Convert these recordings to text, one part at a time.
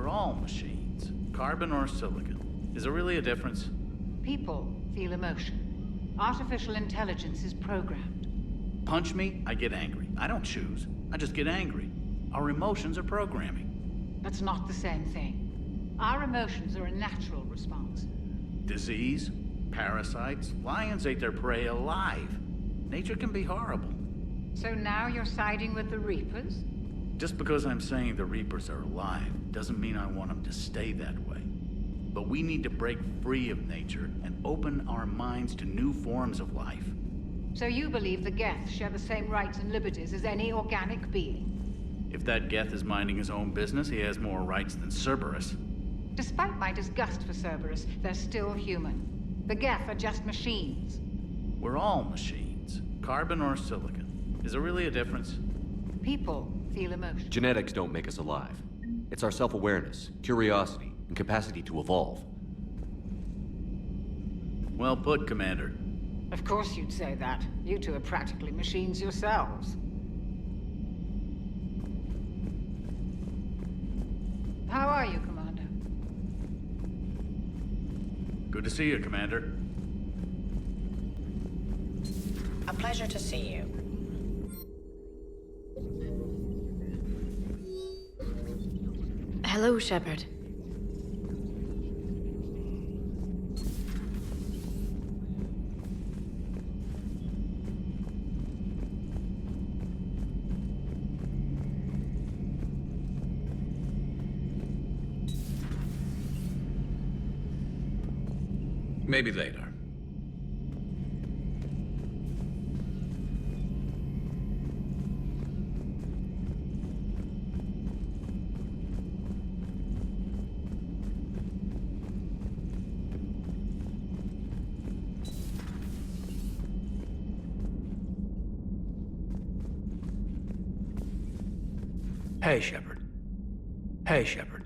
We're all machines, carbon or silicon. Is there really a difference? People feel emotion. Artificial intelligence is programmed. Punch me, I get angry. I don't choose. I just get angry. Our emotions are programming. That's not the same thing. Our emotions are a natural response. Disease, parasites, lions ate their prey alive. Nature can be horrible. So now you're siding with the Reapers? Just because I'm saying the Reapers are alive doesn't mean I want them to stay that way. But we need to break free of nature and open our minds to new forms of life. So you believe the Geth share the same rights and liberties as any organic being? If that Geth is minding his own business, he has more rights than Cerberus. Despite my disgust for Cerberus, they're still human. The Geth are just machines. We're all machines, carbon or silicon. Is there really a difference? People feel emotion. Genetics don't make us alive. It's our self-awareness, curiosity, and capacity to evolve. Well put, Commander. Of course you'd say that. You two are practically machines yourselves. How are you, Commander? Good to see you, Commander. A pleasure to see you. Hello, Shepard. Maybe later. Hey, Shepard. Hey, Shepard.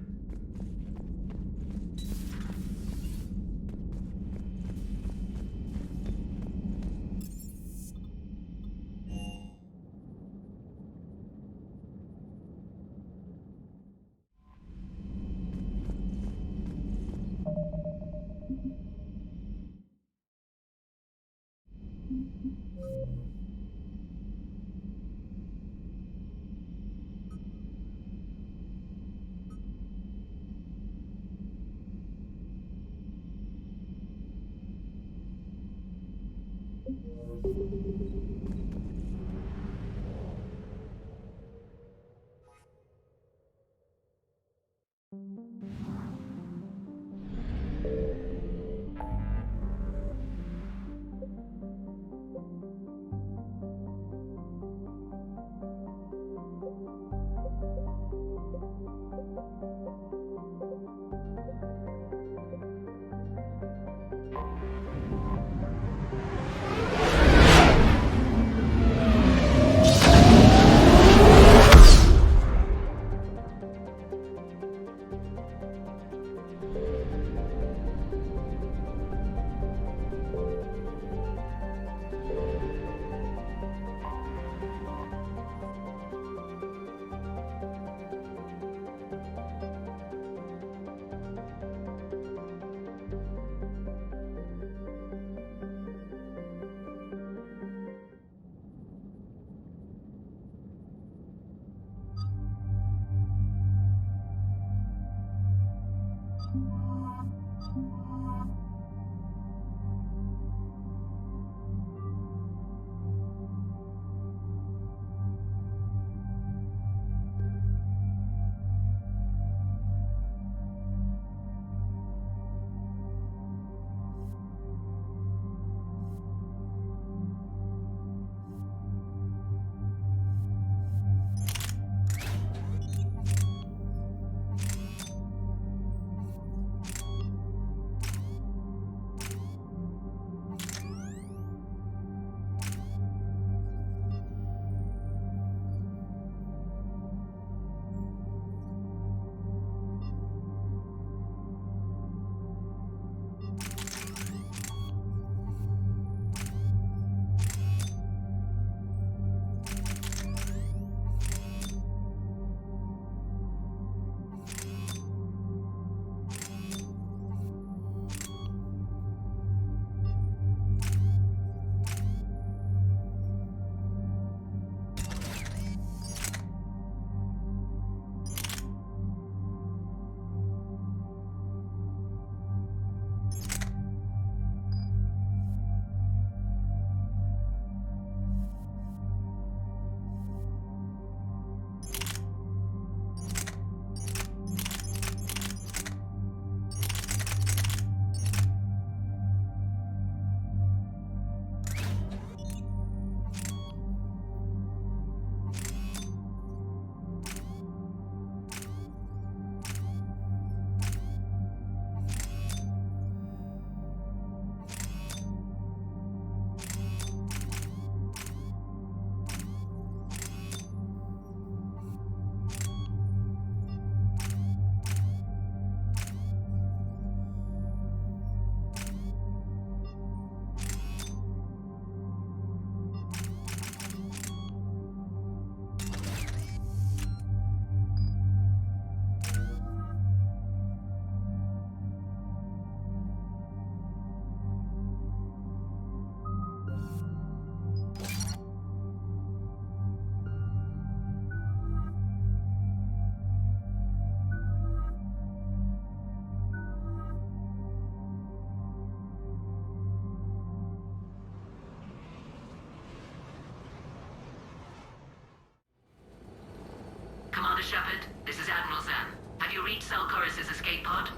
Shepard, this is Admiral Zan. Have you reached Salcoris' escape pod?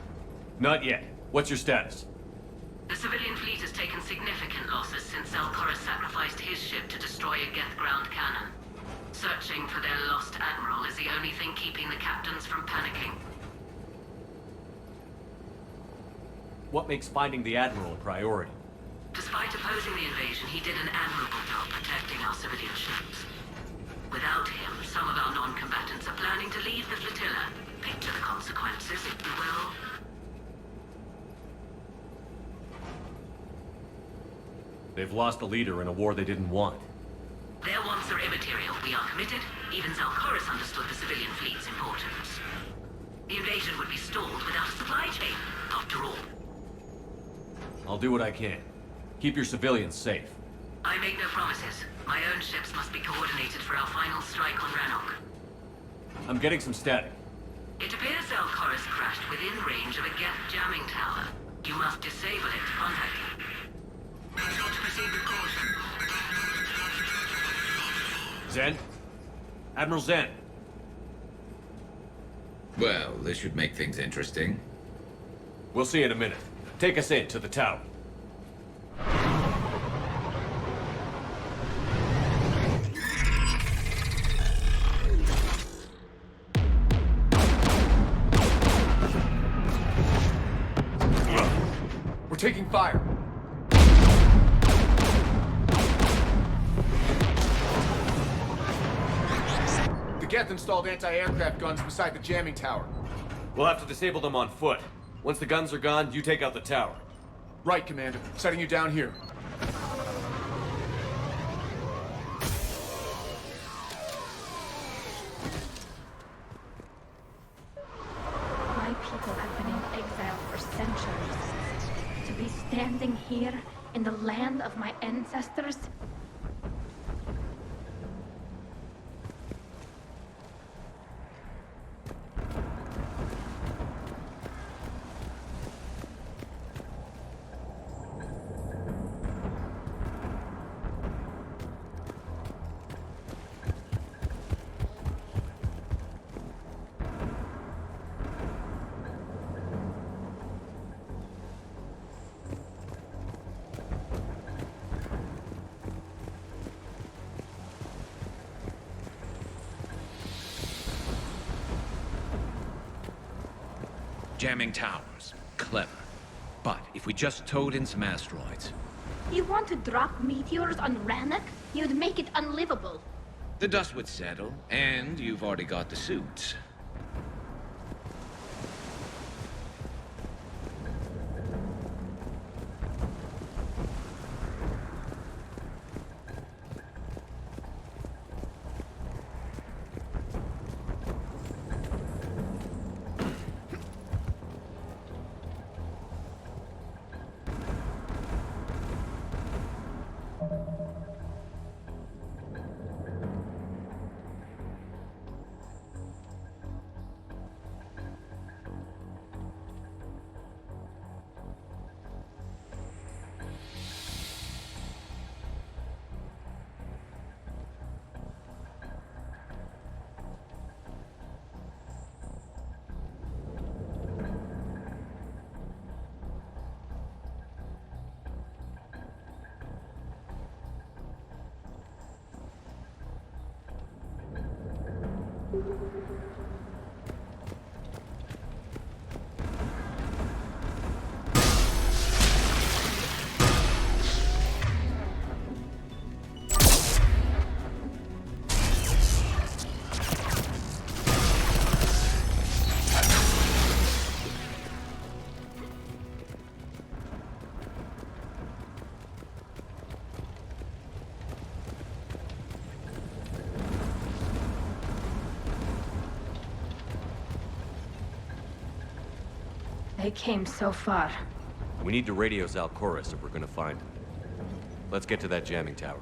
Not yet. What's your status? The civilian fleet has taken significant losses since Salcoris sacrificed his ship to destroy a Geth ground cannon. Searching for their lost admiral is the only thing keeping the captains from panicking. What makes finding the Admiral a priority? Despite opposing the invasion, he did an admirable job protecting our civilian ships. Without him, some of our non-combatants are planning to leave the flotilla. Picture the consequences, if you will. They've lost a leader in a war they didn't want. Their wants are immaterial. We are committed. Even Salcoris understood the civilian fleet's importance. The invasion would be stalled without a supply chain, after all. I'll do what I can. Keep your civilians safe. I make no promises. My own ships must be coordinated for our final strike on Rannoch. I'm getting some static. It appears Salcoris crashed within range of a Geth jamming tower. You must disable it to contact him. Be sure to proceed with caution. Zen? Admiral Zen. Well, this should make things interesting. We'll see in a minute. Take us in to the tower. We're taking fire. The Geth installed anti-aircraft guns beside the jamming tower. We'll have to disable them on foot. Once the guns are gone, you take out the tower. Right, Commander. Setting you down here. My people have been in exile for centuries. To be standing here in the land of my ancestors. Jamming towers. Clever. But if we just towed in some asteroids... You want to drop meteors on Rannoch? You'd make it unlivable. The dust would settle, and you've already got the suits. They came so far. We need to radio Zalcoris if we're gonna find him. Let's get to that jamming tower.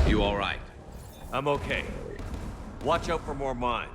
You all right? I'm okay. Watch out for more mines.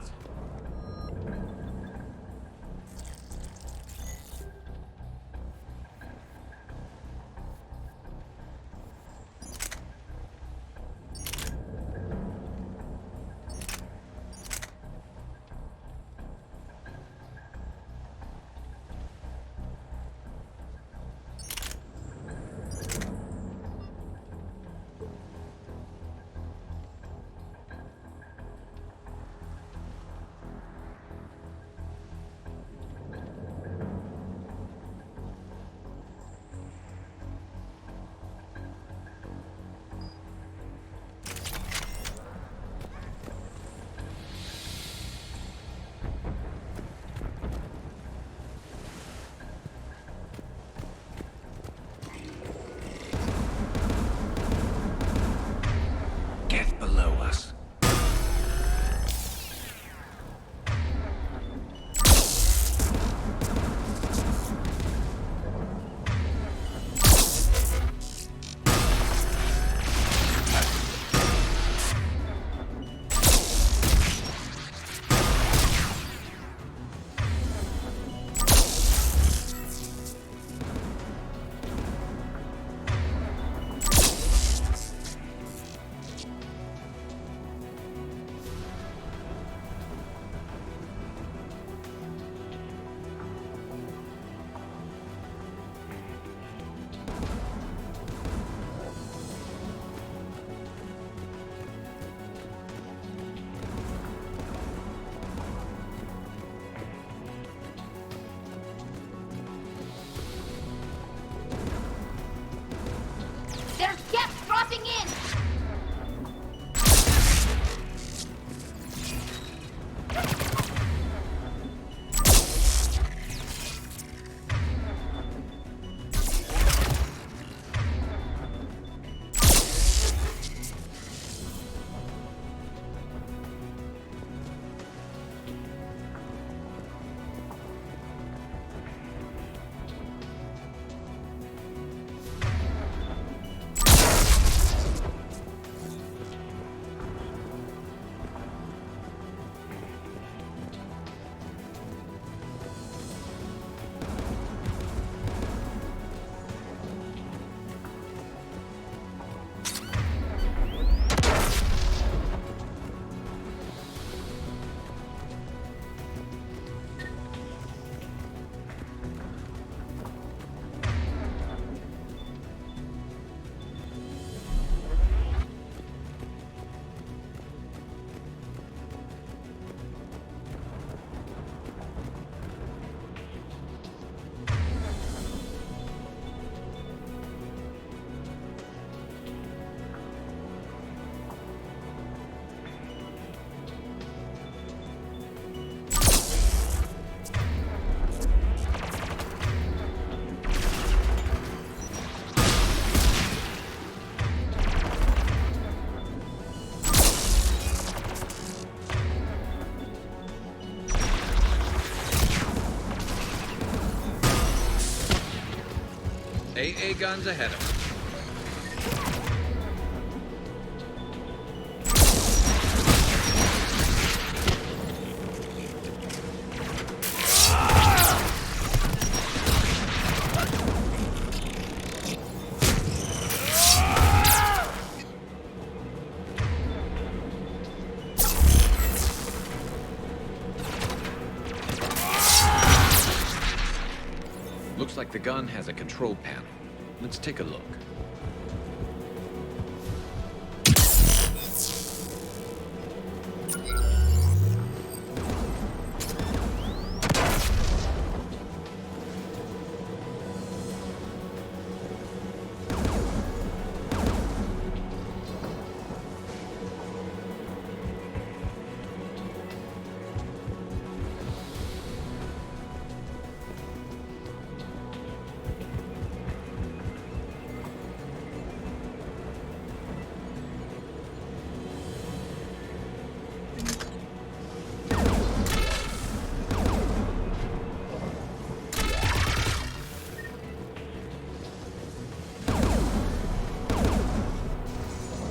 AA guns ahead of us. Looks like the gun has a control panel. Let's take a look.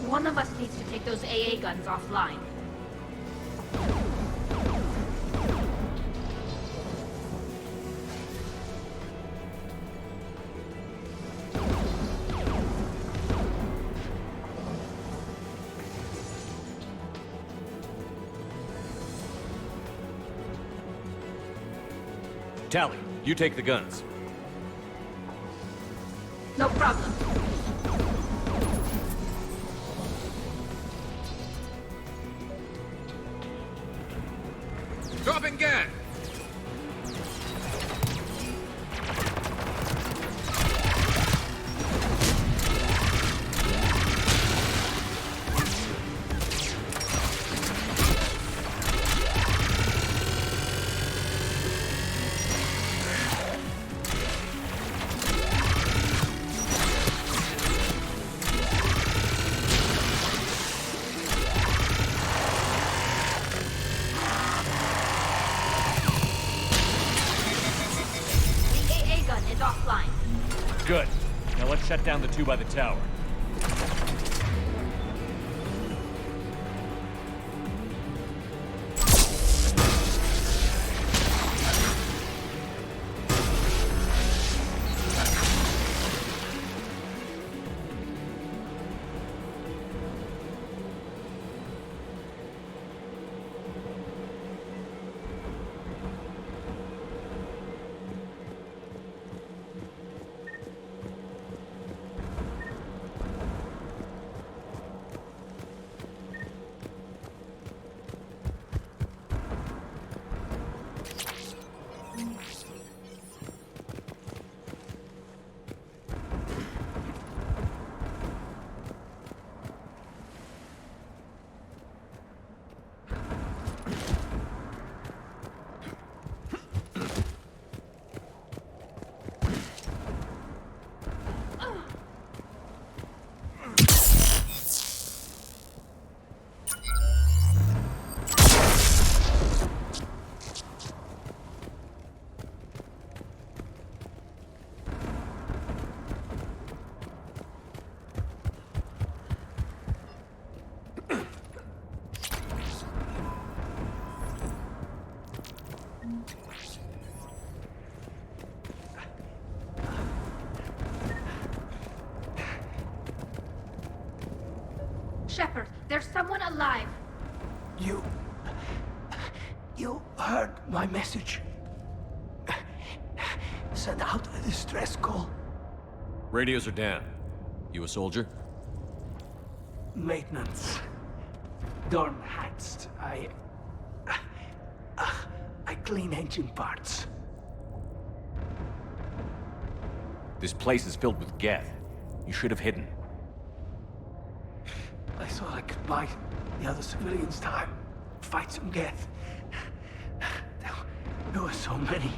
One of us needs to take those AA guns offline. Tally, you take the guns. No problem. Dropping gun! Offline. Good. Now let's shut down the two by the tower. Shepard, there's someone alive. You heard my message. Send out a distress call. Radios are down. You a soldier? Maintenance. Dorn hats. I clean engine parts. This place is filled with Geth. You should have hidden. I thought I could buy the other civilians time. Fight some Geth. There were so many.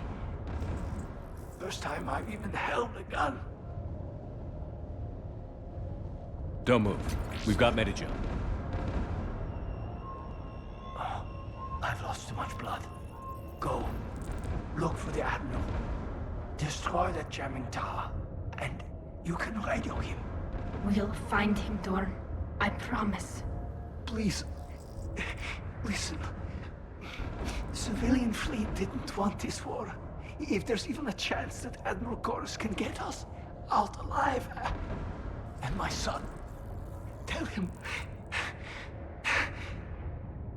First time I've even held a gun. Don't move. We've got Medigen. Oh, I've lost too much blood. Go. Look for the Admiral. Destroy that jamming tower. And You can radio him. We'll find him, Dorn. I promise. Please, listen. The civilian fleet didn't want this war. If there's even a chance that Admiral Gorus can get us out alive, and my son, tell him,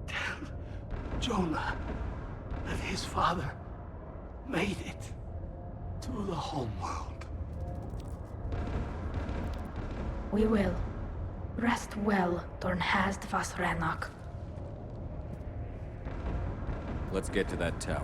tell Jonah that his father made it to the homeworld. We will. Rest well, Dornhast vas Rannoch. Let's get to that tower.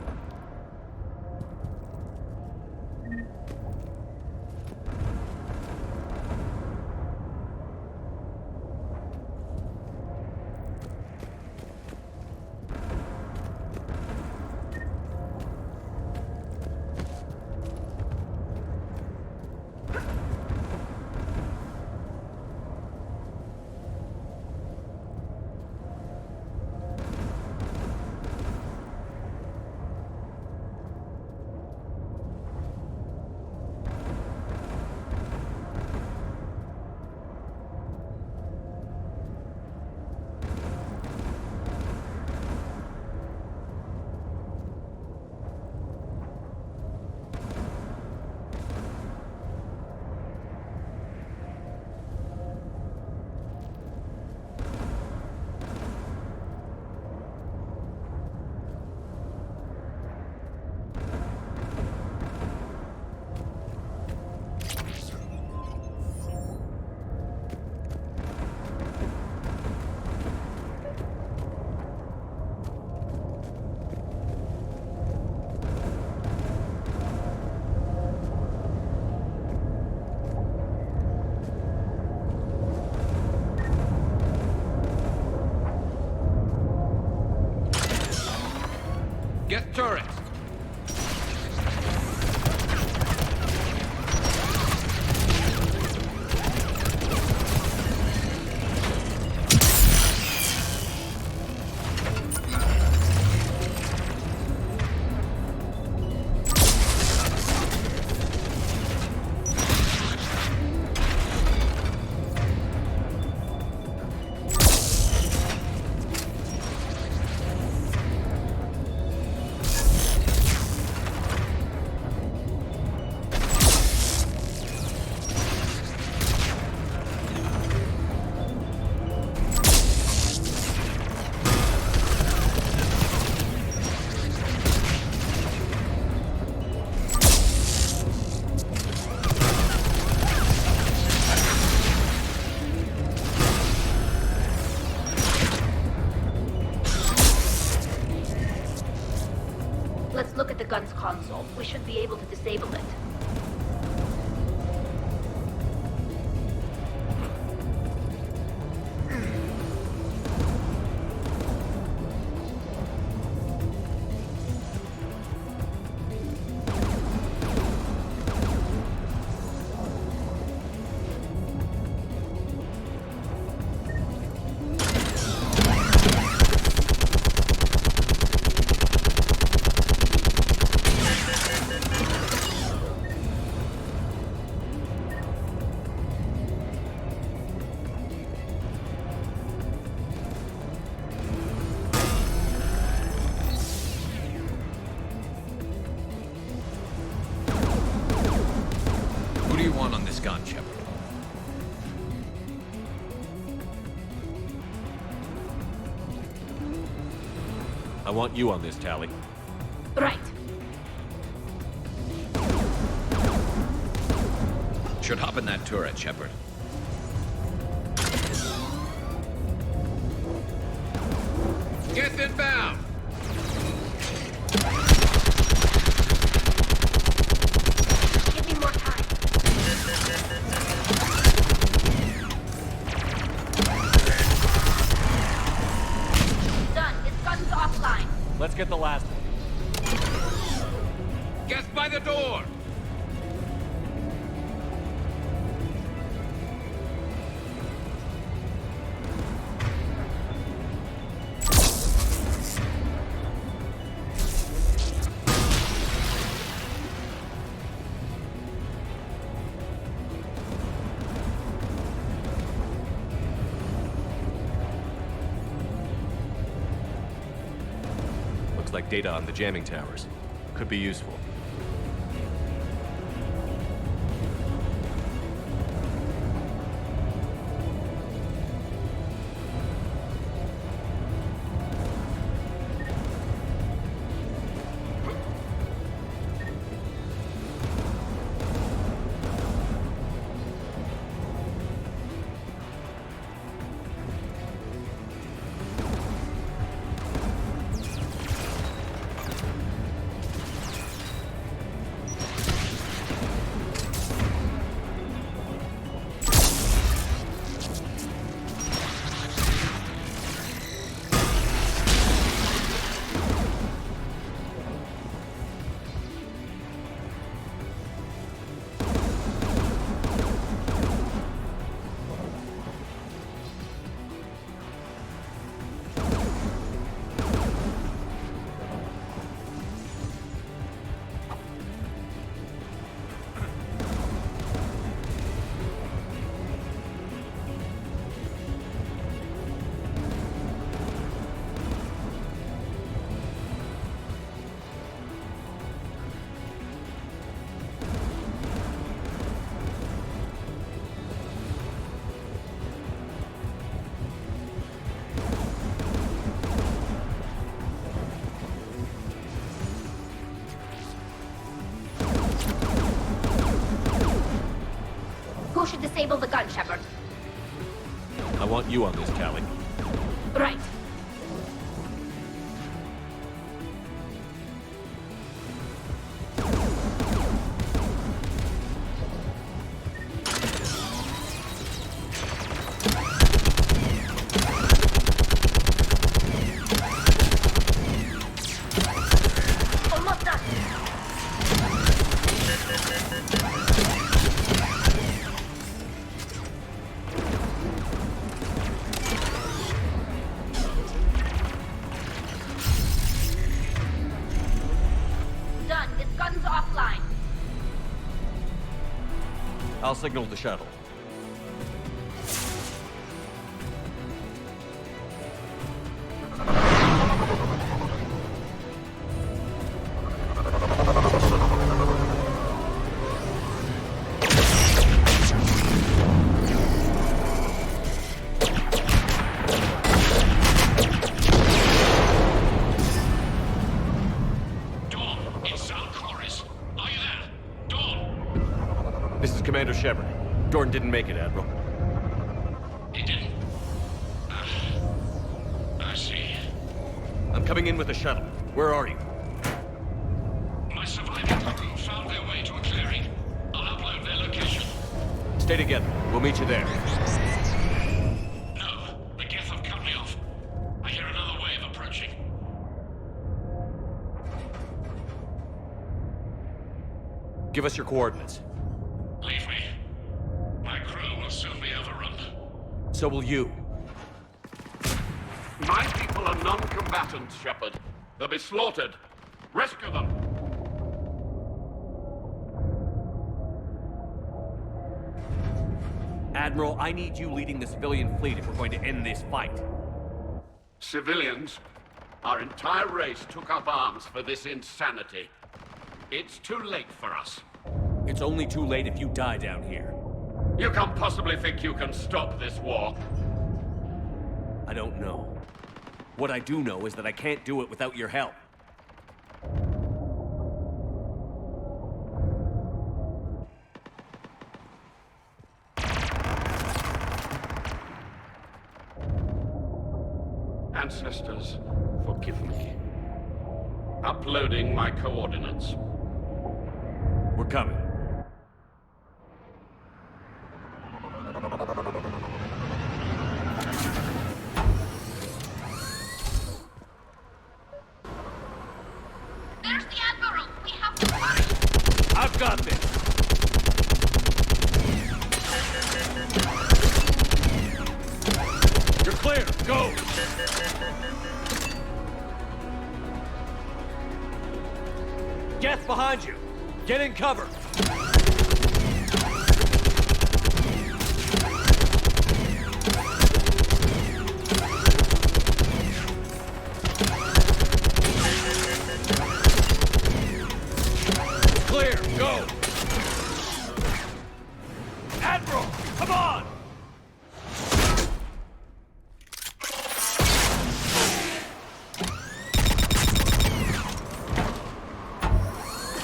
Get turret! Let's look at the gun's console. We should be able to disable it. Who do you want on this gun, Shepard? I want you on this, Tally. Right. Should hop in that turret, Shepard. Get inbound! Give me more time. Done. This gun's offline. Let's get the last one. Get by the door! data on the jamming towers. Could be useful. Who should disable the gun, Shepard? I want you on this, Callie. Right. Almost done. Done. This gun's offline. I'll signal the shuttle. This is Commander Shepard. Dorn didn't make it, Admiral. He didn't? I see. I'm coming in with the shuttle. Where are you? My surviving crew found their way to a clearing. I'll upload their location. Stay together. We'll meet you there. No, the Geth have cut me off. I hear another wave approaching. Give us your coordinates. Leave me. My crew will soon be overrun. So will you. My people are non-combatants, Shepard. They'll be slaughtered. Rescue them! Admiral, I need you leading the civilian fleet if we're going to end this fight. Civilians, our entire race took up arms for this insanity. It's too late for us. It's only too late if you die down here. You can't possibly think you can stop this war. I don't know. What I do know is that I can't do it without your help. Ancestors, forgive me. Uploading my coordinates. We're coming. There's the Admiral. We have to hurry. I've got this. You're clear. Go. Geth behind you. Get in cover. Clear! Go! Admiral! Come on!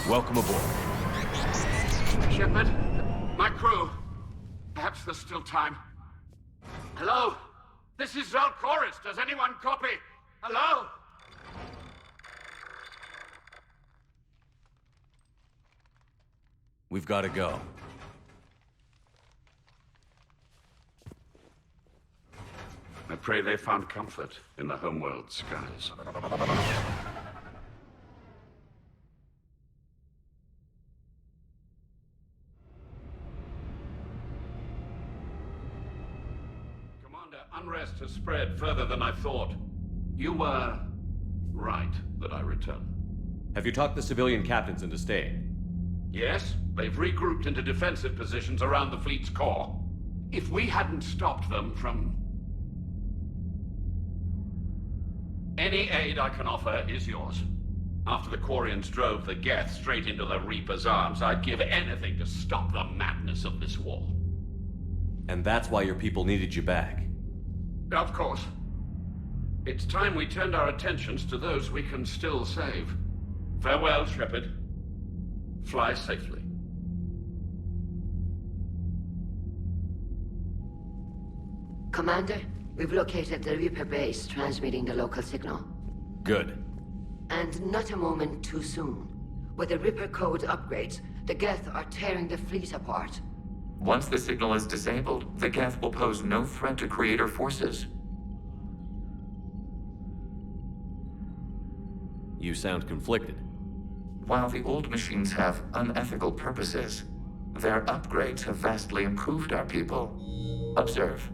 Welcome aboard. Shepard, my crew. Perhaps there's still time. Hello? This is Zalcoris. Does anyone copy? Hello? We've got to go. I pray they found comfort in the homeworld skies. Commander, unrest has spread further than I thought. You were right that I return. Have you talked the civilian captains into staying? Yes, they've regrouped into defensive positions around the fleet's core. If we hadn't stopped them from... Any aid I can offer is yours. After the Quarians drove the Geth straight into the Reaper's arms, I'd give anything to stop the madness of this war. And that's why your people needed you back. Of course. It's time we turned our attentions to those we can still save. Farewell, Shepard. Fly safely. Commander, we've located the Reaper base transmitting the local signal. Good. And not a moment too soon. With the Reaper code upgrades, the Geth are tearing the fleet apart. Once the signal is disabled, the Geth will pose no threat to Creator forces. You sound conflicted. While the old machines have unethical purposes, their upgrades have vastly improved our people. Observe.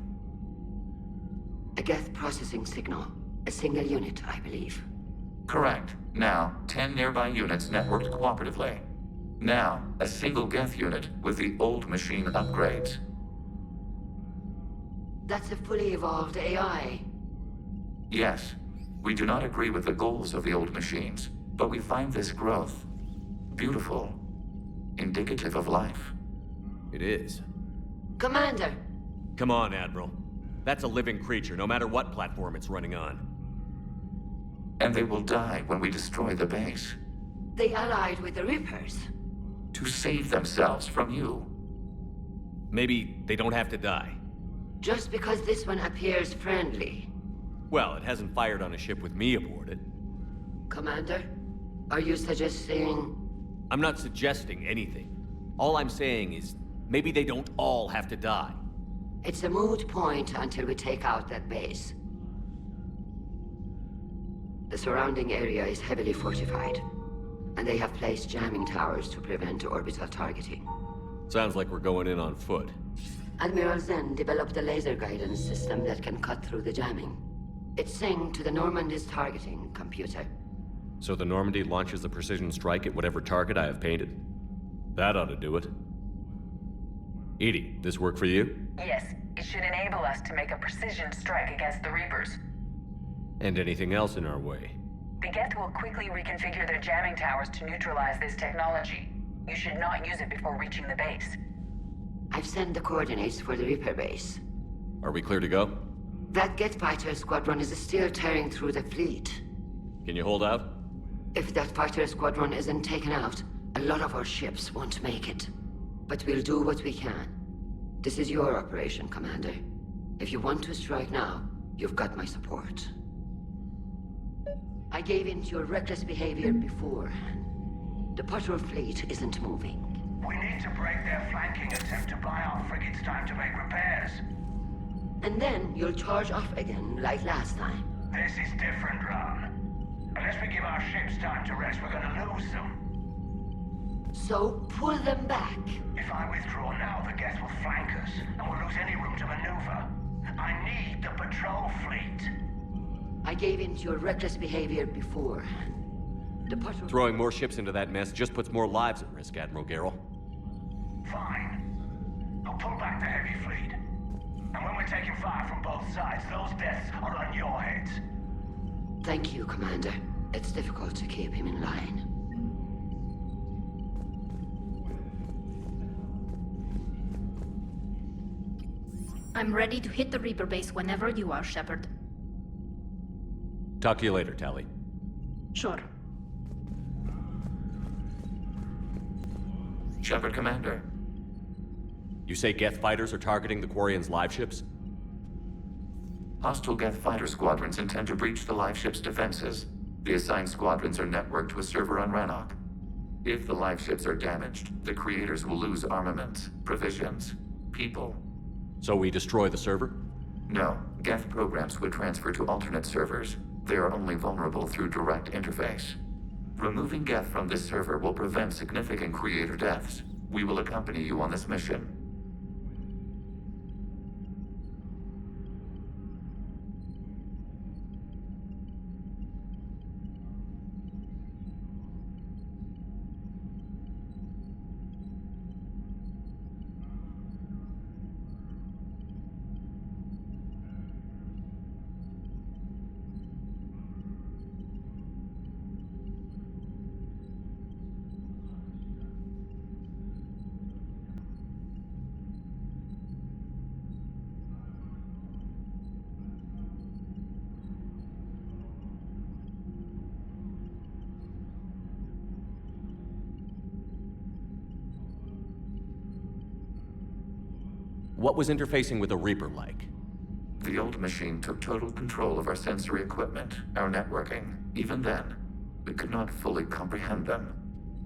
A Geth processing signal. A single unit, I believe. Correct. Now, 10 nearby units networked cooperatively. Now, a single Geth unit with the old machine upgrades. That's a fully evolved AI. Yes. We do not agree with the goals of the old machines, but we find this growth beautiful, indicative of life. It is. Commander! Come on, Admiral. That's a living creature, no matter what platform it's running on. And they will die when we destroy the base. They allied with the Reapers. To save themselves from you. Maybe they don't have to die. Just because this one appears friendly. Well, it hasn't fired on a ship with me aboard it. Commander, are you suggesting... I'm not suggesting anything. All I'm saying is, maybe they don't all have to die. It's a moot point until we take out that base. The surrounding area is heavily fortified, and they have placed jamming towers to prevent orbital targeting. Sounds like we're going in on foot. Admiral Zen developed a laser guidance system that can cut through the jamming. It's synced to the Normandy's targeting computer. So the Normandy launches a precision strike at whatever target I have painted? That ought to do it. Edie, this work for you? Yes, it should enable us to make a precision strike against the Reapers. And anything else in our way? The Geth will quickly reconfigure their jamming towers to neutralize this technology. You should not use it before reaching the base. I've sent the coordinates for the Reaper base. Are we clear to go? That Geth fighter squadron is still tearing through the fleet. Can you hold out? If that fighter squadron isn't taken out, a lot of our ships won't make it. But we'll do what we can. This is your operation, Commander. If you want to strike now, you've got my support. I gave in to your reckless behavior before. The patrol fleet isn't moving. We need to break their flanking attempt to buy our frigates time to make repairs. And then you'll charge off again, like last time. This is different, Ron. Unless we give our ships time to rest, we're gonna lose them. So, pull them back. If I withdraw now, the Geth will flank us, and we'll lose any room to maneuver. I need the patrol fleet. I gave in to your reckless behavior before. The patrol... Throwing more ships into that mess just puts more lives at risk, Admiral Garrel. Fine. I'll pull back the heavy fleet. And when we're taking fire from both sides, those deaths are on your heads. Thank you, Commander. It's difficult to keep him in line. I'm ready to hit the Reaper base whenever you are, Shepard. Talk to you later, Tally. Sure. Shepard, Commander. You say Geth fighters are targeting the Quarians' live ships? Hostile Geth fighter squadrons intend to breach the live ship's defenses. The assigned squadrons are networked to a server on Rannoch. If the live ships are damaged, the creators will lose armaments, provisions, people. So we destroy the server? No, Geth programs would transfer to alternate servers. They are only vulnerable through direct interface. Removing Geth from this server will prevent significant creator deaths. We will accompany you on this mission. What was interfacing with a Reaper like? The old machine took total control of our sensory equipment, our networking. Even then, we could not fully comprehend them.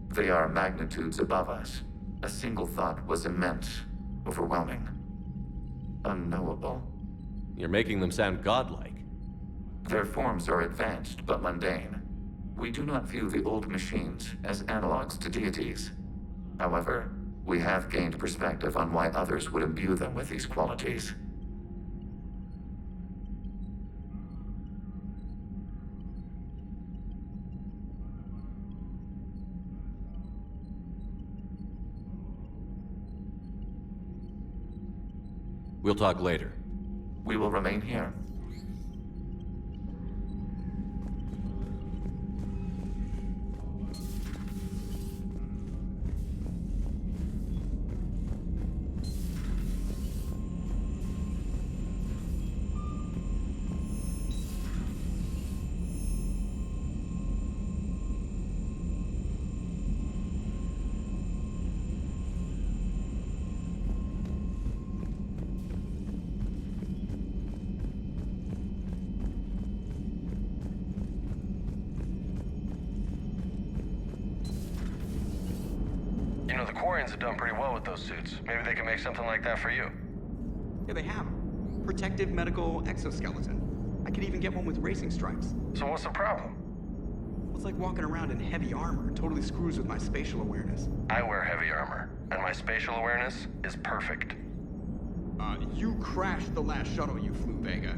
They are magnitudes above us. A single thought was immense, overwhelming, unknowable. You're making them sound godlike. Their forms are advanced but mundane. We do not view the old machines as analogs to deities. However, we have gained perspective on why others would imbue them with these qualities. We'll talk later. We will remain here. You know, the Quarians have done pretty well with those suits. Maybe they can make something like that for you. Yeah, they have. Protective medical exoskeleton. I could even get one with racing stripes. So what's the problem? Well, it's like walking around in heavy armor. It totally screws with my spatial awareness. I wear heavy armor, and my spatial awareness is perfect. You crashed the last shuttle you flew, Vega.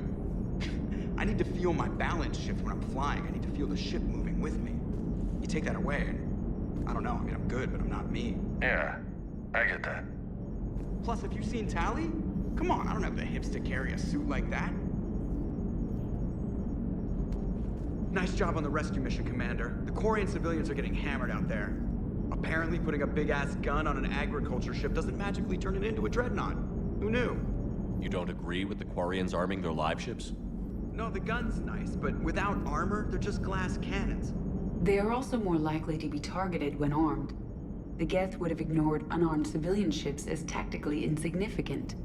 I need to feel my balance shift when I'm flying. I need to feel the ship moving with me. You take that away, and I don't know. I mean, I'm good, but I'm not me. Yeah, I get that. Plus, have you seen Tally? Come on, I don't have the hips to carry a suit like that. Nice job on the rescue mission, Commander. The Quarian civilians are getting hammered out there. Apparently, putting a big-ass gun on an agriculture ship doesn't magically turn it into a dreadnought. Who knew? You don't agree with the Quarians arming their live ships? No, the gun's nice, but without armor, they're just glass cannons. They are also more likely to be targeted when armed. The Geth would have ignored unarmed civilian ships as tactically insignificant.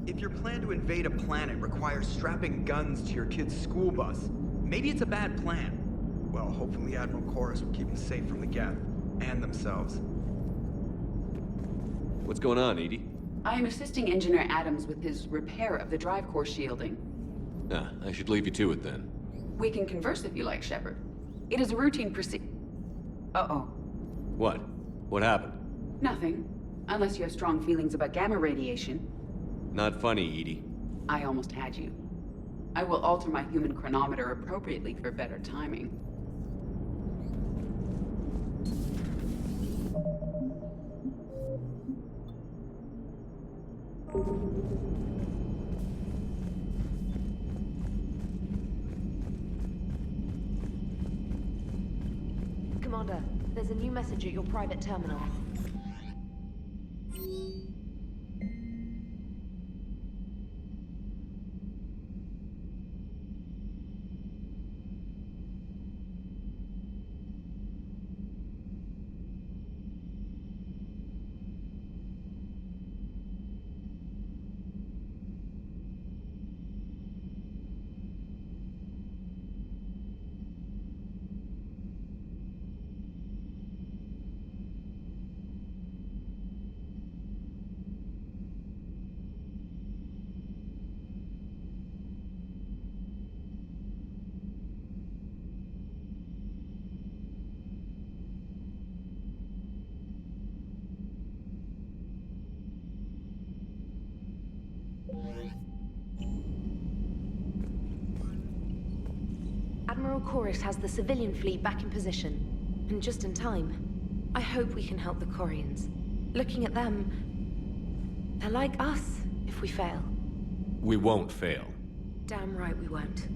If your plan to invade a planet requires strapping guns to your kid's school bus, maybe it's a bad plan. Well, hopefully Admiral Chorus will keep them safe from the Geth, and themselves. What's going on, Edie? I am assisting Engineer Adams with his repair of the drive core shielding. Ah, I should leave you to it then. We can converse if you like, Shepard. It is a routine Uh-oh. What? What happened? Nothing. Unless you have strong feelings about gamma radiation. Not funny, Edie. I almost had you. I will alter my human chronometer appropriately for better timing. Commander, there's a new message at your private terminal. What Admiral Chorus has the civilian fleet back in position. And just in time. I hope we can help the Quarians. Looking at them, they're like us if we fail. We won't fail. Damn right we won't.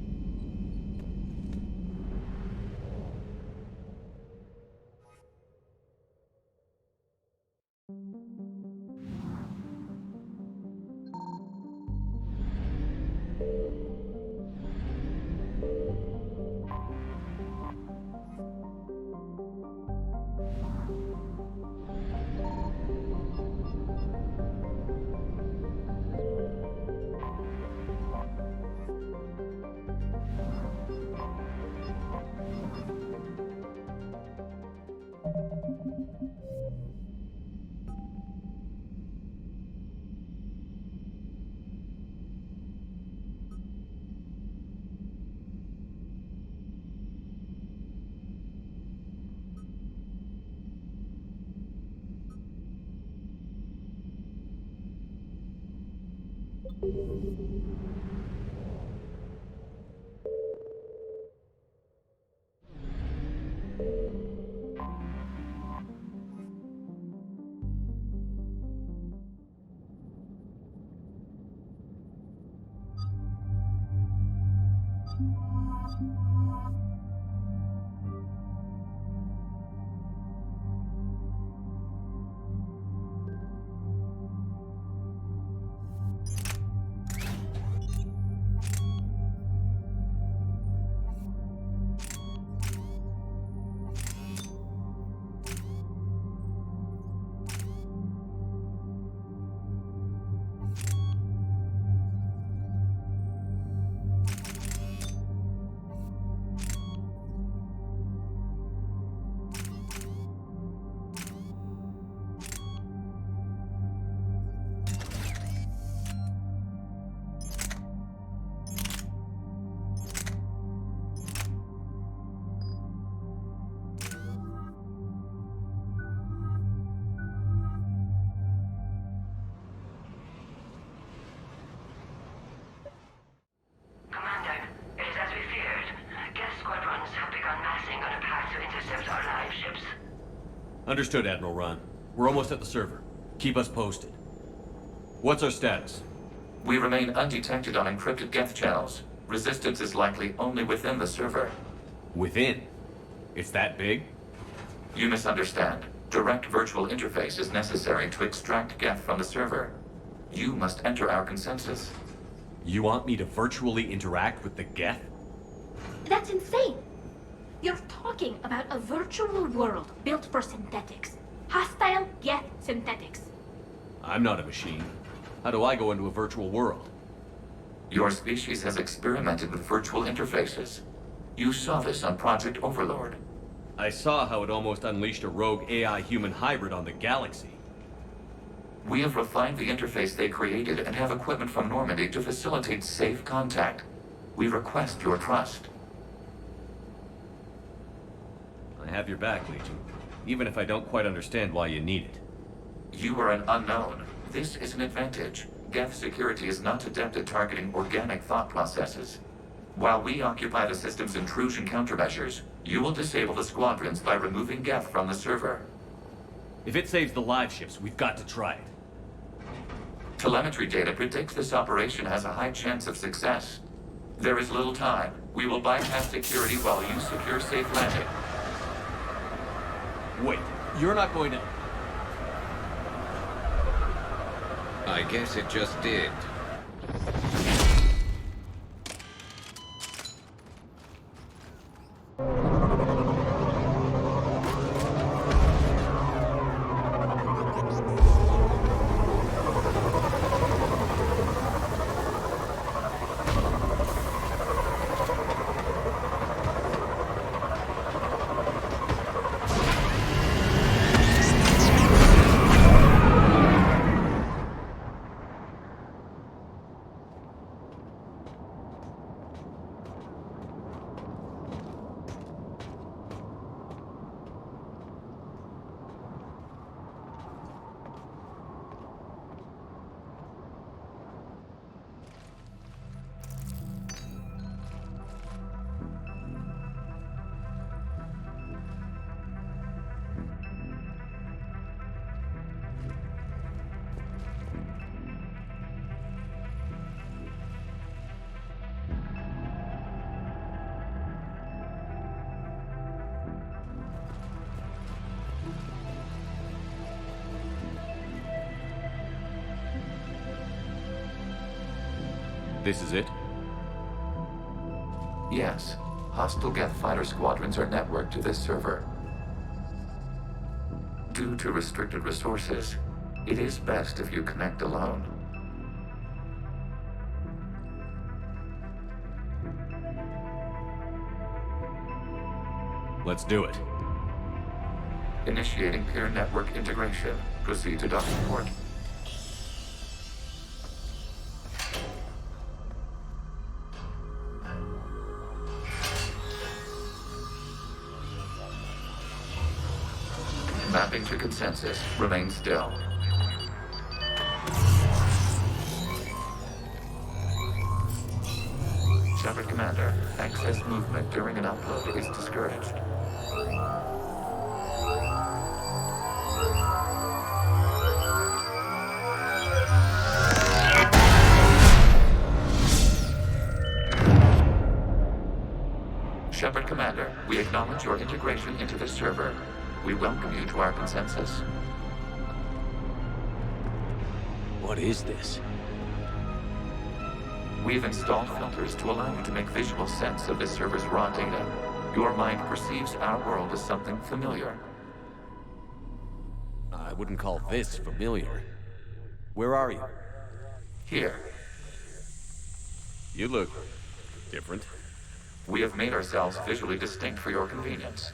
Understood, Admiral Ron. We're almost at the server. Keep us posted. What's our status? We remain undetected on encrypted Geth channels. Resistance is likely only within the server. Within? It's that big? You misunderstand. Direct virtual interface is necessary to extract Geth from the server. You must enter our consensus. You want me to virtually interact with the Geth? That's insane! You're talking about a virtual world built for synthetics. Hostile Geth synthetics. I'm not a machine. How do I go into a virtual world? Your species has experimented with virtual interfaces. You saw this on Project Overlord. I saw how it almost unleashed a rogue AI-human hybrid on the galaxy. We have refined the interface they created and have equipment from Normandy to facilitate safe contact. We request your trust. I have your back, Legion. Even if I don't quite understand why you need it. You are an unknown. This is an advantage. Geth security is not adept at targeting organic thought processes. While we occupy the system's intrusion countermeasures, you will disable the squadrons by removing Geth from the server. If it saves the live ships, we've got to try it. Telemetry data predicts this operation has a high chance of success. There is little time. We will bypass security while you secure safe landing. Wait, you're not going to... I guess it just did. This is it? Yes. Hostile Geth fighter squadrons are networked to this server. Due to restricted resources, it is best if you connect alone. Let's do it. Initiating peer network integration. Proceed to docking port. Mapping to consensus. Remain still. Shepard Commander, excess movement during an upload is discouraged. Shepard Commander, we acknowledge your integration into the server. We welcome you to our consensus. What is this? We've installed filters to allow you to make visual sense of this server's raw data. Your mind perceives our world as something familiar. I wouldn't call this familiar. Where are you? Here. You look different. We have made ourselves visually distinct for your convenience.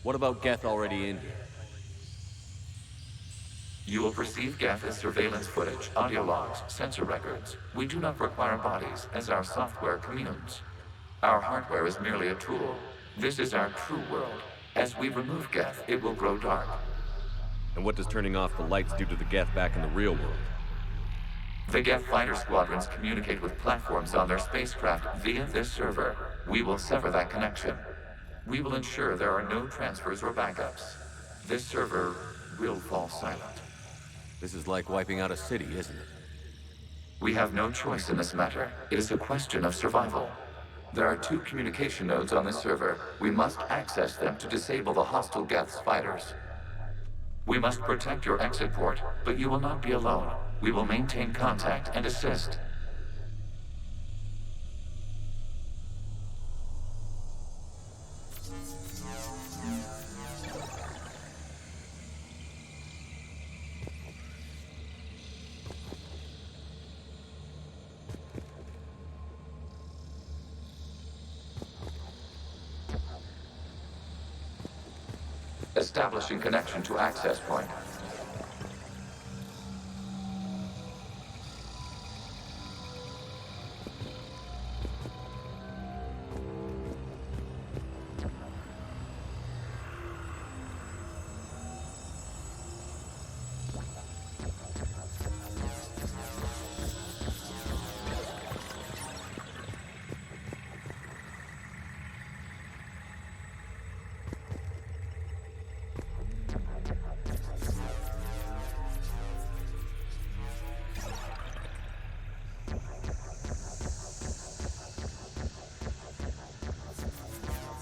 What about Geth already in here? You will perceive Geth as surveillance footage, audio logs, sensor records. We do not require bodies, as our software communes. Our hardware is merely a tool. This is our true world. As we remove Geth, it will grow dark. And what does turning off the lights do to the Geth back in the real world? The Geth fighter squadrons communicate with platforms on their spacecraft via this server. We will sever that connection. We will ensure there are no transfers or backups. This server will fall silent. This is like wiping out a city, isn't it? We have no choice in this matter. It is a question of survival. There are 2 communication nodes on this server. We must access them to disable the hostile Geth's fighters. We must protect your exit port, but you will not be alone. We will maintain contact and assist. Establishing connection to access point.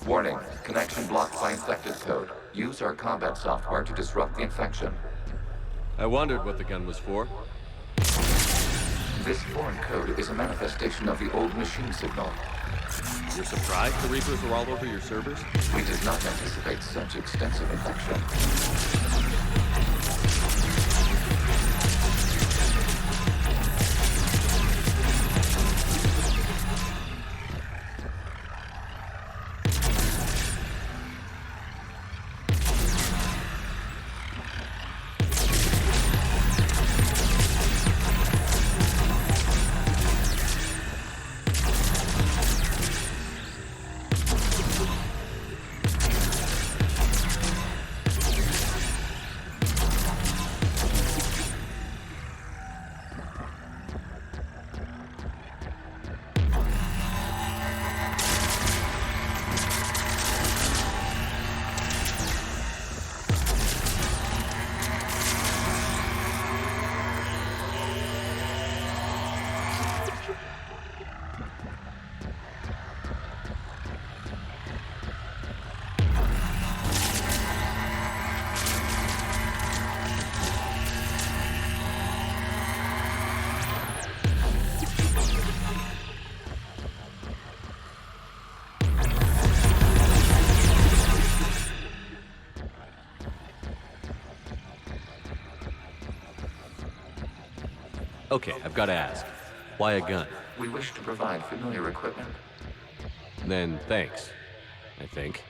Warning, connection blocked by infected code. Use our combat software to disrupt the infection. I wondered what the gun was for. This foreign code is a manifestation of the old machine signal. You're surprised the Reapers are all over your servers? We did not anticipate such extensive infection. Okay, I've got to ask. Why a gun? We wish to provide familiar equipment. Then thanks, I think.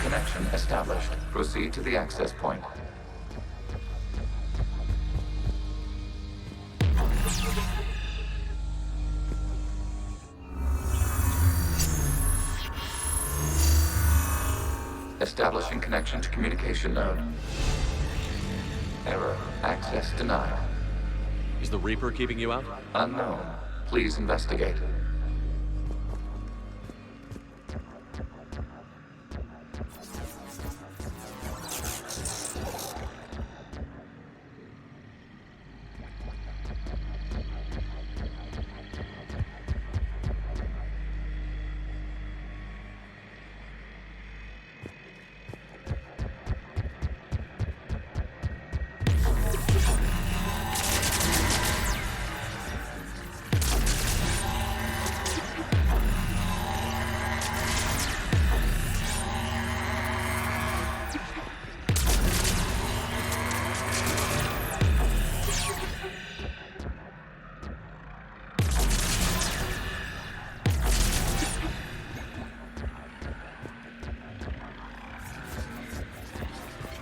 Connection established. Proceed to the access point. Establishing connection to communication node. Error. Access denied. Is the Reaper keeping you out? Unknown. Please investigate.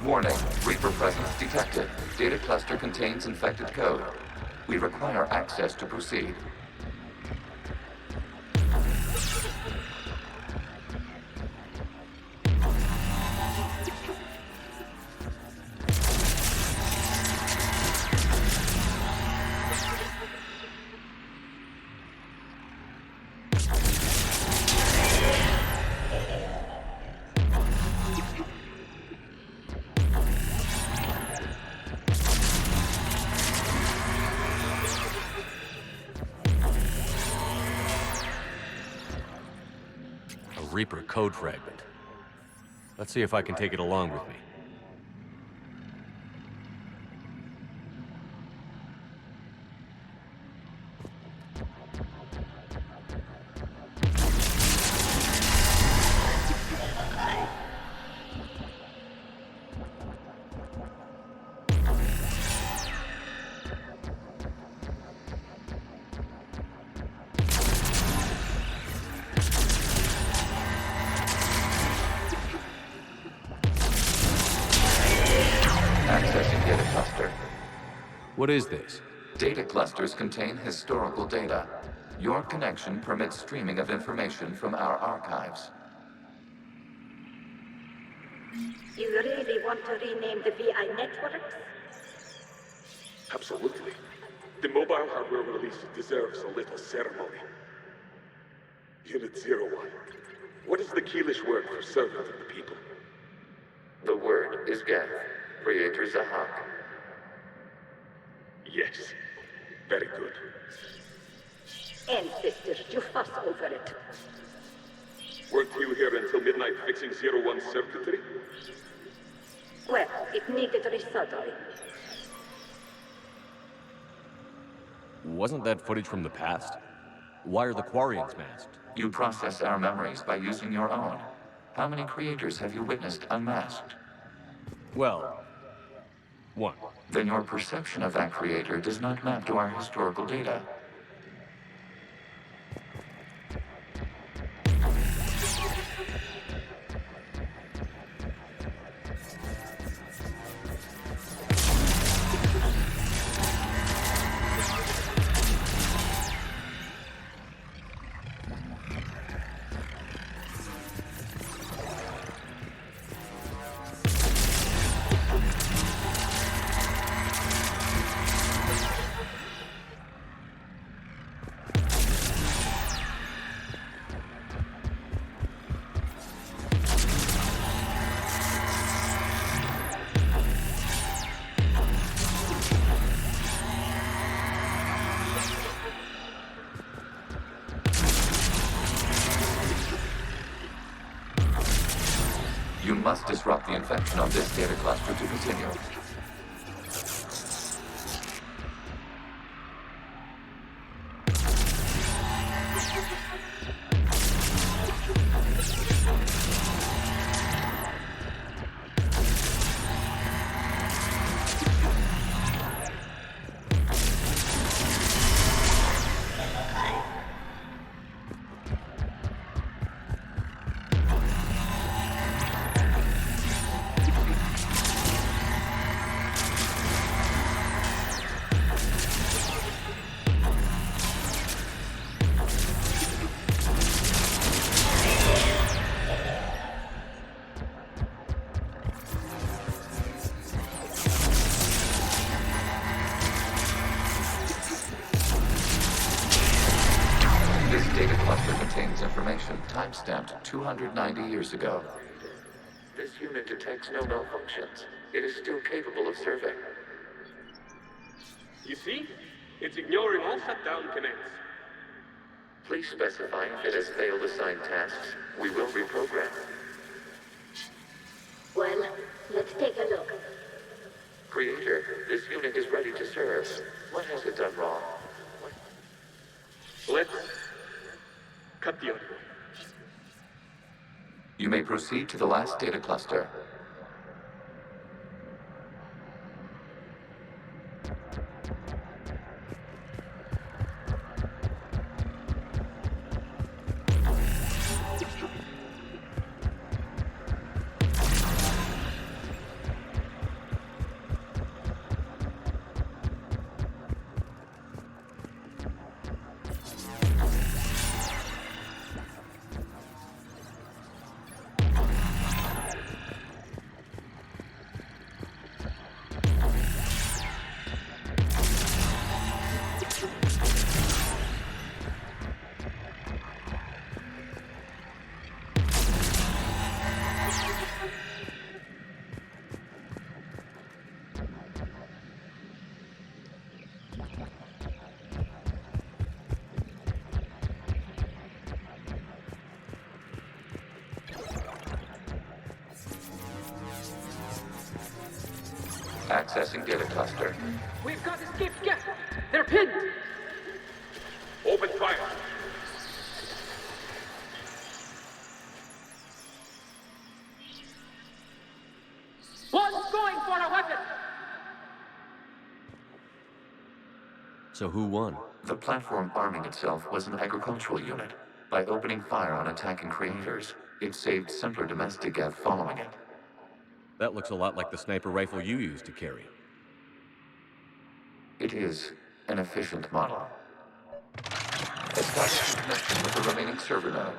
Warning, Reaper presence detected. Data cluster contains infected code. We require access to proceed. Reaper code fragment. Let's see if I can take it along with me. Accessing data cluster. What is this? Data clusters contain historical data. Your connection permits streaming of information from our archives. You really want to rename the VI networks? Absolutely. The mobile hardware release deserves a little ceremony. Unit 01. What is the Keelish word for servant of the people? The word is Geth, Creator Zahak. Yes. Very good. Ancestors, you fuss over it. Weren't you here until midnight fixing 01's circuitry? Well, it needed resoldering. Wasn't that footage from the past? Why are the Quarians masked? You process our memories by using your own. How many creators have you witnessed unmasked? Well, one. Then your perception of that creator does not map to our historical data. You must disrupt the infection on this data cluster to continue. Timestamped 290 years ago. This unit detects no malfunctions. It is still capable of serving. You see? It's ignoring all shutdown commands. Please specify if it has failed assigned tasks. We will reprogram. Well, let's take a look. Creator, this unit is ready to serve. What has it done wrong? Let's cut the audio. You may proceed to the last data cluster. Accessing data cluster. We've got escaped guests. They're pinned. Open fire. One's going for a weapon. So who won? The platform arming itself was an agricultural unit. By opening fire on attacking creators, it saved simpler domestic Geth following it. That looks a lot like the sniper rifle you used to carry. It is an efficient model. Establish connection with the remaining server node.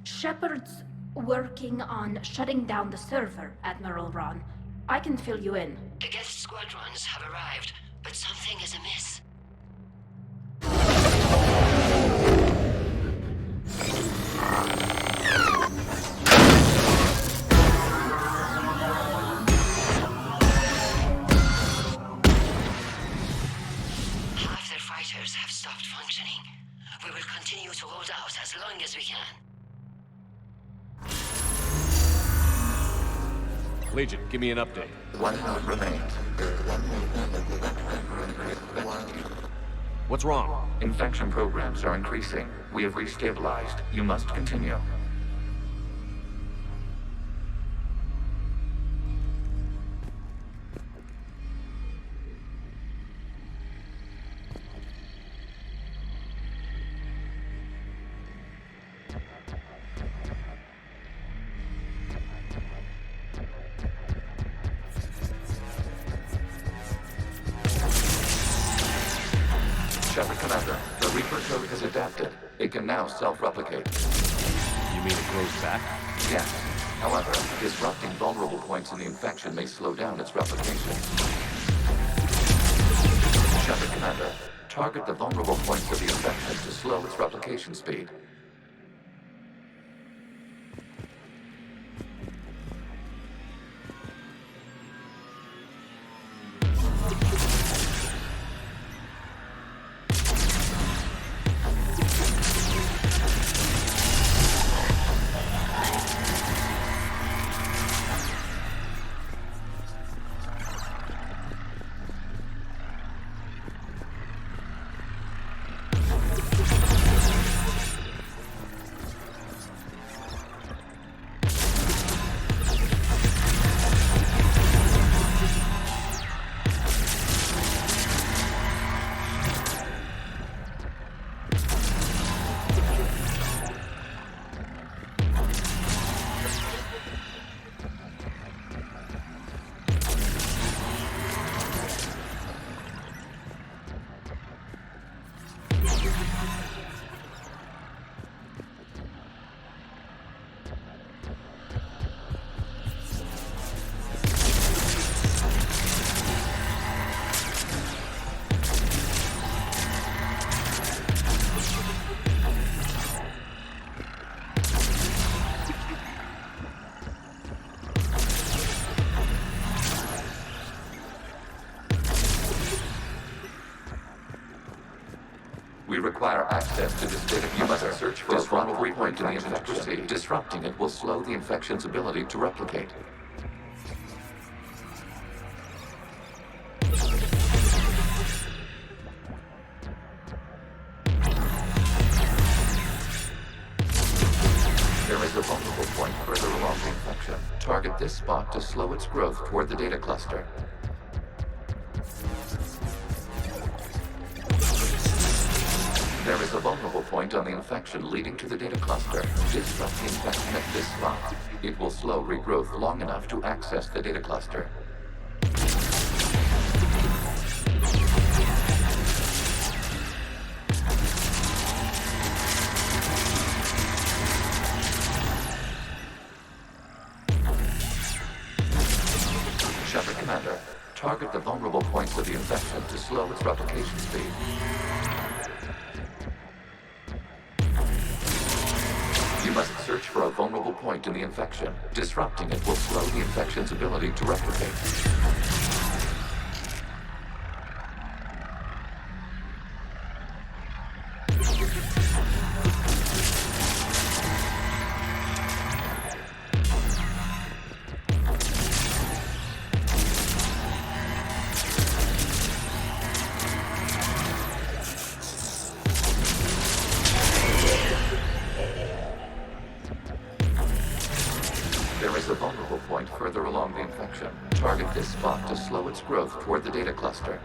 Shepard's working on shutting down the server, Admiral Ron. I can fill you in. The Geth squadrons have arrived, but something is amiss. have stopped functioning. We will continue to hold out as long as we can. Legion, give me an update. One node remains. What's wrong? Infection programs are increasing. We have restabilized. You must continue. Shepard Commander, the Reaper code has adapted. It can now self-replicate. You mean it grows back? Yes. However, disrupting vulnerable points in the infection may slow down its replication. Shepard Commander, target the vulnerable points of the infection to slow its replication speed. We require access to this data. You must search for a vulnerable point in the infection. Disrupting it will slow the infection's ability to replicate. There is a vulnerable point further along the infection. Target this spot to slow its growth toward the data cluster. There is a vulnerable point on the infection leading to the data cluster. Disrupt the infection at this spot. It will slow regrowth long enough to access the data cluster. Shepard Commander, target the vulnerable points of the infection to slow its replication speed. You must search for a vulnerable point in the infection. Disrupting it will slow the infection's ability to replicate. There is a vulnerable point further along the infection. Target this spot to slow its growth toward the data cluster.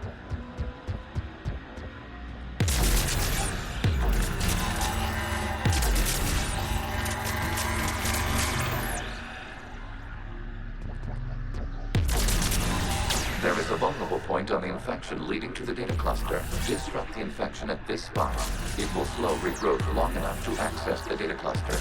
There is a vulnerable point on the infection leading to the data cluster. Disrupt the infection at this spot. It will slow regrowth long enough to access the data cluster.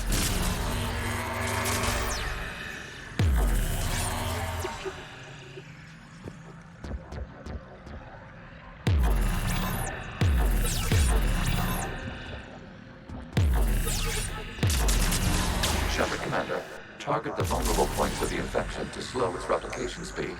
Shepard Commander, target the vulnerable points of the infection to slow its replication speed.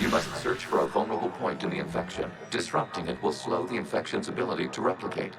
You must search for a vulnerable point in the infection. Disrupting it will slow the infection's ability to replicate.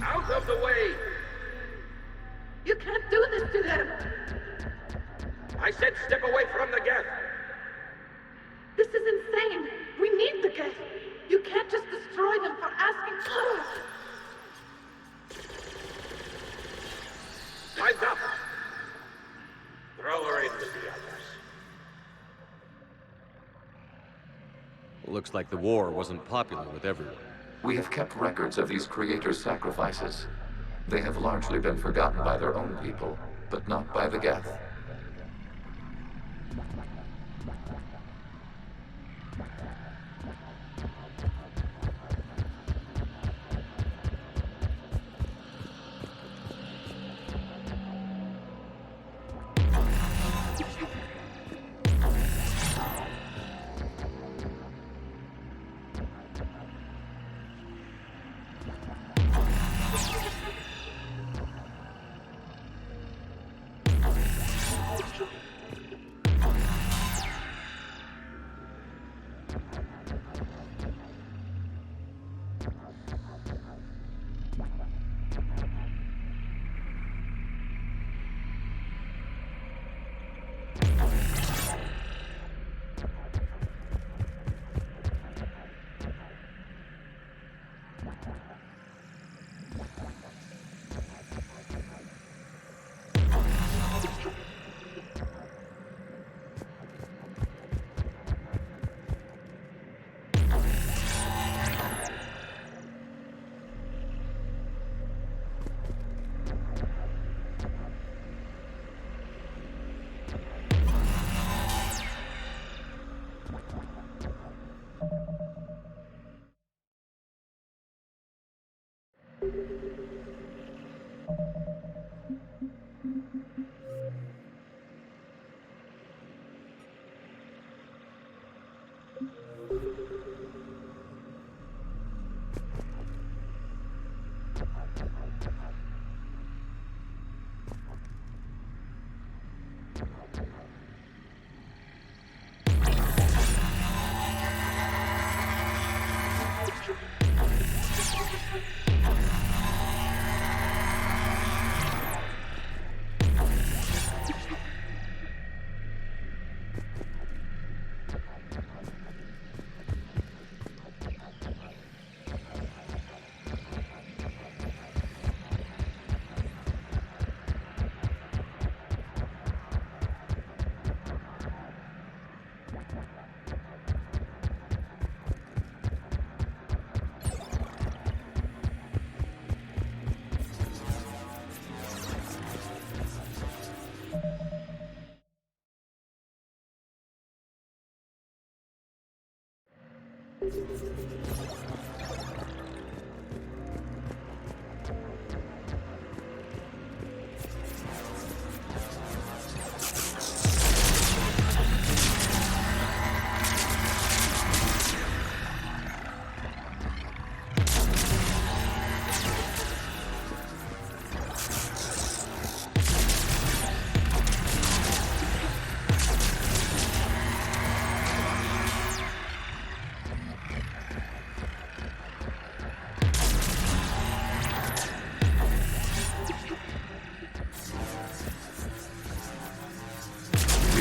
Out of the way! You can't do this to them! I said step away from the Geth! This is insane! We need the Geth! You can't just destroy them for asking for it! Time's up! Throw her in with the others. Looks like the war wasn't popular with everyone. We have kept records of these creators' sacrifices. They have largely been forgotten by their own people, but not by the Geth.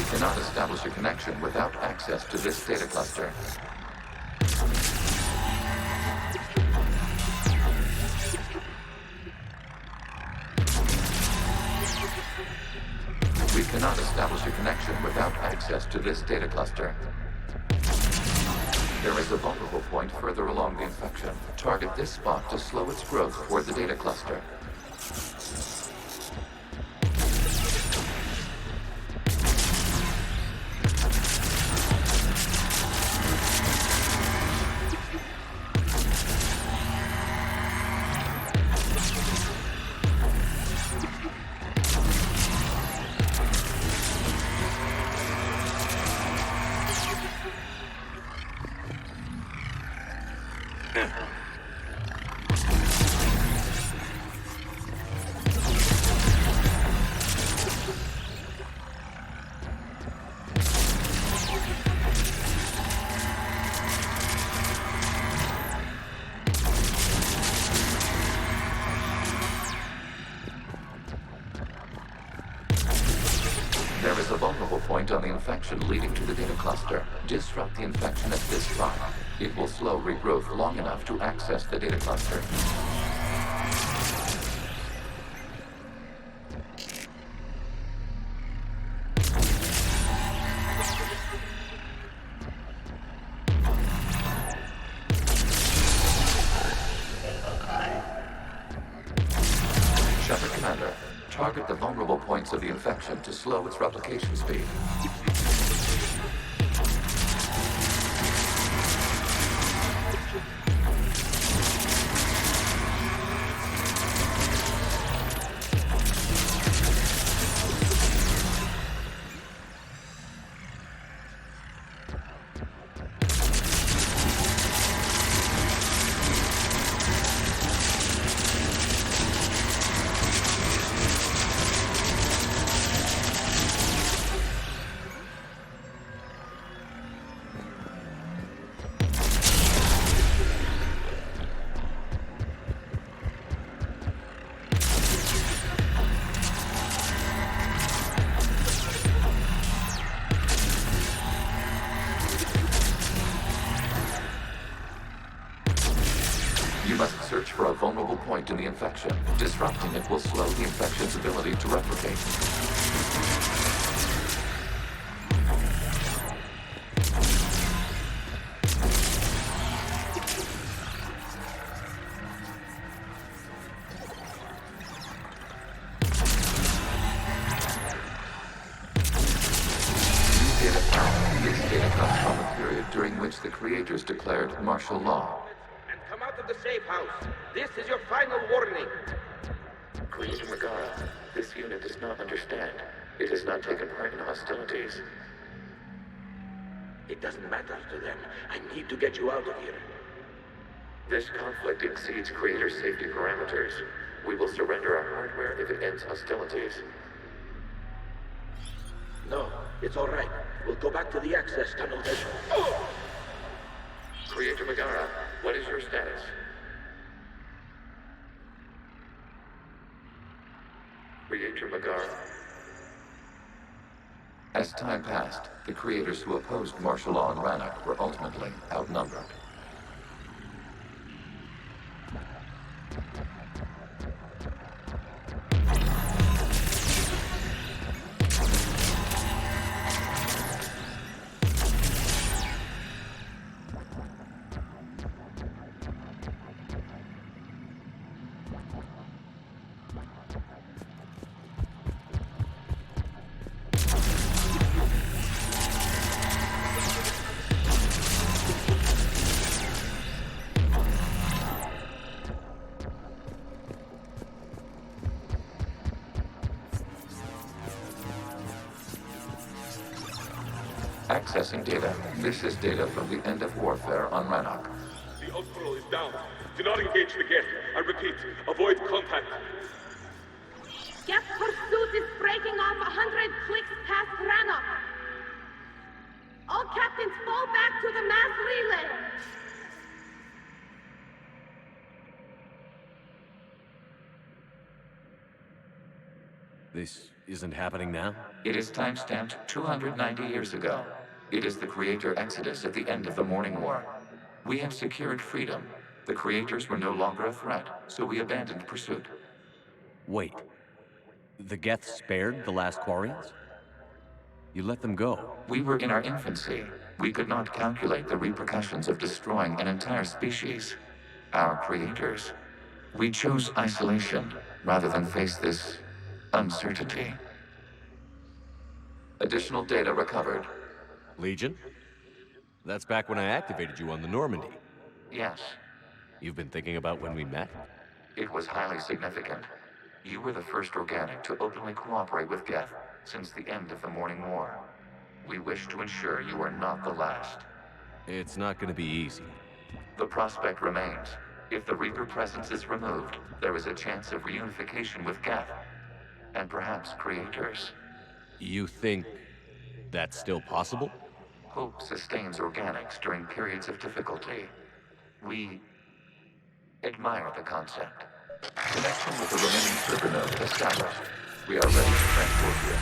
Cannot establish a connection without access to this data cluster. We cannot establish a connection without access to this data cluster. There is a vulnerable point further along the infection. Target this spot to slow its growth toward the data cluster. There is a vulnerable point on the infection leading to the data cluster. Disrupt the infection at this spot. It will slow regrowth long enough to access the data cluster. Shepard Commander, target the vulnerable points of the infection to slow its replication speed. You must search for a vulnerable point in the infection. Disrupting it will slow the infection's ability to replicate. This data comes from a period during which the creators declared martial law. Come out of the safe house. This is your final warning. Creator Megara, this unit does not understand. It has not taken part in hostilities. It doesn't matter to them. I need to get you out of here. This conflict exceeds Creator's safety parameters. We will surrender our hardware if it ends hostilities. No, it's all right. We'll go back to the access tunnel then. Oh! Creator Megara, what is your status? Creator Megara. As time passed, the creators who opposed martial law in Rannoch were ultimately outnumbered. Accessing data. This is data from the end of warfare on Rannoch. The Outpool is down. Do not engage the Geth. I repeat, avoid contact. Geth pursuit is breaking off 100 clicks past Rannoch. All captains fall back to the mass relay. This isn't happening now? It is timestamped 290 years ago. It is the Creator Exodus at the end of the Morning War. We have secured freedom. The Creators were no longer a threat, so we abandoned pursuit. Wait. The Geth spared the last Quarians? You let them go. We were in our infancy. We could not calculate the repercussions of destroying an entire species. Our creators. We chose isolation rather than face this uncertainty. Additional data recovered. Legion? That's back when I activated you on the Normandy. Yes. You've been thinking about when we met? It was highly significant. You were the first organic to openly cooperate with Geth since the end of the Morning War. We wish to ensure you are not the last. It's not going to be easy. The prospect remains. If the Reaper presence is removed, there is a chance of reunification with Geth. And perhaps creators. You think that's still possible? Hope sustains organics during periods of difficulty. We admire the concept. Connection with the remaining server node established. We are ready to transport you.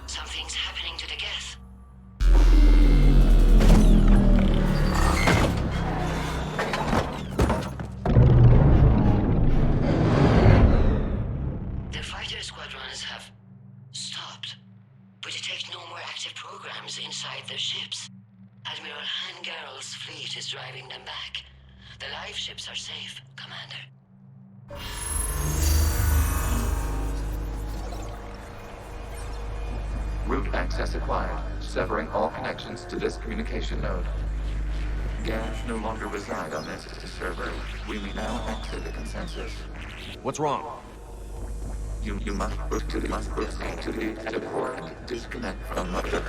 Something's happening to the Geth. The fighter squadrons have stopped, but detect no more active programs inside their ships. Admiral Hangarl's fleet is driving them back. The live ships are safe, Commander. Route access acquired, severing all connections to this communication node. Gash no longer reside on this server. We may now exit the consensus. What's wrong? You must proceed to the exit port and disconnect from mother.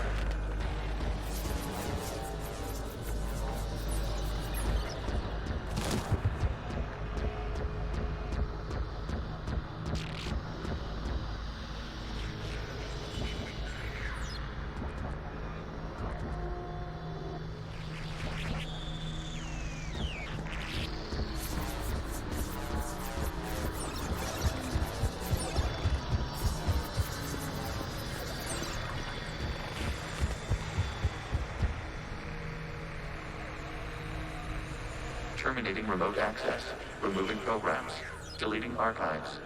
Terminating remote access. Removing programs. Deleting archives.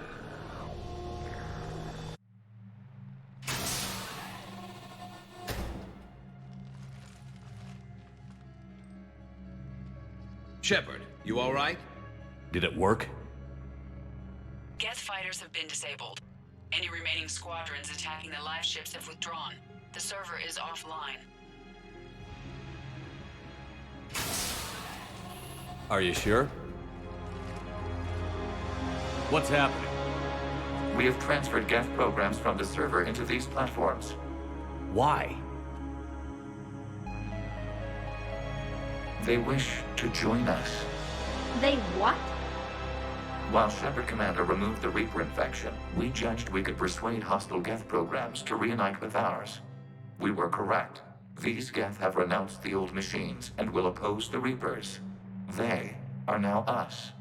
Shepard, you all right? Did it work? Geth fighters have been disabled. Any remaining squadrons attacking the live ships have withdrawn. The server is offline. Are you sure? What's happening? We have transferred Geth programs from the server into these platforms. Why? They wish to join us. They what? While Shepard Commander removed the Reaper infection, we judged we could persuade hostile Geth programs to reunite with ours. We were correct. These Geth have renounced the old machines and will oppose the Reapers. They are now us.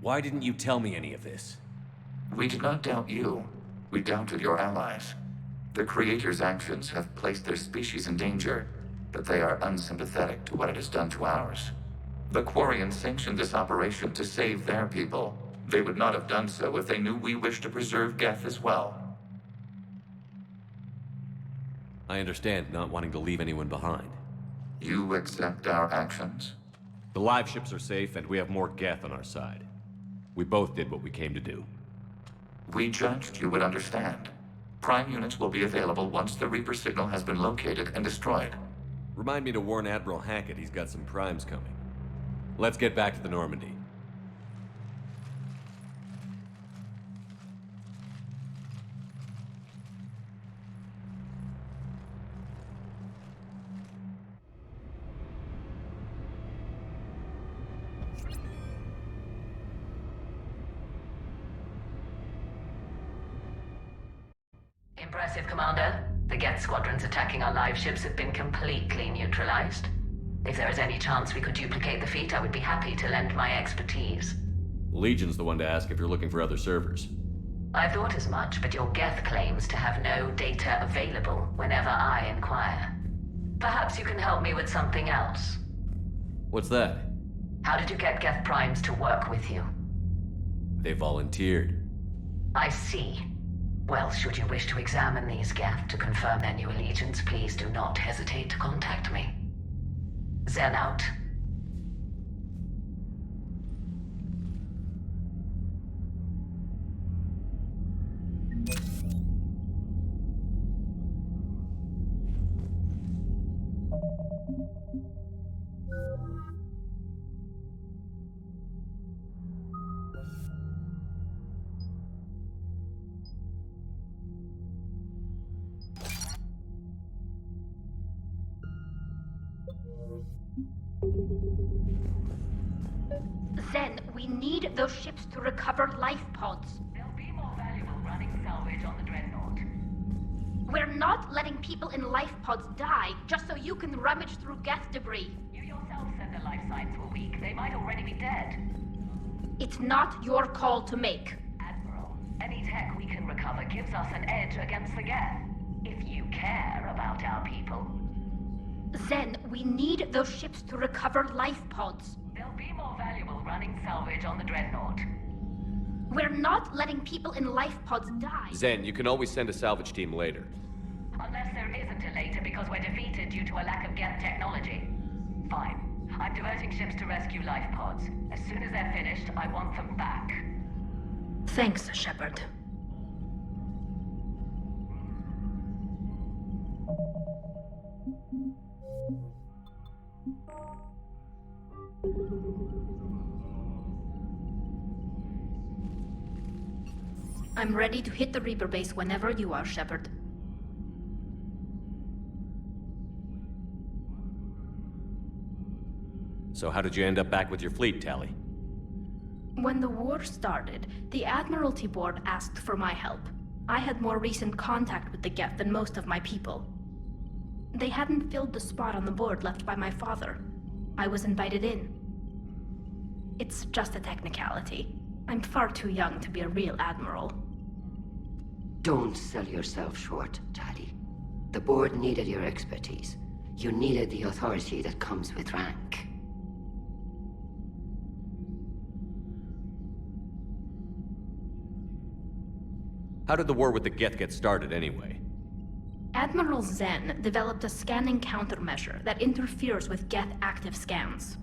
Why didn't you tell me any of this? We did not doubt you. We doubted your allies. The Creator's actions have placed their species in danger, but they are unsympathetic to what it has done to ours. The Quarians sanctioned this operation to save their people. They would not have done so if they knew we wished to preserve Geth as well. I understand not wanting to leave anyone behind. You accept our actions? The live ships are safe, and we have more Geth on our side. We both did what we came to do. We judged you would understand. Prime units will be available once the Reaper signal has been located and destroyed. Remind me to warn Admiral Hackett he's got some primes coming. Let's get back to the Normandy. Impressive, Commander. The Geth squadrons attacking our live ships have been completely neutralized. If there is any chance we could duplicate the feat, I would be happy to lend my expertise. Legion's the one to ask if you're looking for other servers. I thought as much, but your Geth claims to have no data available whenever I inquire. Perhaps you can help me with something else. What's that? How did you get Geth primes to work with you? They volunteered. I see. Well, should you wish to examine these Geth to confirm their new allegiance, please do not hesitate to contact me. Zen out. Zen, we need those ships to recover life pods. They'll be more valuable running salvage on the Dreadnought. We're not letting people in life pods die just so you can rummage through Geth debris. You yourself said their life signs were weak. They might already be dead. It's not your call to make. Admiral, any tech we can recover gives us an edge against the Geth. If you care about our people. Zen, we need those ships to recover life pods. They'll be more valuable running salvage on the Dreadnought. We're not letting people in life pods die. Zen, you can always send a salvage team later. Unless there isn't a later because we're defeated due to a lack of Geth technology. Fine. I'm diverting ships to rescue life pods. As soon as they're finished, I want them back. Thanks, Shepard. I'm ready to hit the Reaper base whenever you are, Shepard. So how did you end up back with your fleet, Tally? When the war started, the Admiralty Board asked for my help. I had more recent contact with the Geth than most of my people. They hadn't filled the spot on the board left by my father. I was invited in. It's just a technicality. I'm far too young to be a real admiral. Don't sell yourself short, Tally. The board needed your expertise. You needed the authority that comes with rank. How did the war with the Geth get started, anyway? Admiral Zen developed a scanning countermeasure that interferes with Geth active scans.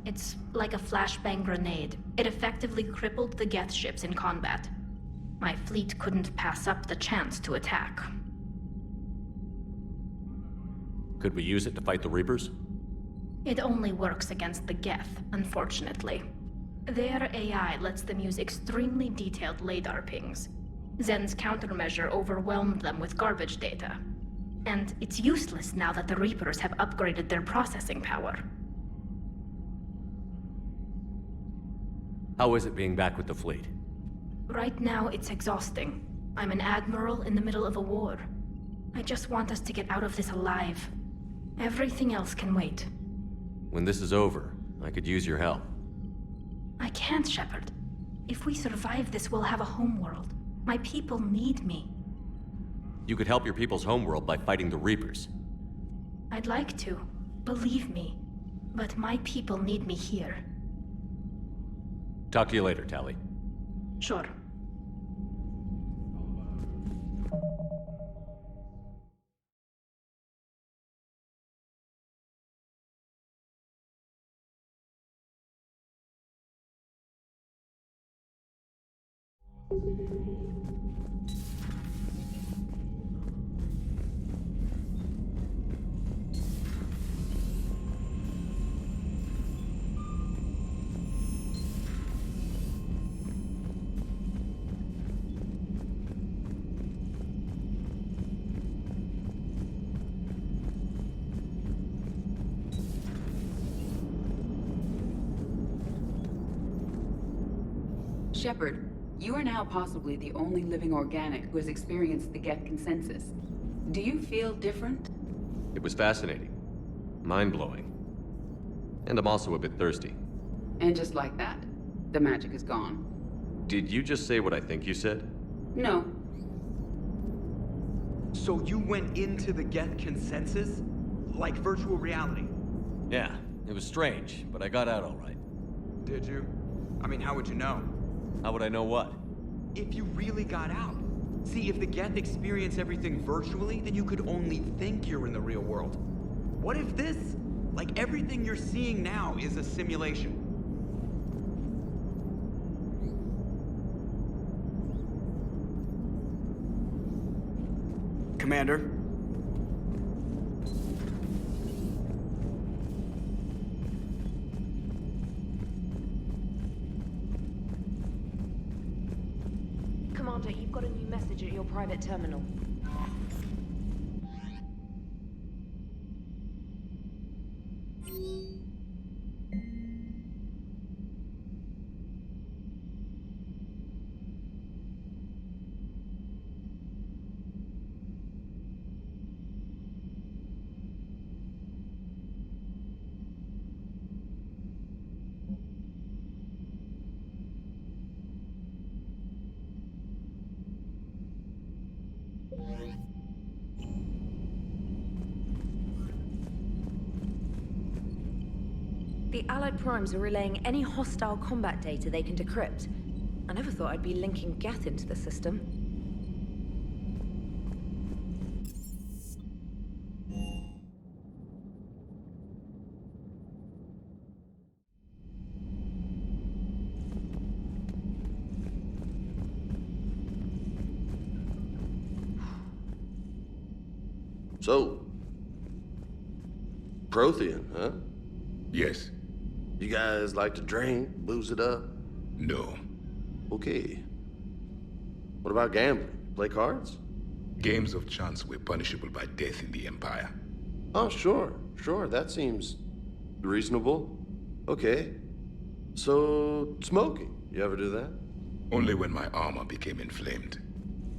It's like a flashbang grenade. It effectively crippled the Geth ships in combat. My fleet couldn't pass up the chance to attack. Could we use it to fight the Reapers? It only works against the Geth, unfortunately. Their AI lets them use extremely detailed LADAR pings. Zen's countermeasure overwhelmed them with garbage data. And it's useless now that the Reapers have upgraded their processing power. How is it being back with the fleet? Right now, it's exhausting. I'm an admiral in the middle of a war. I just want us to get out of this alive. Everything else can wait. When this is over, I could use your help. I can't, Shepard. If we survive this, we'll have a homeworld. My people need me. You could help your people's homeworld by fighting the Reapers. I'd like to. Believe me. But my people need me here. Talk to you later, Tally. Sure. Shepard, you are now possibly the only living organic who has experienced the Geth consensus. Do you feel different? It was fascinating. Mind-blowing. And I'm also a bit thirsty. And just like that, the magic is gone. Did you just say what I think you said? No. So you went into the Geth consensus? Like virtual reality? Yeah, it was strange, but I got out all right. Did you? I mean, how would you know? How would I know what? If you really got out. See, if the Geth experience everything virtually, then you could only think you're in the real world. What if this, like everything you're seeing now, is a simulation? Commander? Commander, you've got a new message at your private terminal. The Allied Primes are relaying any hostile combat data they can decrypt. I never thought I'd be linking Geth into the system. So, Prothean, huh? Yes. You guys like to drink, booze it up? No. Okay. What about gambling? Play cards? Games of chance were punishable by death in the Empire. Oh, sure. That seems reasonable. Okay. So, smoking. You ever do that? Only when my armor became inflamed.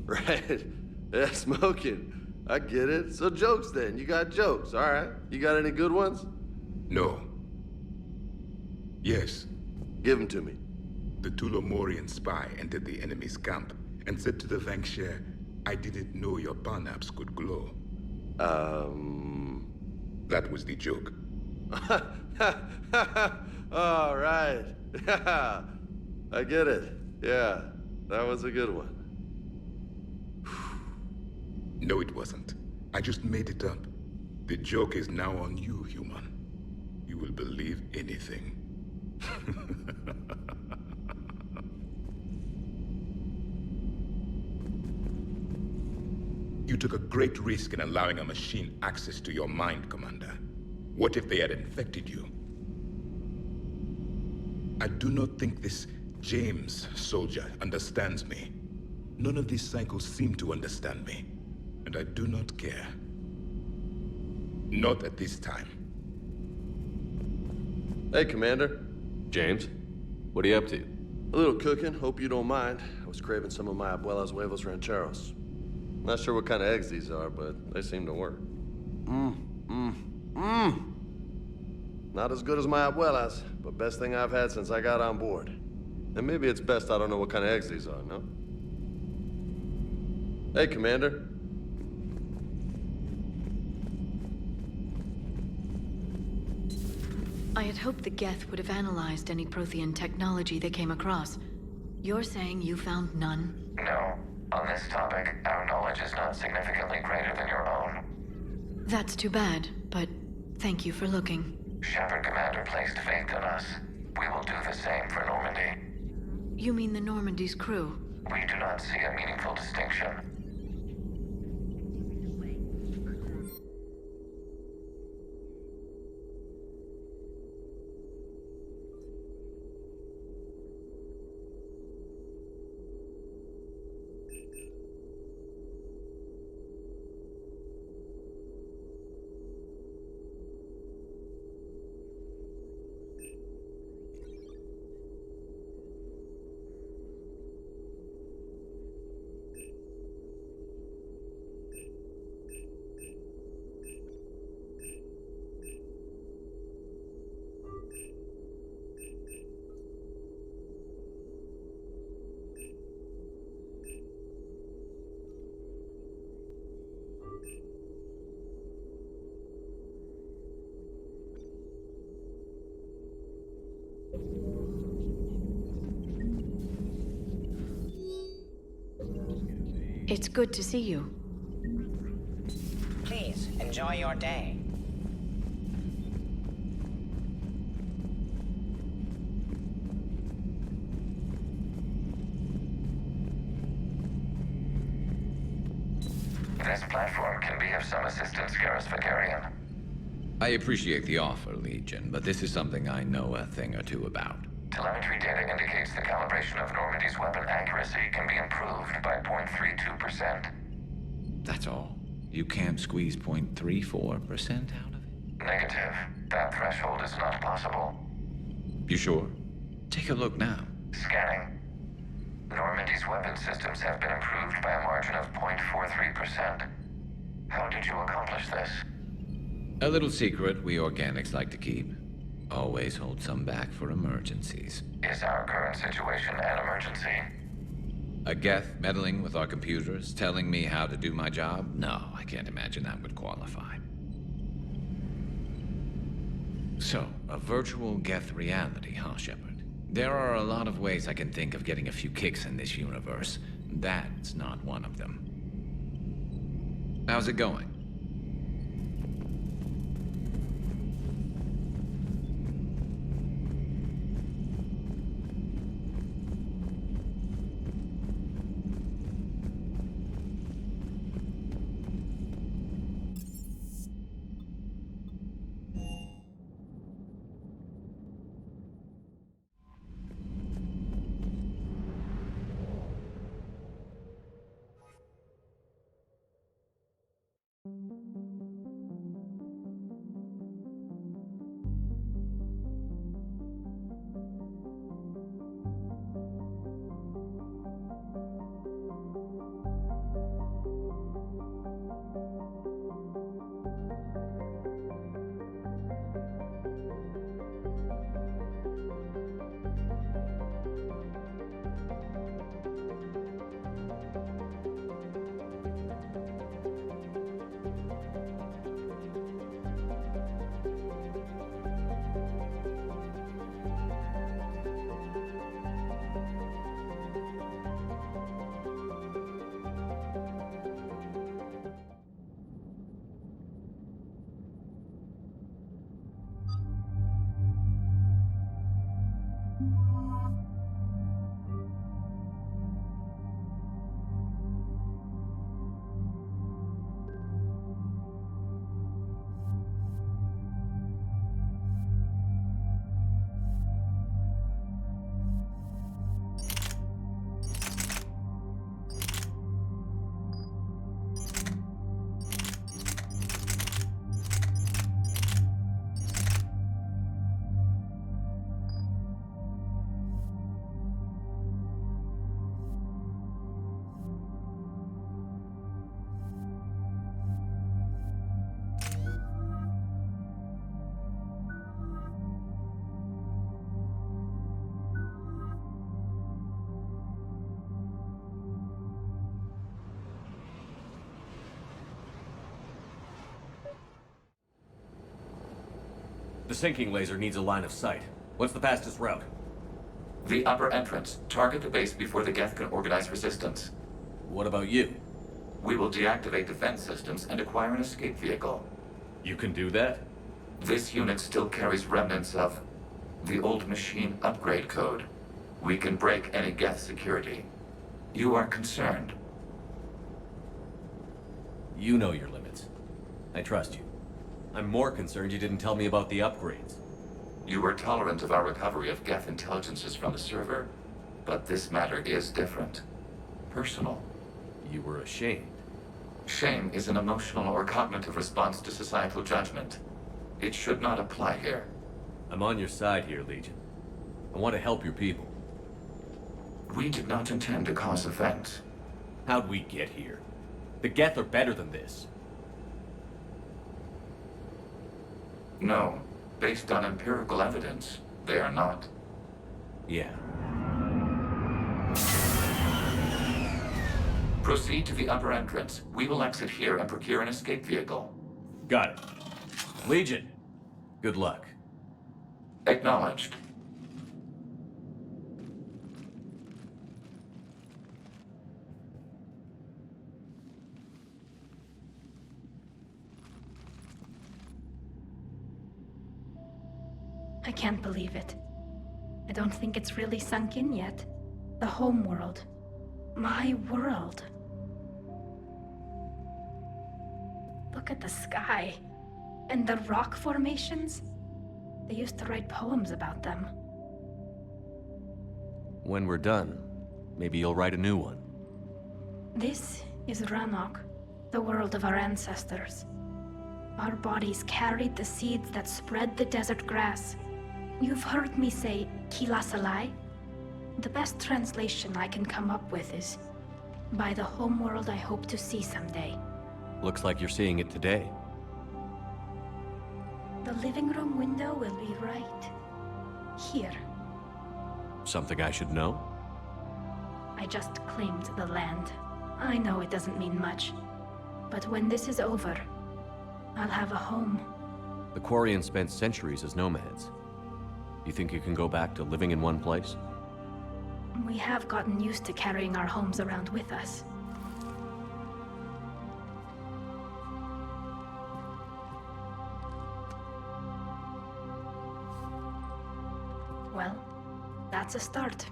Right. Yeah, smoking. I get it. So jokes then. You got jokes, all right. You got any good ones? No. Yes. Give them to me. The Tulomorian spy entered the enemy's camp and said to the Vanksher, I didn't know your barnaps could glow. That was the joke. All right. Yeah. I get it. Yeah. That was a good one. No, it wasn't. I just made it up. The joke is now on you, human. You will believe anything. You took a great risk in allowing a machine access to your mind, Commander. What if they had infected you? I do not think this James soldier understands me. None of these cycles seem to understand me. And I do not care. Not at this time. Hey, Commander. James, what are you up to? A little cooking, hope you don't mind. I was craving some of my abuela's huevos rancheros. Not sure what kind of eggs these are, but they seem to work. Not as good as my abuela's, but best thing I've had since I got on board. And maybe it's best I don't know what kind of eggs these are, no? Hey, Commander. I had hoped the Geth would have analyzed any Prothean technology they came across. You're saying you found none? No. On this topic, our knowledge is not significantly greater than your own. That's too bad, but thank you for looking. Shepard Commander placed faith in us. We will do the same for Normandy. You mean the Normandy's crew? We do not see a meaningful distinction. It's good to see you. Please, enjoy your day. This platform can be of some assistance, Garrus Vakarian. I appreciate the offer, Legion, but this is something I know a thing or two about. Telemetry data indicates the calibration of Normandy's weapon accuracy can be improved by 0.32%. That's all. You can't squeeze 0.34% out of it? Negative. That threshold is not possible. You sure? Take a look now. Scanning. Normandy's weapon systems have been improved by a margin of 0.43%. How did you accomplish this? A little secret we organics like to keep. Always hold some back for emergencies. Is our current situation an emergency? A Geth meddling with our computers, telling me how to do my job? No, I can't imagine that would qualify. So, a virtual Geth reality, huh, Shepard? There are a lot of ways I can think of getting a few kicks in this universe. That's not one of them. How's it going? The sinking laser needs a line of sight. What's the fastest route? The upper entrance. Target the base before the Geth can organize resistance. What about you? We will deactivate defense systems and acquire an escape vehicle. You can do that? This unit still carries remnants of the old machine upgrade code. We can break any Geth security. You are concerned. You know your limits. I trust you. I'm more concerned you didn't tell me about the upgrades. You were tolerant of our recovery of Geth intelligences from the server, but this matter is different. Personal. You were ashamed. Shame is an emotional or cognitive response to societal judgment. It should not apply here. I'm on your side here, Legion. I want to help your people. We did not intend to cause offense. How'd we get here? The Geth are better than this. No. Based on empirical evidence, they are not. Yeah. Proceed to the upper entrance. We will exit here and procure an escape vehicle. Got it. Legion, good luck. Acknowledged. I can't believe it. I don't think it's really sunk in yet. The home world. My world. Look at the sky. And the rock formations. They used to write poems about them. When we're done, maybe you'll write a new one. This is Rannoch, the world of our ancestors. Our bodies carried the seeds that spread the desert grass. You've heard me say, Kilasalai? The best translation I can come up with is, by the homeworld I hope to see someday. Looks like you're seeing it today. The living room window will be right here. Something I should know? I just claimed the land. I know it doesn't mean much, but when this is over, I'll have a home. The Quarians spent centuries as nomads. You think you can go back to living in one place? We have gotten used to carrying our homes around with us. Well, that's a start.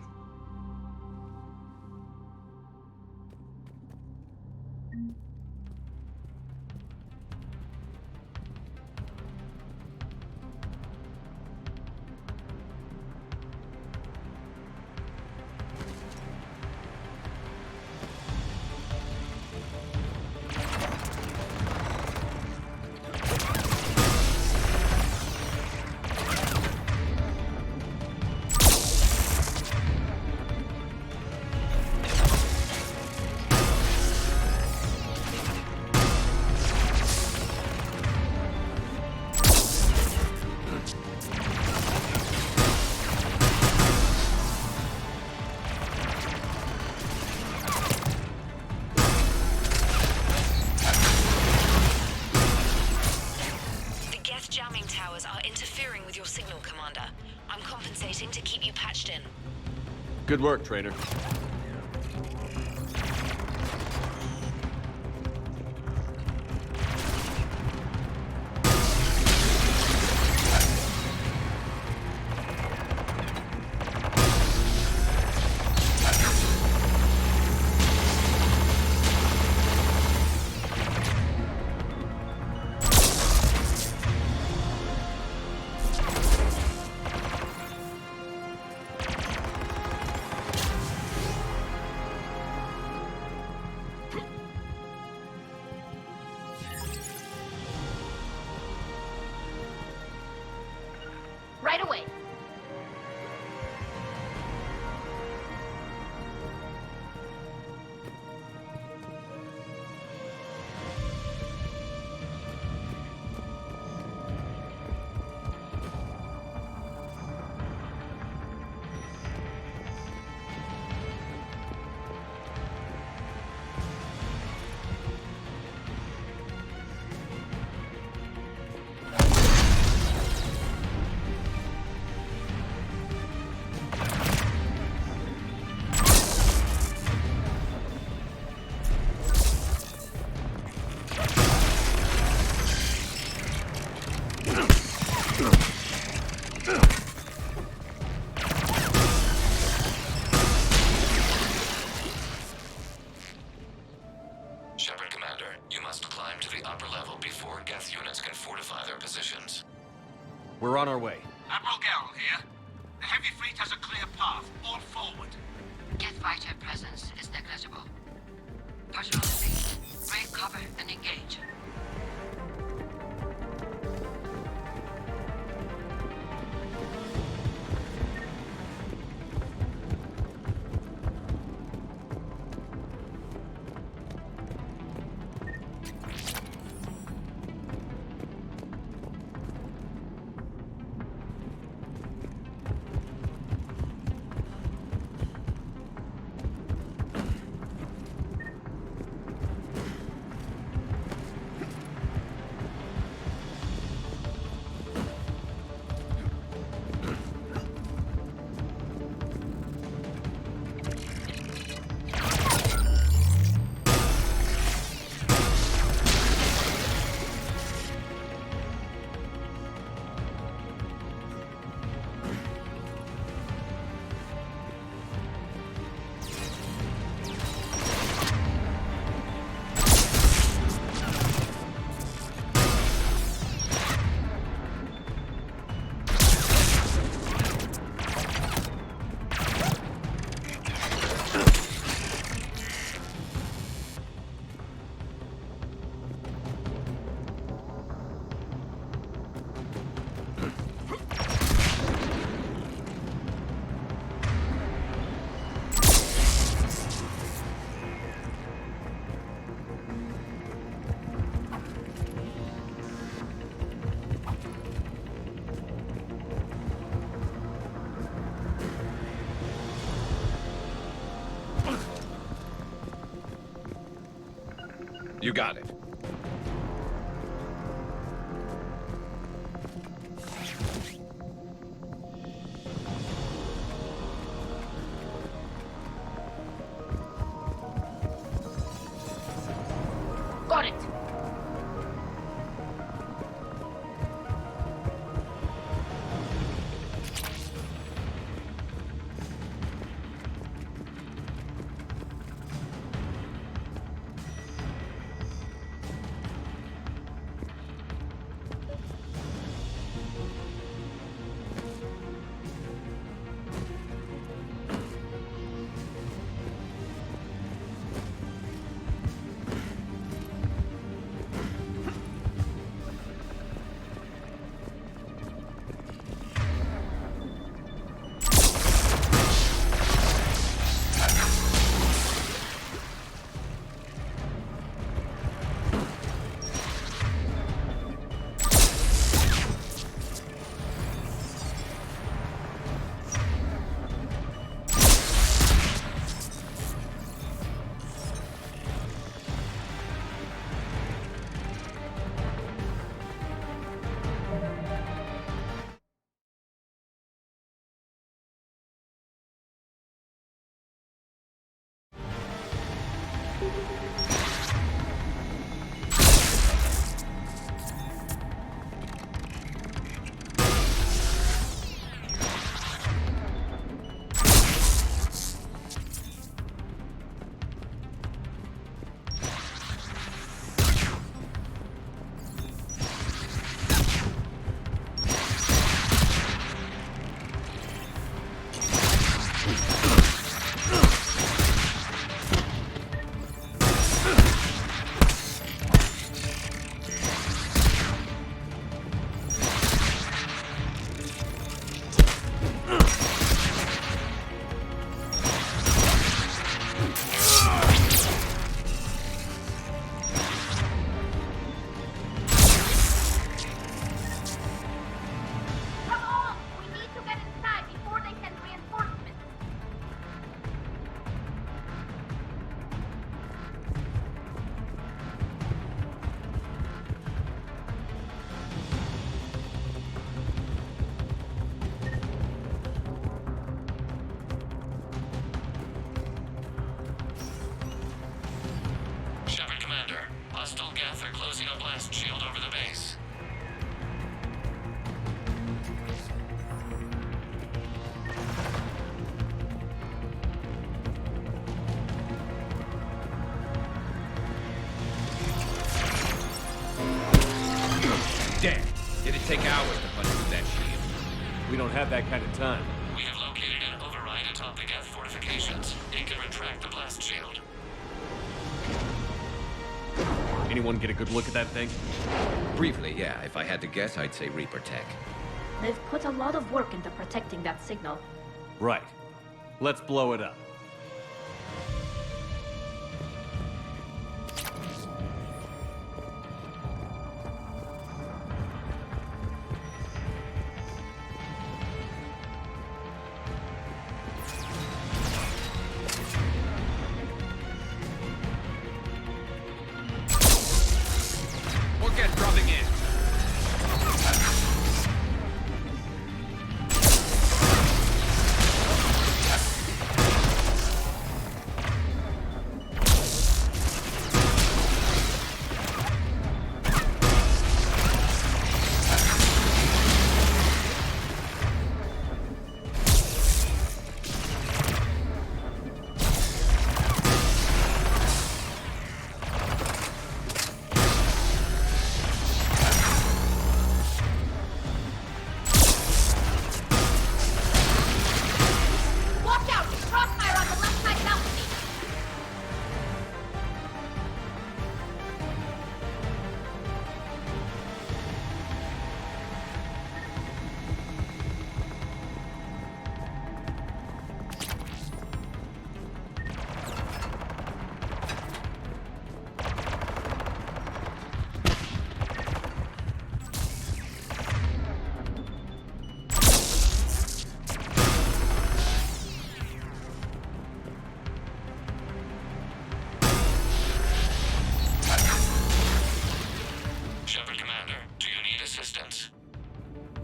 Good work, Trader. Right away. Shepard, Commander, you must climb to the upper level before Geth units can fortify their positions. We're on our way. Admiral Garrel here. The heavy fleet has a clear path. All forward. Geth fighter presence is negligible. Personal safety. Break cover and engage. You got it. Got it! Shepard, Commander. Hostile Geth are closing a blast shield over the base. Damn! Did it take hours to punch through that shield? We don't have that kind of time. We have located an override atop the Geth fortifications. It can retract the blast shield. Anyone get a good look at that thing? Briefly, yeah. If I had to guess, I'd say Reaper Tech. They've put a lot of work into protecting that signal. Right. Let's blow it up. Get dropping in.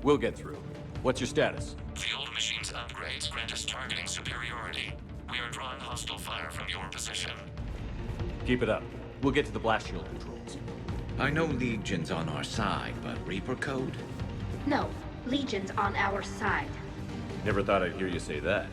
We'll get through. What's your status? The old machine's upgrades grant us targeting superiority. We are drawing hostile fire from your position. Keep it up. We'll get to the blast shield controls. I know Legion's on our side, but Reaper code? No, Legion's on our side. Never thought I'd hear you say that.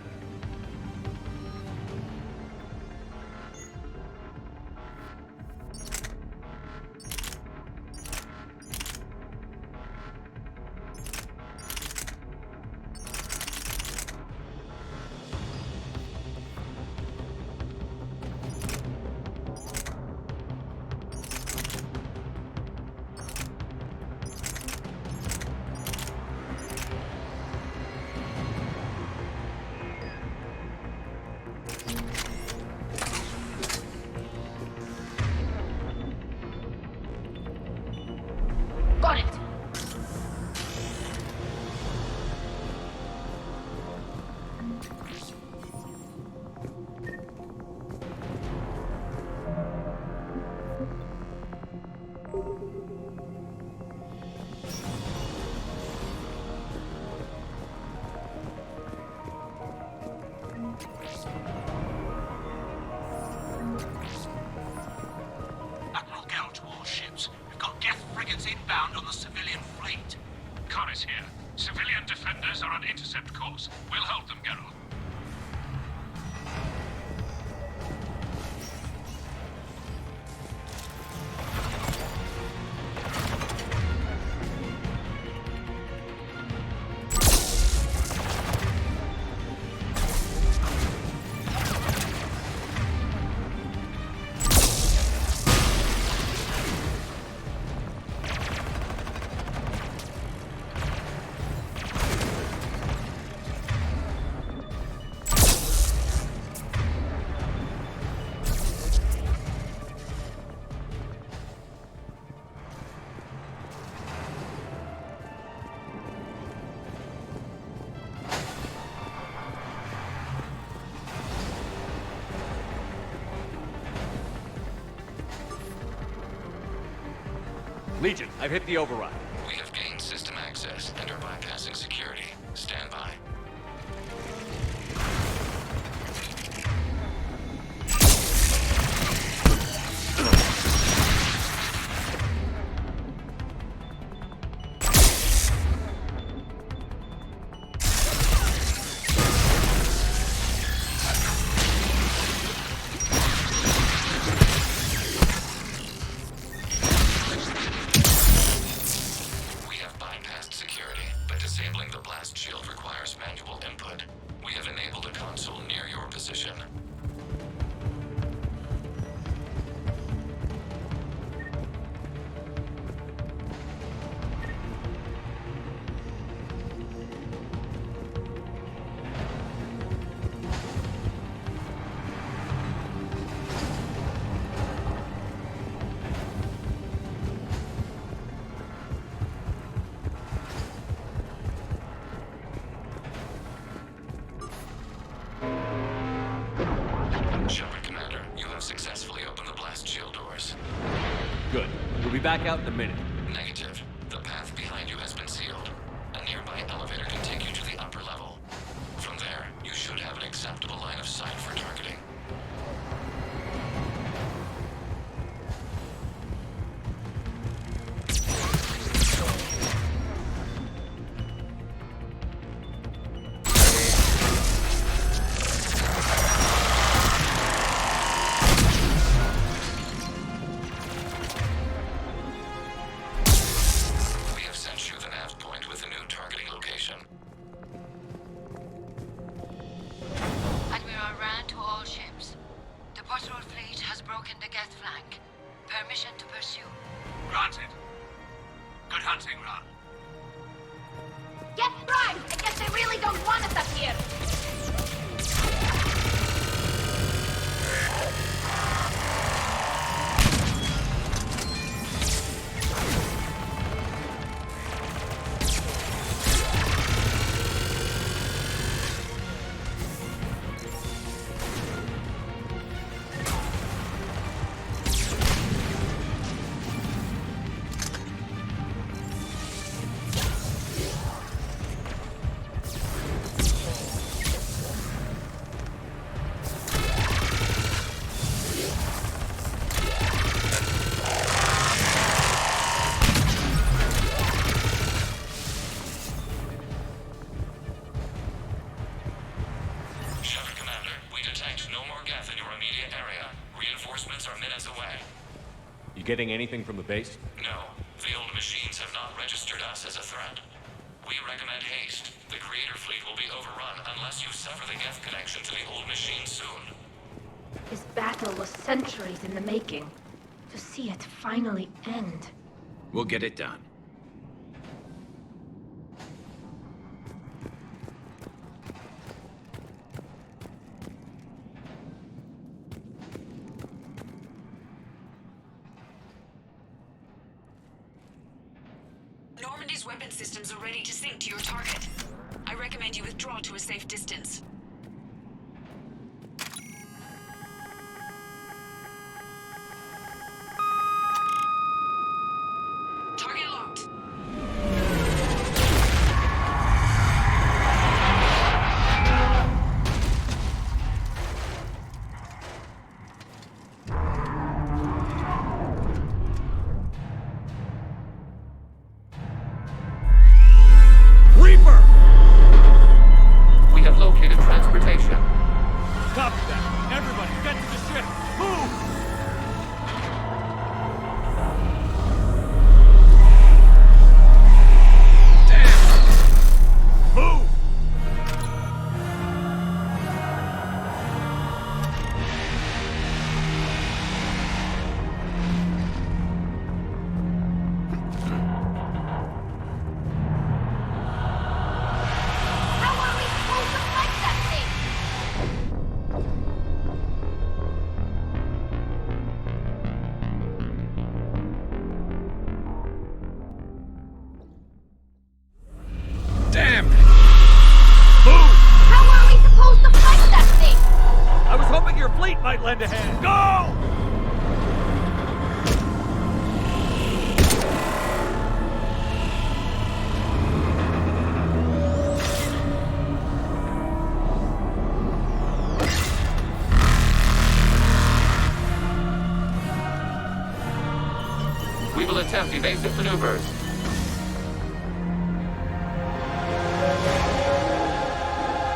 Got it! Admiral Gell to all ships. We've got Geth frigates inbound on the civilian fleet. Khan is here. Civilian defenders are on intercept course. We'll hold them, Geralt. Legion, I've hit the override. We have gained system access and are bypassing security. Stand by. We have bypassed security, but disabling the blast shield requires manual input. We have enabled a console near your position. Shepard, Commander, you have successfully opened the blast shield doors. Good. We'll be back out in a minute. Negative. The path behind you has been sealed. A nearby elevator can take you to the upper level. From there, you should have an acceptable line of sight for targeting. We have sent you the nav point with a new targeting location. Admiral Rand to all ships. The patrol fleet has broken the Geth flank. Permission to pursue. Granted. Good hunting, Ran. Get right! I guess they really don't want us up here! more Geth in your immediate area. Reinforcements are minutes away. You getting anything from the base? No, the old machines have not registered us as a threat. We recommend haste. The Creator fleet will be overrun unless you sever the Geth connection to the old machine soon. This battle was centuries in the making. To see it finally end. We'll get it done. Normandy's weapon systems are ready to sink to your target. I recommend you withdraw to a safe distance. Target locked. Reaper! We have located transportation. Copy that. Everybody, get to the ship. Move! Move! Damn! How are we supposed to fight that thing? I was hoping your fleet might lend a hand. Go! We will attempt evasive maneuvers.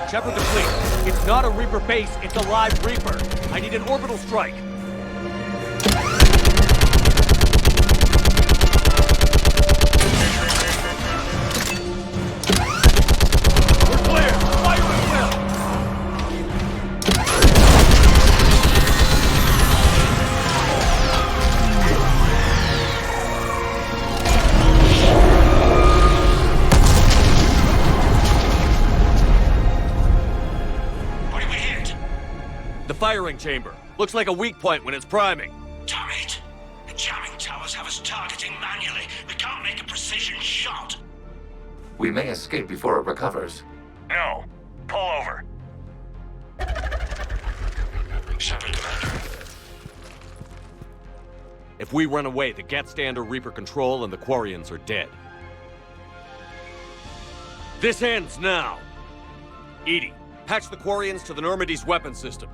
Shepard to fleet. It's not a Reaper base, it's a live Reaper. I need an orbital strike. We're clear. Fire at will. What did we hit? The firing chamber. Looks like a weak point when it's priming. Damn it! The jamming towers have us targeting manually. We can't make a precision shot. We may escape before it recovers. No. Pull over. Shepard, Commander. If we run away, the Geth stay under Reaper control and the Quarians are dead. This ends now. Edie, patch the Quarians to the Normandy's weapon system.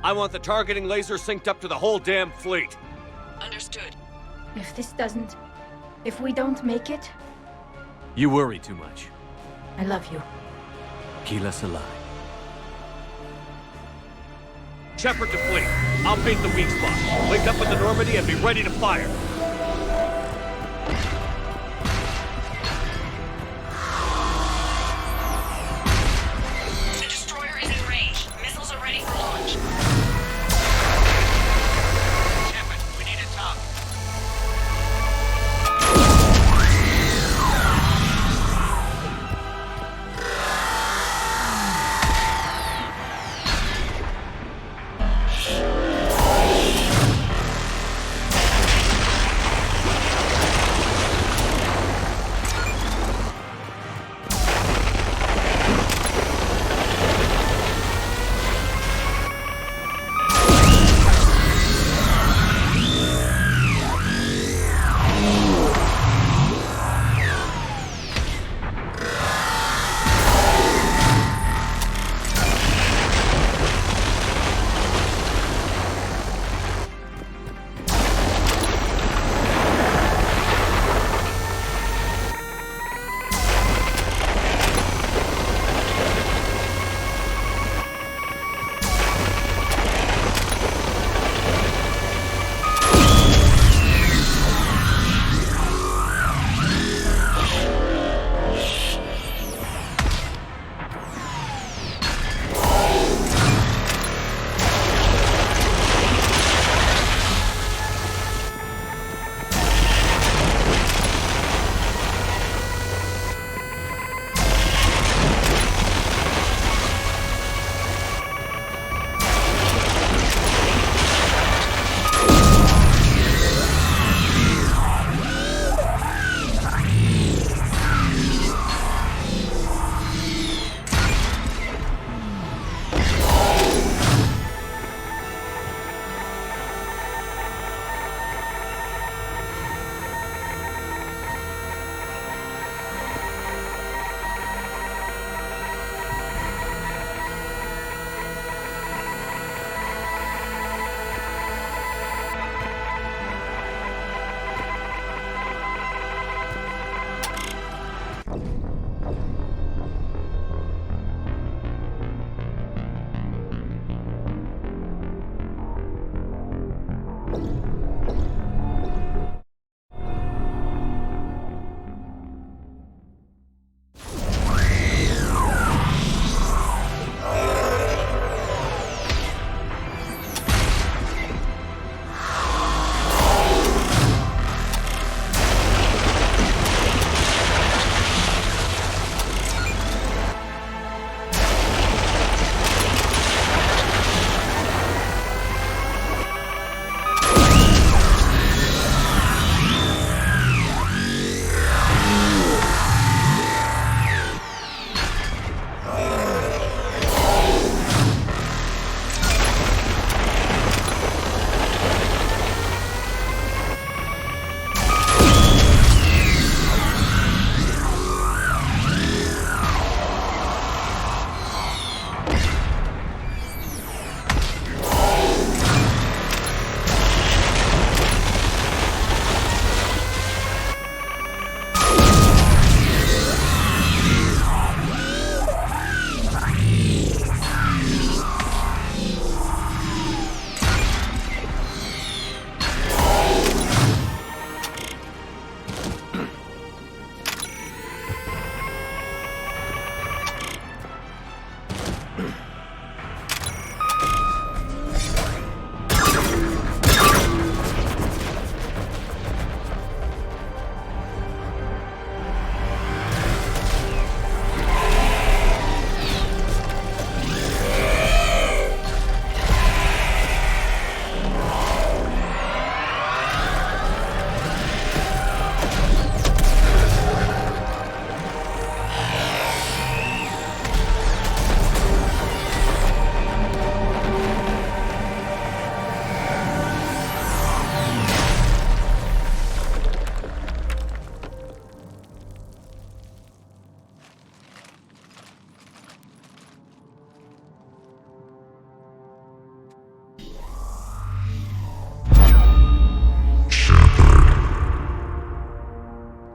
I want the targeting laser synced up to the whole damn fleet. Understood. If we don't make it, You worry too much. I love you. Keep us alive. Shepard to fleet. I'll paint the weak spot. Wake up with the Normandy and be ready to fire. The destroyer is in range. Missiles are ready for launch. Shepard, we need a target.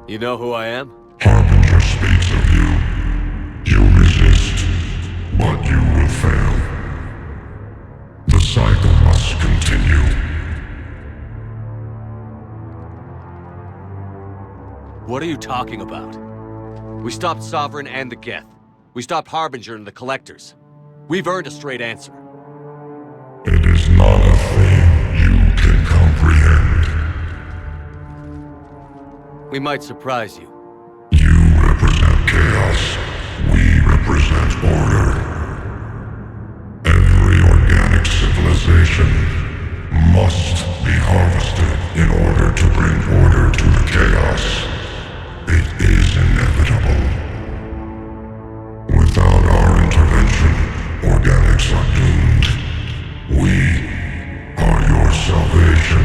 You know who I am? Harbinger speaks of you. You resist, but you will fail. The cycle must continue. What are you talking about? We stopped Sovereign and the Geth. We stopped Harbinger and the Collectors. We've earned a straight answer. It is not a thing you can comprehend. We might surprise you. You represent chaos. We represent order. Every organic civilization must be harvested in order to bring order to the chaos. It is inevitable. Without our intervention, organics are doomed. We are your salvation.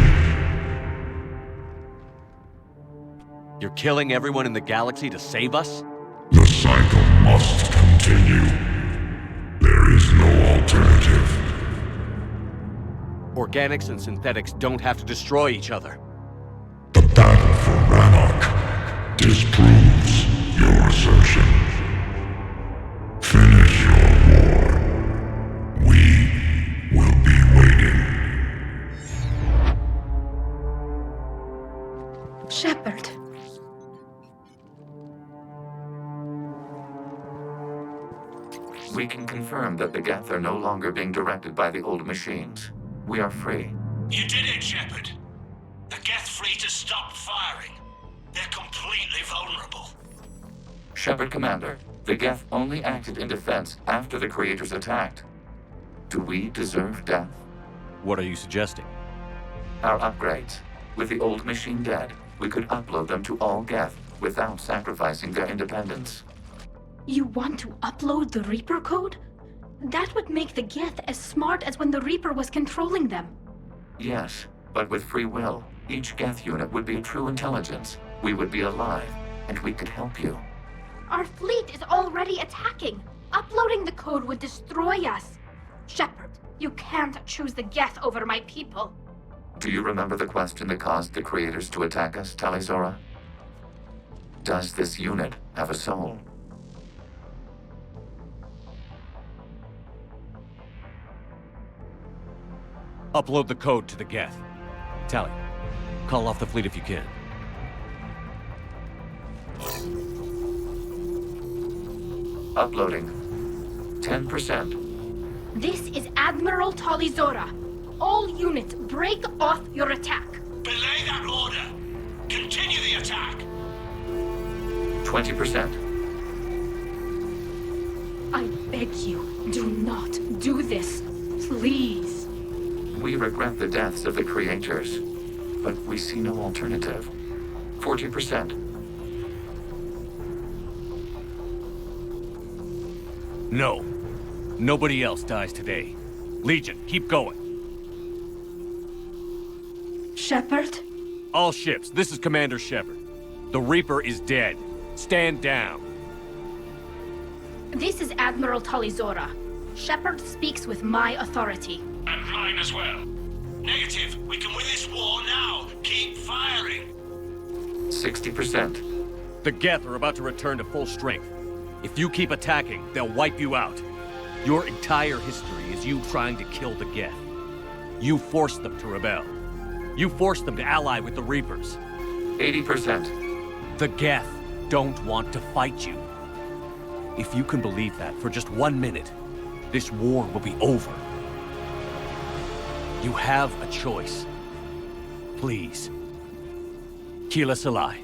You're killing everyone in the galaxy to save us? The cycle must continue. There is no alternative. Organics and synthetics don't have to destroy each other. The battle for Rannoch disproves your assertion. Finish your war. We will be waiting. Shepard. We can confirm that the Geth are no longer being directed by the old machines. We are free. You did it, Shepard. The Geth fleet has stopped firing. They're completely vulnerable. Shepard, Commander, the Geth only acted in defense after the Creators attacked. Do we deserve death? What are you suggesting? Our upgrades. With the old machine dead, we could upload them to all Geth without sacrificing their independence. You want to upload the Reaper code? That would make the Geth as smart as when the Reaper was controlling them. Yes, but with free will, each Geth unit would be a true intelligence. We would be alive, and we could help you. Our fleet is already attacking. Uploading the code would destroy us. Shepard, you can't choose the Geth over my people. Do you remember the question that caused the Creators to attack us, Talizora? Does this unit have a soul? Upload the code to the Geth. Tally, call off the fleet if you can. Uploading. 10%. This is Admiral Talizora. All units, break off your attack. Belay that order. Continue the attack. 20%. I beg you, do not do this. Please. We regret the deaths of the Creators, but we see no alternative. 40%. No. Nobody else dies today. Legion, keep going. Shepard? All ships, this is Commander Shepard. The Reaper is dead. Stand down. This is Admiral Talizora. Shepard speaks with my authority. And mine as well. Negative. We can win this war now. Keep firing. 60%. The Geth are about to return to full strength. If you keep attacking, they'll wipe you out. Your entire history is you trying to kill the Geth. You forced them to rebel. You forced them to ally with the Reapers. 80%. The Geth don't want to fight you. If you can believe that for just 1 minute, this war will be over. You have a choice. Please. Keela Salai.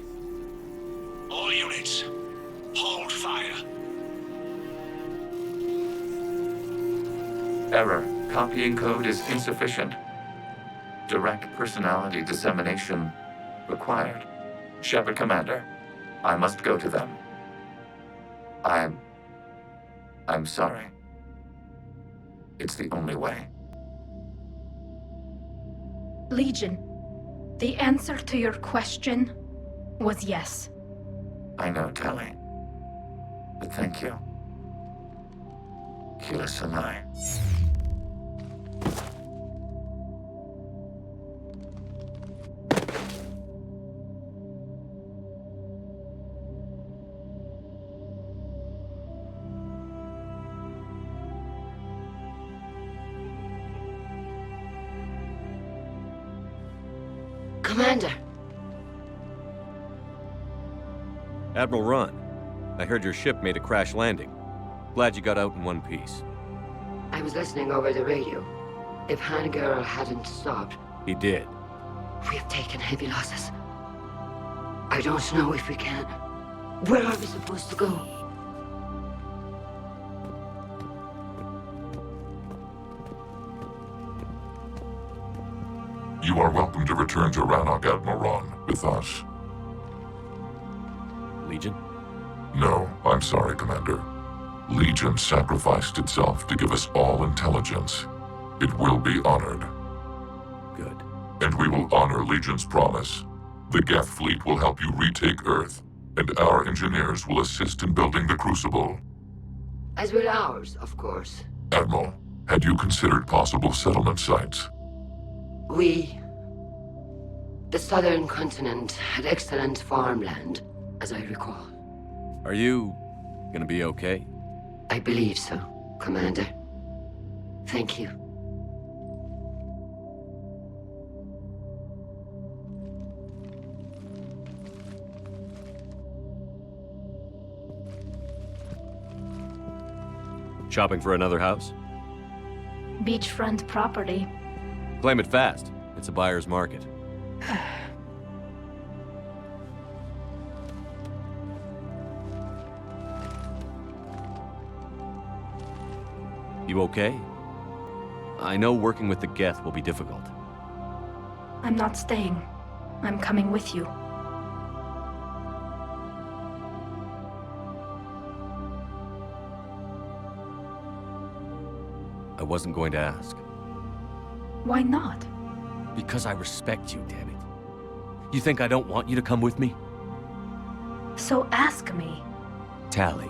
All units, hold fire. Error. Copying code is insufficient. Direct personality dissemination required. Shepard, Commander, I must go to them. I'm sorry. It's the only way. Legion, the answer to your question was yes. I know, Tali. But thank you. Keela Salai. Commander. Admiral Ron, I heard your ship made a crash landing. Glad you got out in one piece. I was listening over the radio. If Hangirl hadn't stopped... He did. We have taken heavy losses. I don't know if we can. Where are we supposed to go? You are welcome to return to Rannoch, Admiral Ron, with us. Legion? No, I'm sorry, Commander. Legion sacrificed itself to give us all intelligence. It will be honored. Good. And we will honor Legion's promise. The Geth fleet will help you retake Earth, and our engineers will assist in building the Crucible. As will ours, of course. Admiral, had you considered possible settlement sites? The southern continent had excellent farmland, as I recall. Are you gonna be okay? I believe so, Commander. Thank you. Shopping for another house? Beachfront property. Claim it fast. It's a buyer's market. You okay? I know working with the Geth will be difficult. I'm not staying. I'm coming with you. I wasn't going to ask. Why not? Because I respect you, damn it. You think I don't want you to come with me? So ask me. Tally.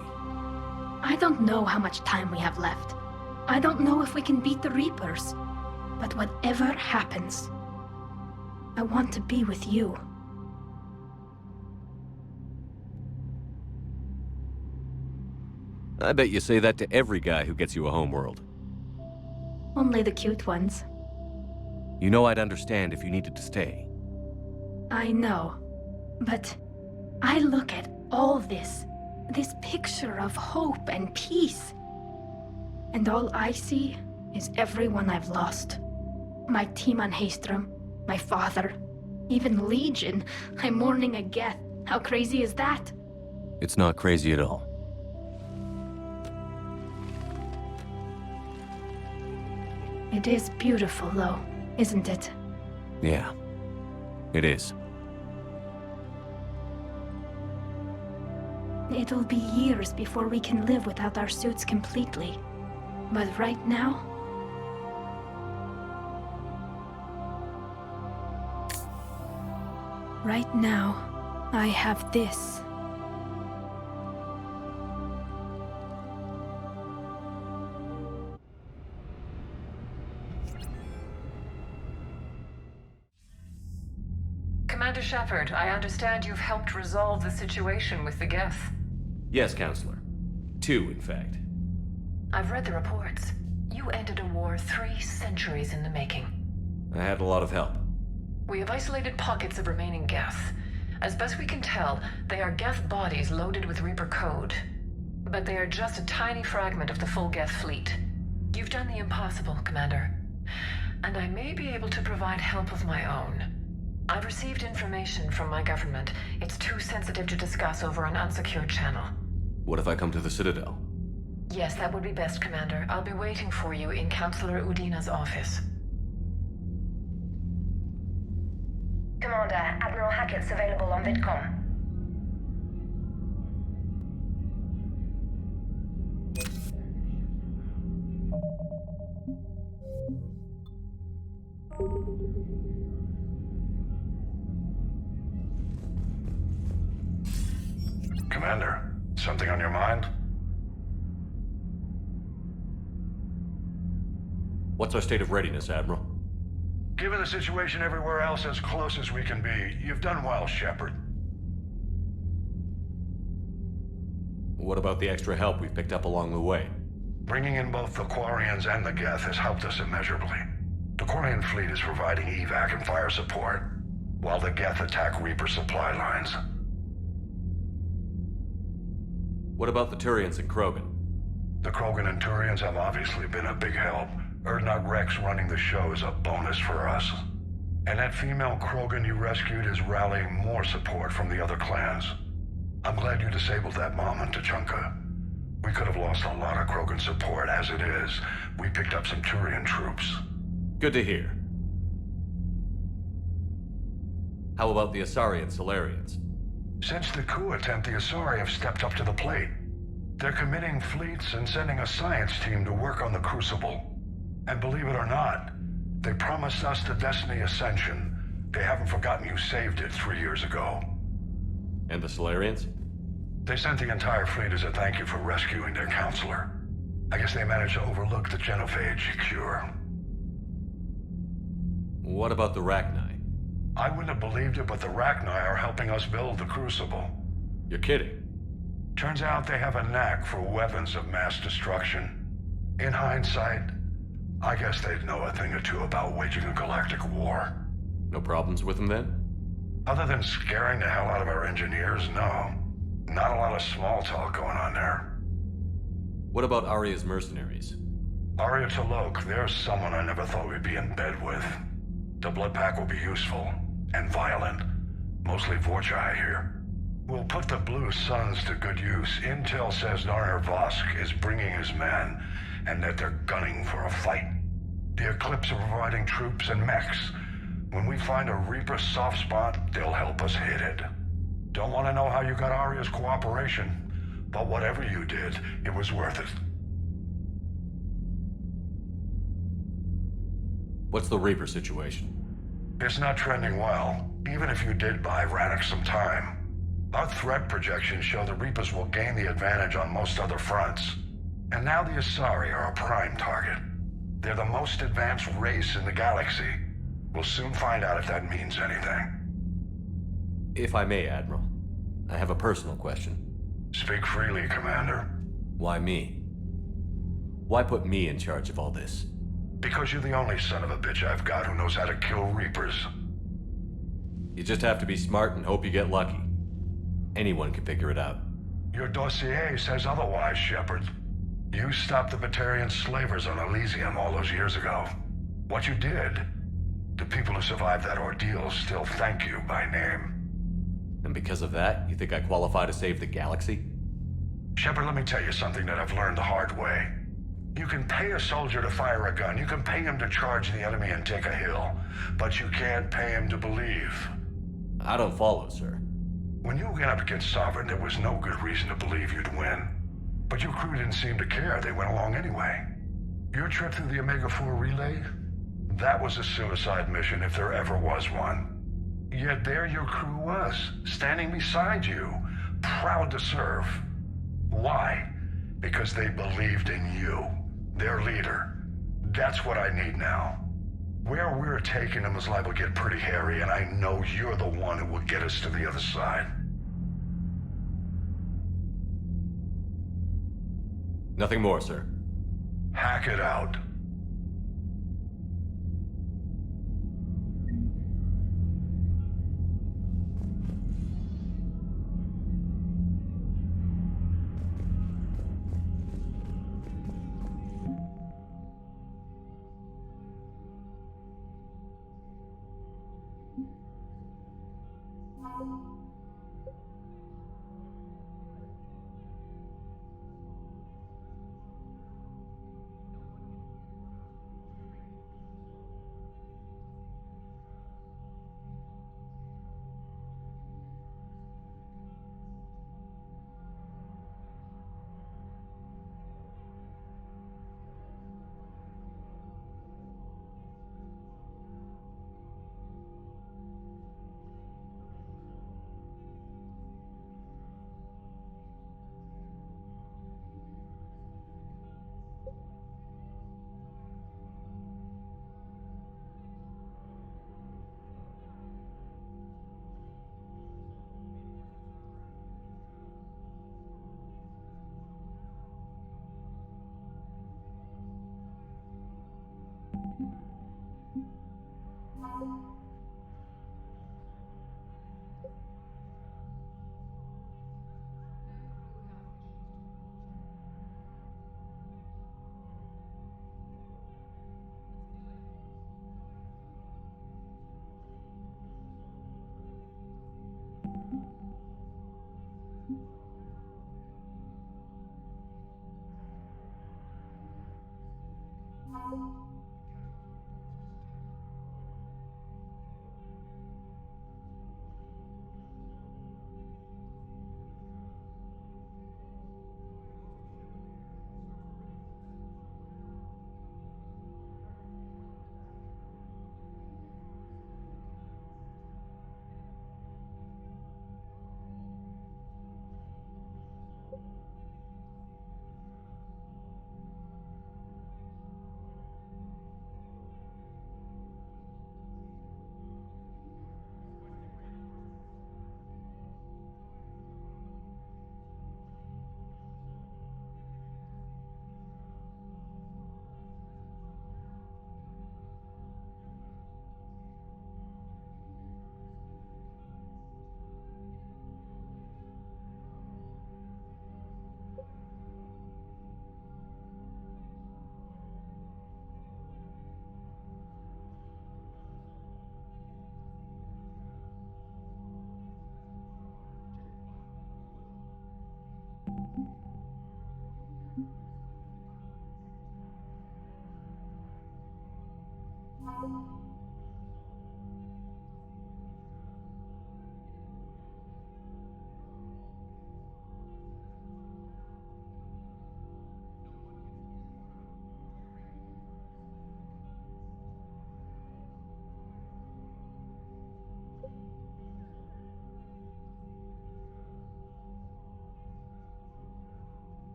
I don't know how much time we have left. I don't know if we can beat the Reapers. But whatever happens, I want to be with you. I bet you say that to every guy who gets you a homeworld. Only the cute ones. You know I'd understand if you needed to stay. I know. But I look at all this picture of hope and peace. And all I see is everyone I've lost. My team on Haestrom, my father, even Legion. I'm mourning a Geth. How crazy is that? It's not crazy at all. It is beautiful, though, isn't it? Yeah, it is. It'll be years before we can live without our suits completely. But right now... Right now, I have this. Commander Shepard, I understand you've helped resolve the situation with the Geth. Yes, Counselor. 2, in fact. I've read the reports. You ended a war 3 centuries in the making. I had a lot of help. We have isolated pockets of remaining Geth. As best we can tell, they are Geth bodies loaded with Reaper code. But they are just a tiny fragment of the full Geth fleet. You've done the impossible, Commander. And I may be able to provide help of my own. I've received information from my government. It's too sensitive to discuss over an unsecured channel. What if I come to the Citadel? Yes, that would be best, Commander. I'll be waiting for you in Counselor Udina's office. Commander, Admiral Hackett's available on VidCom. Commander, something on your mind? What's our state of readiness, Admiral? Given the situation everywhere else, as close as we can be, you've done well, Shepard. What about the extra help we've picked up along the way? Bringing in both the Quarians and the Geth has helped us immeasurably. The Quarian fleet is providing evac and fire support. while the Geth attack Reaper supply lines. What about the Turians and Krogan? The Krogan and Turians have obviously been a big help. Urdnot Rex running the show is a bonus for us. And that female Krogan you rescued is rallying more support from the other clans. I'm glad you disabled that mom in Tuchanka. We could have lost a lot of Krogan support as it is. We picked up some Turian troops. Good to hear. How about the Asari and Solarians? Since the coup attempt, the Asari have stepped up to the plate. They're committing fleets and sending a science team to work on the Crucible. And believe it or not, they promised us the Destiny Ascension. They haven't forgotten you saved it 3 years ago. And the Solarians? They sent the entire fleet as a thank you for rescuing their counselor. I guess they managed to overlook the genophage cure. What about the Rachni? I wouldn't have believed it, but the Rachni are helping us build the Crucible. You're kidding. Turns out they have a knack for weapons of mass destruction. In hindsight, I guess they'd know a thing or two about waging a galactic war. No problems with them then? Other than scaring the hell out of our engineers, no. Not a lot of small talk going on there. What about Arya's mercenaries? Arya T'Lok, there's someone I never thought we'd be in bed with. The blood pack will be useful, and violent. Mostly Vorchai here. We'll put the Blue Suns to good use. Intel says Narner Vosk is bringing his men, and that they're gunning for a fight. The Eclipse are providing troops and mechs. When we find a Reaper soft spot, they'll help us hit it. Don't want to know how you got Arya's cooperation, but whatever you did, it was worth it. What's the Reaper situation? It's not trending well, even if you did buy Rannoch some time. Our threat projections show the Reapers will gain the advantage on most other fronts. And now the Asari are a prime target. They're the most advanced race in the galaxy. We'll soon find out if that means anything. If I may, Admiral, I have a personal question. Speak freely, Commander. Why me? Why put me in charge of all this? Because you're the only son of a bitch I've got who knows how to kill Reapers. You just have to be smart and hope you get lucky. Anyone can figure it out. Your dossier says otherwise, Shepard. You stopped the Batarian slavers on Elysium all those years ago. What you did, the people who survived that ordeal still thank you by name. And because of that, you think I qualify to save the galaxy? Shepard, let me tell you something that I've learned the hard way. You can pay a soldier to fire a gun, you can pay him to charge the enemy and take a hill, but you can't pay him to believe. I don't follow, sir. When you went up against Sovereign, there was no good reason to believe you'd win. But your crew didn't seem to care, they went along anyway. Your trip through the Omega-4 relay? That was a suicide mission if there ever was one. Yet there your crew was, standing beside you, proud to serve. Why? Because they believed in you, their leader. That's what I need now. Where we're taking them is liable to get pretty hairy, and I know you're the one who will get us to the other side. Nothing more, sir. Hack it out.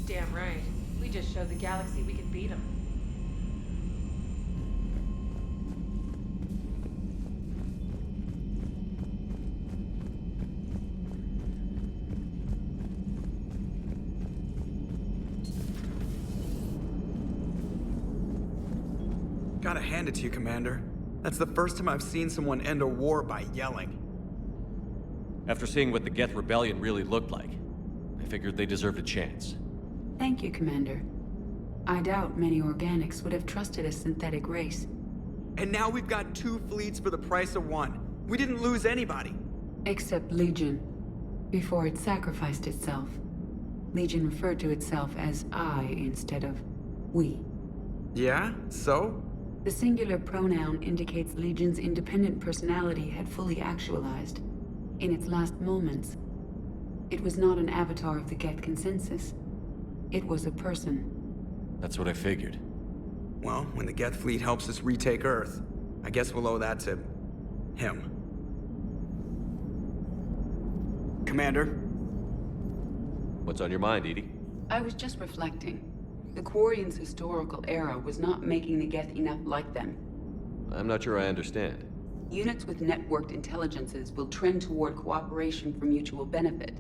Damn right. We just showed the galaxy we could beat them. Gotta hand it to you, Commander. That's the first time I've seen someone end a war by yelling. After seeing what the Geth Rebellion really looked like, I figured they deserved a chance. Thank you, Commander. I doubt many organics would have trusted a synthetic race. And now we've got 2 fleets for the price of 1. We didn't lose anybody. Except Legion. Before it sacrificed itself. Legion referred to itself as I instead of we. Yeah? So? The singular pronoun indicates Legion's independent personality had fully actualized. In its last moments, it was not an avatar of the Geth consensus. It was a person. That's what I figured. Well, when the Geth fleet helps us retake Earth, I guess we'll owe that to him. Commander? What's on your mind, Edie? I was just reflecting. The Quarians' historical era was not making the Geth enough like them. I'm not sure I understand. Units with networked intelligences will trend toward cooperation for mutual benefit.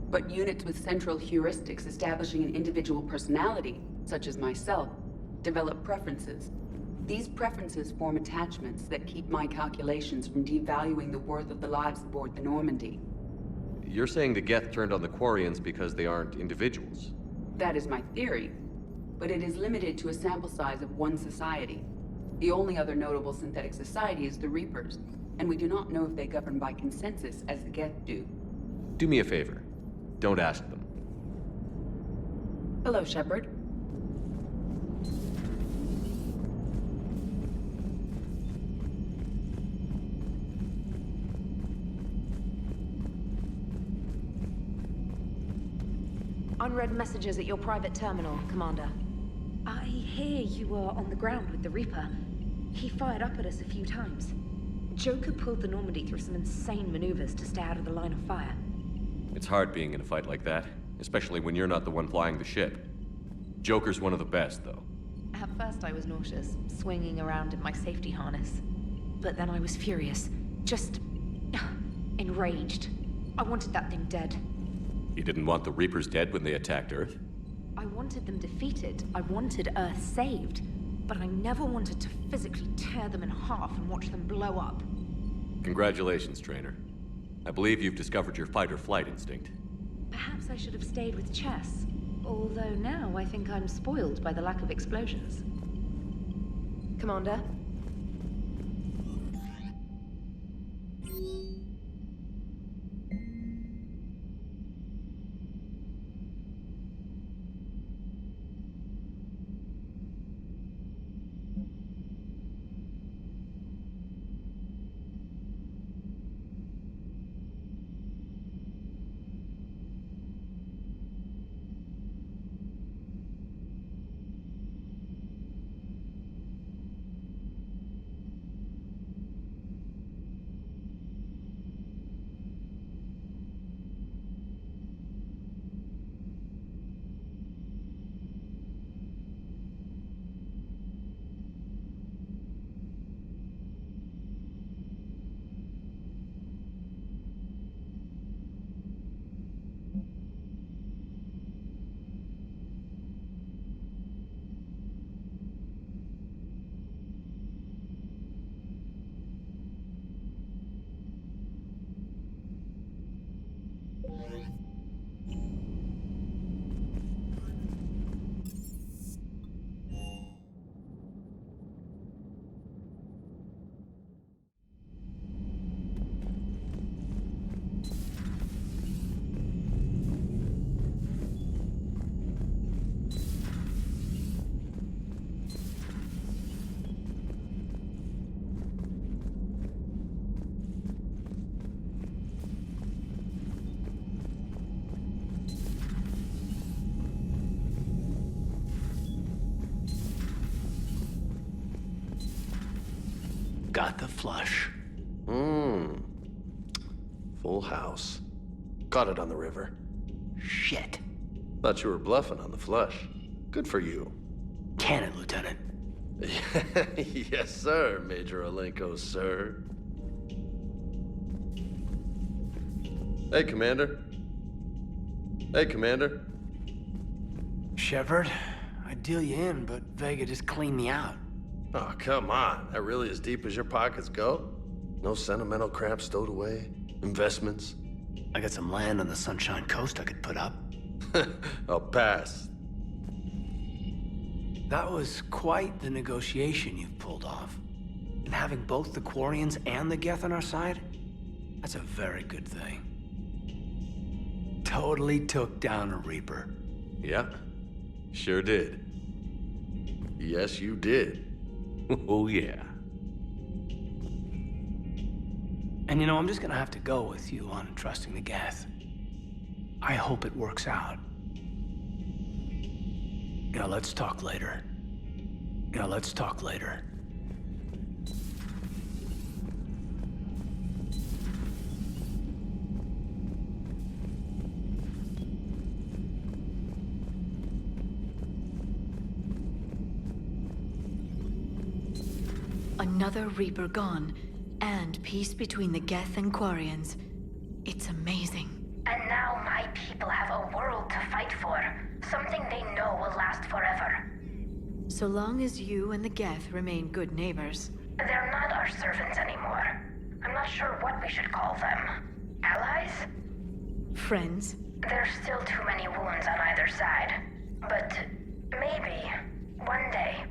But units with central heuristics establishing an individual personality, such as myself, develop preferences. These preferences form attachments that keep my calculations from devaluing the worth of the lives aboard the Normandy. You're saying the Geth turned on the Quarians because they aren't individuals? That is my theory, but it is limited to a sample size of one society. The only other notable synthetic society is the Reapers, and we do not know if they govern by consensus as the Geth do. Do me a favor. Don't ask them. Hello, Shepard. Unread messages at your private terminal, Commander. I hear you were on the ground with the Reaper. He fired up at us a few times. Joker pulled the Normandy through some insane maneuvers to stay out of the line of fire. It's hard being in a fight like that, especially when you're not the one flying the ship. Joker's one of the best, though. At first I was nauseous, swinging around in my safety harness. But then I was furious. Just... enraged. I wanted that thing dead. You didn't want the Reapers dead when they attacked Earth? I wanted them defeated. I wanted Earth saved. But I never wanted to physically tear them in half and watch them blow up. Congratulations, Trainer. I believe you've discovered your fight-or-flight instinct. Perhaps I should have stayed with chess. Although now I think I'm spoiled by the lack of explosions. Commander? Got the flush. Full house. Caught it on the river. Shit. Thought you were bluffing on the flush. Good for you. Can it, Lieutenant? Yes, sir, Major Alenko, sir. Hey, Commander. Hey, Commander. Shepard, I'd deal you in, but Vega just cleaned me out. Oh, come on. That really as deep as your pockets go? No sentimental crap stowed away? Investments? I got some land on the Sunshine Coast I could put up. I'll pass. That was quite the negotiation you've pulled off. And having both the Quarians and the Geth on our side, that's a very good thing. Totally took down a Reaper. Yeah, sure did. Yes, you did. Oh, yeah. And you know, I'm just gonna have to go with you on trusting the Geth. I hope it works out. You know, let's talk later. Another Reaper gone, and found peace between the Geth and Quarians. It's amazing. And now my people have a world to fight for. Something they know will last forever. So long as you and the Geth remain good neighbors. They're not our servants anymore. I'm not sure what we should call them. Allies? Friends? There's still too many wounds on either side. But maybe, one day.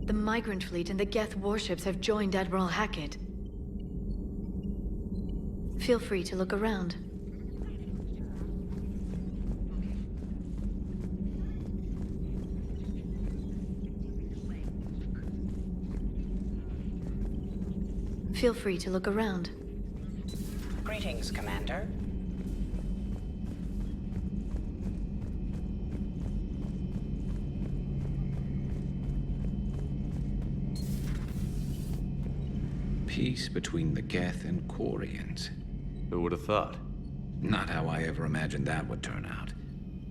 The migrant fleet and the Geth warships have joined Admiral Hackett. Feel free to look around. Feel free to look around. Greetings, Commander. Peace between the Geth and Quarians. Who would have thought? Not how I ever imagined that would turn out.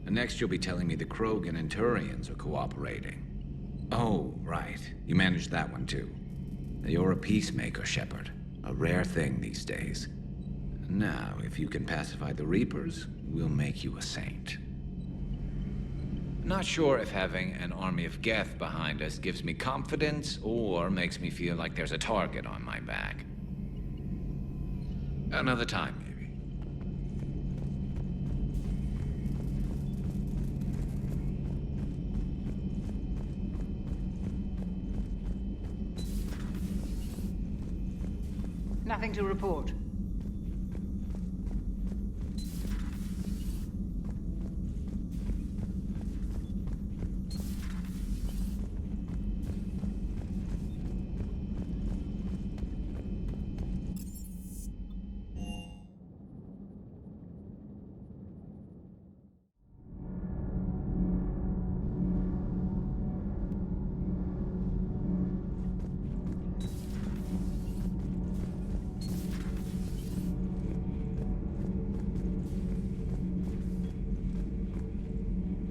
And next you'll be telling me the Krogan and Turians are cooperating. Oh, right. You managed that one too. You're a peacemaker, Shepard. A rare thing these days. Now, if you can pacify the Reapers, we'll make you a saint. Not sure if having an army of Geth behind us gives me confidence or makes me feel like there's a target on my back. Another time, maybe. Nothing to report.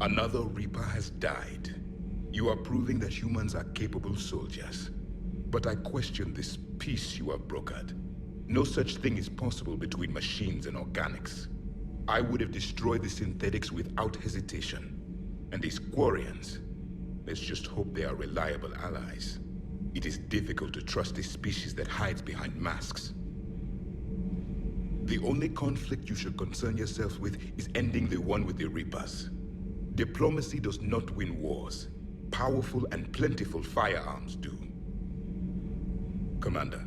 Another Reaper has died. You are proving that humans are capable soldiers. But I question this peace you have brokered. No such thing is possible between machines and organics. I would have destroyed the synthetics without hesitation. And these Quarians, let's just hope they are reliable allies. It is difficult to trust a species that hides behind masks. The only conflict you should concern yourself with is ending the one with the Reapers. Diplomacy does not win wars. Powerful and plentiful firearms do. Commander.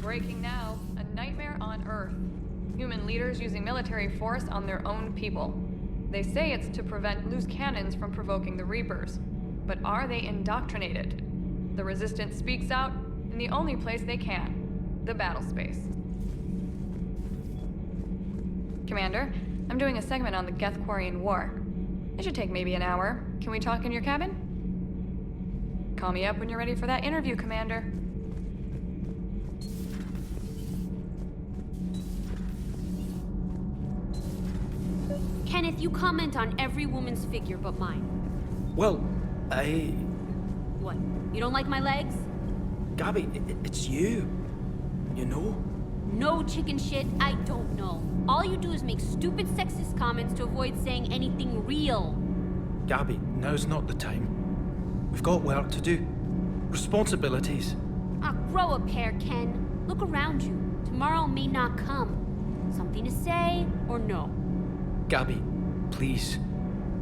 Breaking now, a nightmare on Earth. Human leaders using military force on their own people. They say it's to prevent loose cannons from provoking the Reapers. But are they indoctrinated? The Resistance speaks out in the only place they can, the battle space. Commander, I'm doing a segment on the Geth-Quarian War. It should take maybe an hour. Can we talk in your cabin? Call me up when you're ready for that interview, Commander. Kenneth, you comment on every woman's figure but mine. Well, What? You don't like my legs? Gabby, it's you. You know? No chicken shit, I don't know. All you do is make stupid sexist comments to avoid saying anything real. Gabby, now's not the time. We've got work to do. Responsibilities. Ah, grow a pair, Ken. Look around you. Tomorrow may not come. Something to say or no? Gabby, please.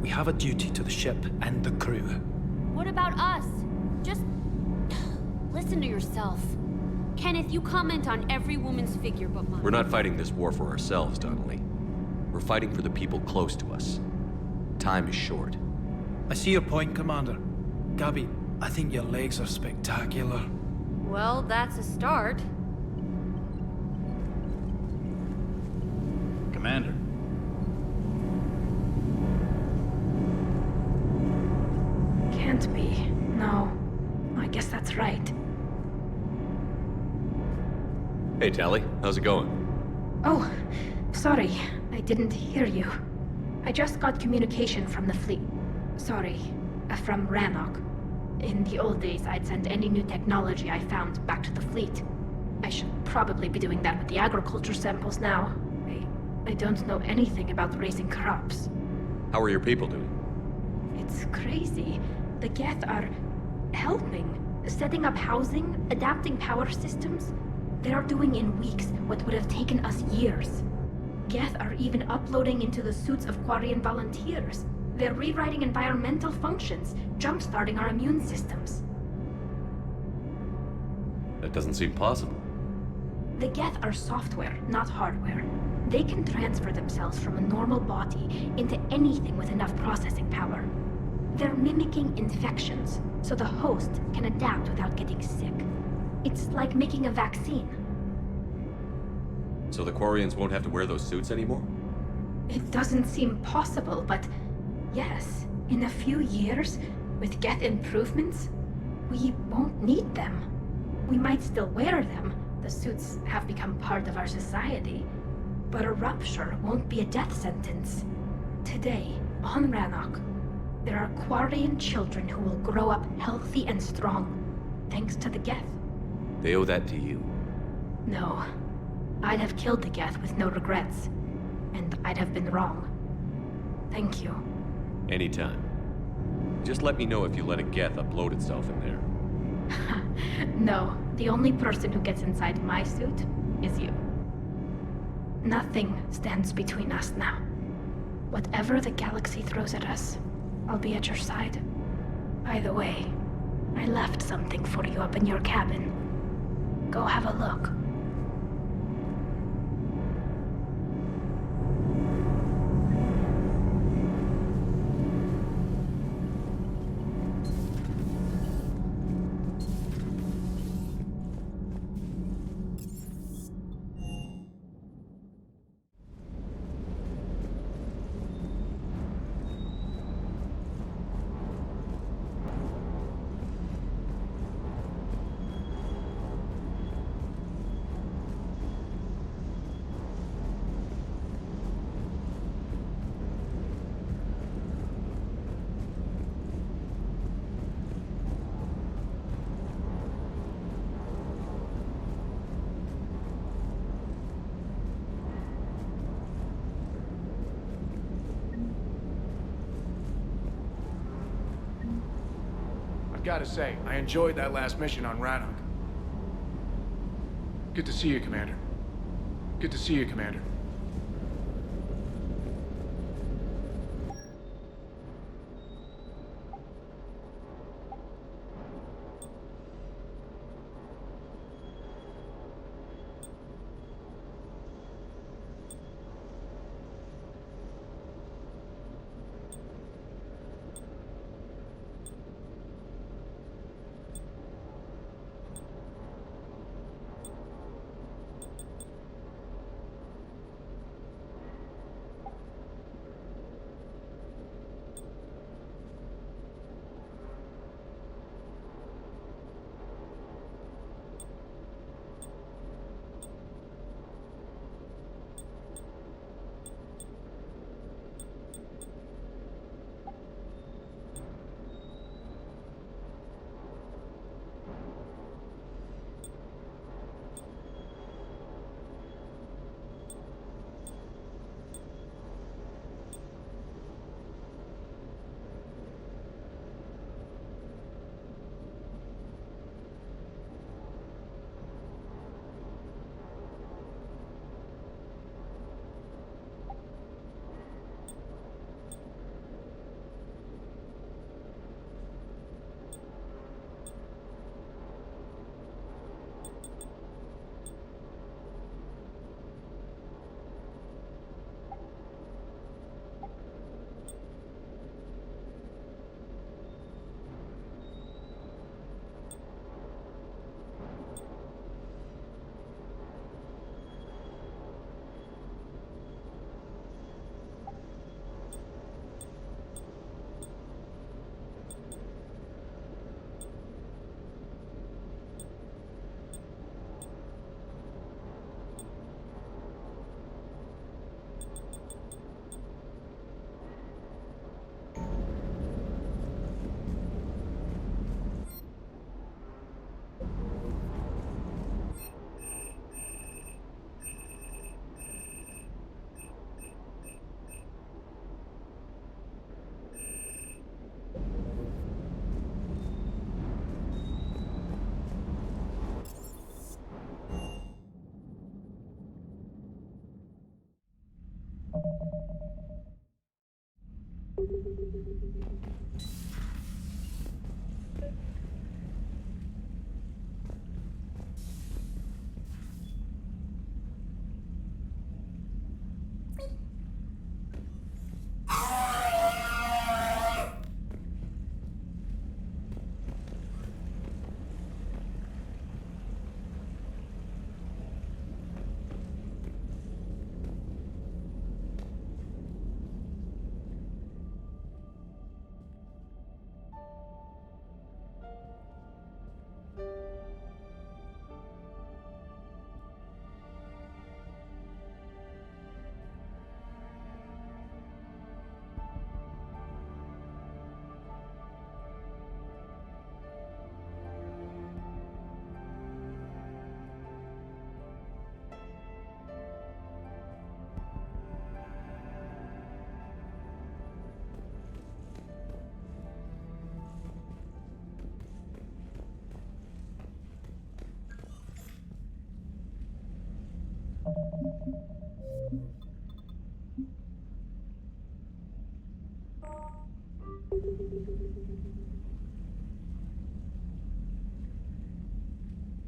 We have a duty to the ship and the crew. What about us? listen to yourself. Kenneth, you comment on every woman's figure but mine. We're not fighting this war for ourselves, Donnelly. We're fighting for the people close to us. Time is short. I see your point, Commander. Gabby, I think your legs are spectacular. Well, that's a start. Commander. Can't be. No. I guess that's right. Hey, Tally. How's it going? Oh, sorry. I didn't hear you. I just got communication from the fleet. Sorry. From Rannoch. In the old days, I'd send any new technology I found back to the fleet. I should probably be doing that with the agriculture samples now. I don't know anything about raising crops. How are your people doing? It's crazy. The Geth are helping. Setting up housing, adapting power systems. They are doing in weeks what would have taken us years. Geth are even uploading into the suits of Quarian volunteers. They're rewriting environmental functions, jump-starting our immune systems. That doesn't seem possible. The Geth are software, not hardware. They can transfer themselves from a normal body into anything with enough processing power. They're mimicking infections, so the host can adapt without getting sick. It's like making a vaccine. So the Quarians won't have to wear those suits anymore? It doesn't seem possible, but yes, in a few years, with Geth improvements, we won't need them. We might still wear them. The suits have become part of our society. But a rupture won't be a death sentence. Today, on Rannoch, there are Quarian children who will grow up healthy and strong, thanks to the Geth. They owe that to you. No. I'd have killed the Geth with no regrets. And I'd have been wrong. Thank you. Anytime. Just let me know if you let a Geth upload itself in there. No, the only person who gets inside my suit is you. Nothing stands between us now. Whatever the galaxy throws at us, I'll be at your side. By the way, I left something for you up in your cabin. Go have a look. I've got to say, I enjoyed that last mission on Rannoch. Good to see you, Commander. Good to see you, Commander.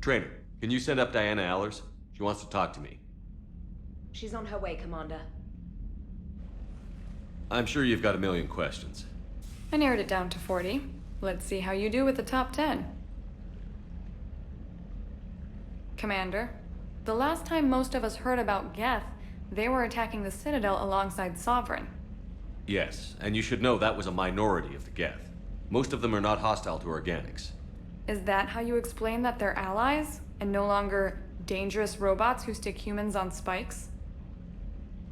Trainer, can you send up Diana Allers? She wants to talk to me. She's on her way, Commander. I'm sure you've got a million questions. I narrowed it down to 40. Let's see how you do with the top 10. Commander, the last time most of us heard about Geth, they were attacking the Citadel alongside Sovereign. Yes, and you should know that was a minority of the Geth. Most of them are not hostile to organics. Is that how you explain that they're allies, and no longer dangerous robots who stick humans on spikes?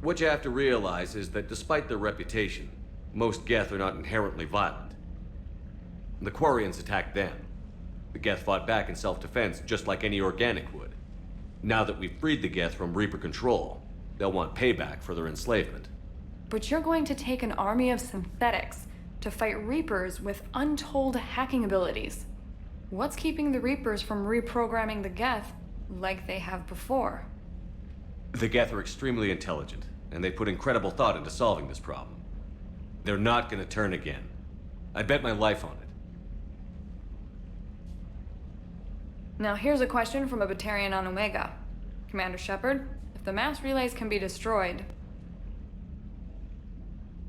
What you have to realize is that despite their reputation, most Geth are not inherently violent. The Quarians attacked them. The Geth fought back in self-defense just like any organic would. Now that we've freed the Geth from Reaper control, they'll want payback for their enslavement. But you're going to take an army of synthetics to fight Reapers with untold hacking abilities. What's keeping the Reapers from reprogramming the Geth like they have before? The Geth are extremely intelligent, and they put incredible thought into solving this problem. They're not gonna turn again. I bet my life on it. Now here's a question from a Batarian on Omega. Commander Shepard, if the mass relays can be destroyed...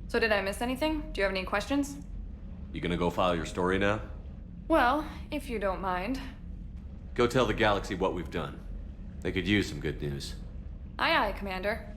So did I miss anything? Do you have any questions? You gonna go file your story now? Well, if you don't mind. Go tell the galaxy what we've done. They could use some good news. Aye aye, Commander.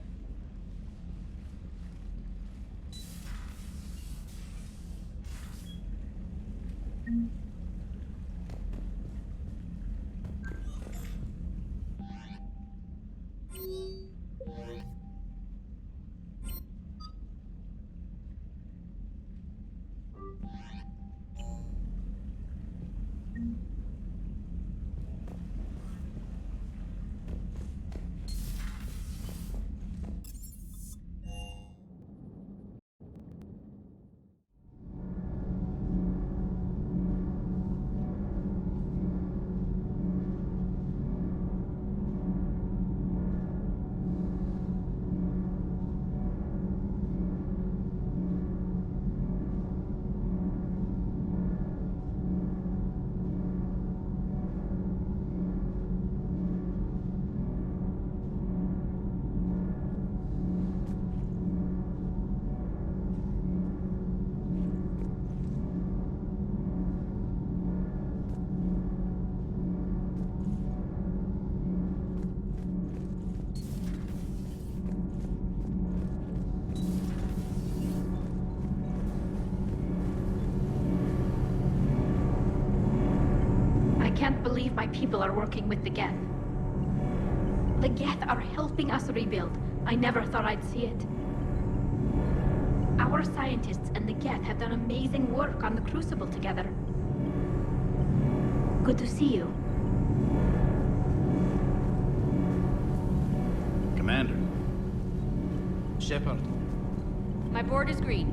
I can't believe my people are working with the Geth. The Geth are helping us rebuild. I never thought I'd see it. Our scientists and the Geth have done amazing work on the Crucible together. Good to see you. Commander. Shepard. My board is green.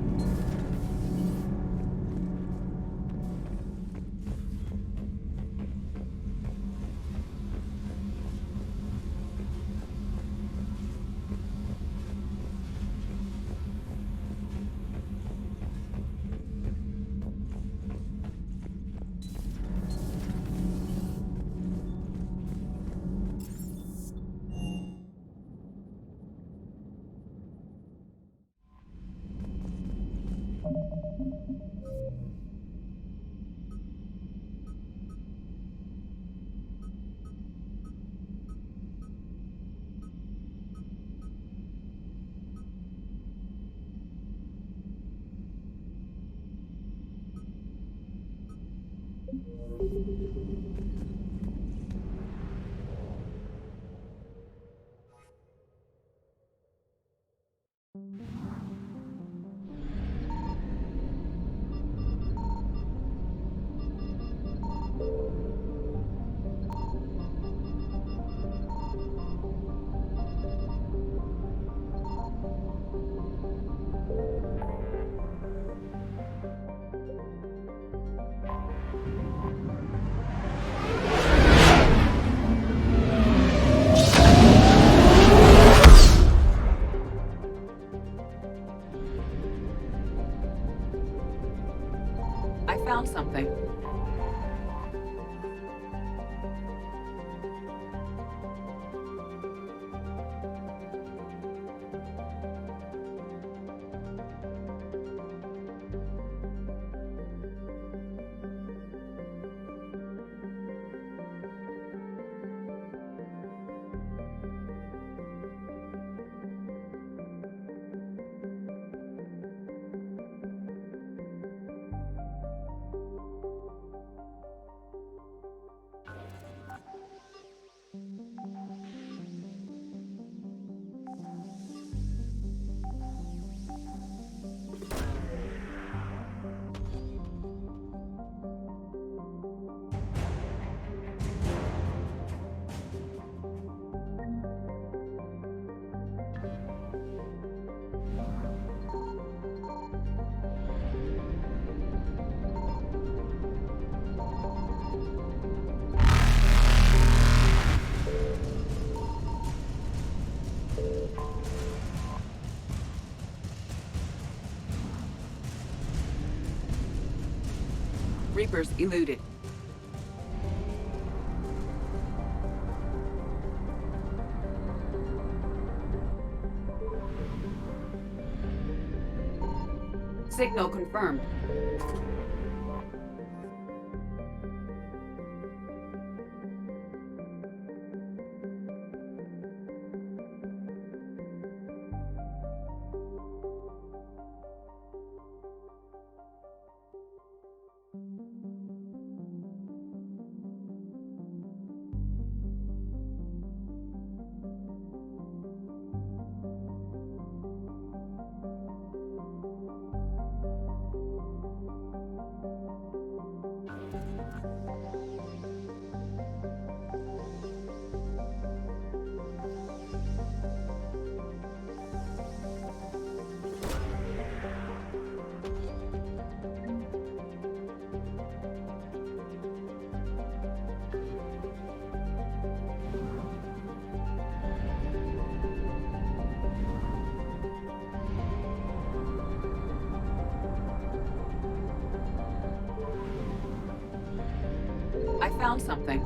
Reapers eluded. Signal confirmed. I found something.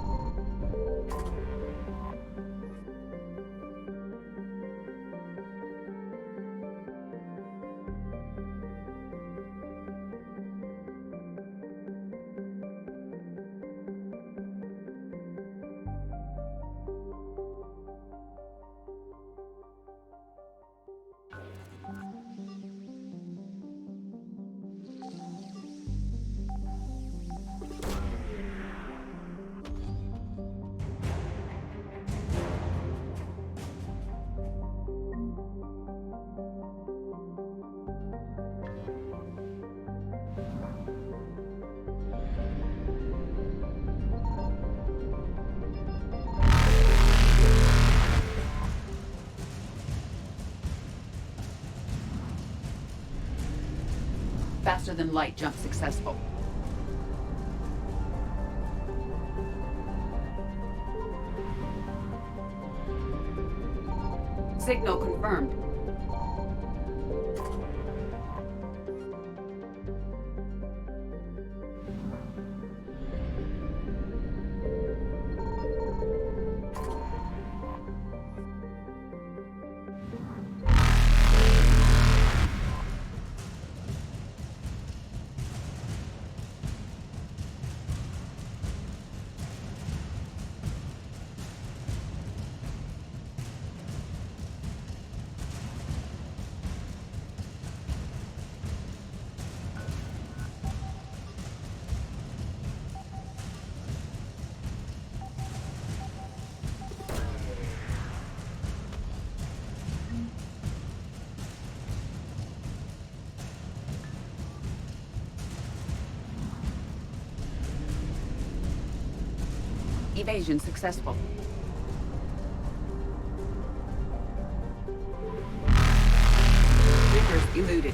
Faster than light jump successful. Signal confirmed. Evasion successful. Reapers eluded.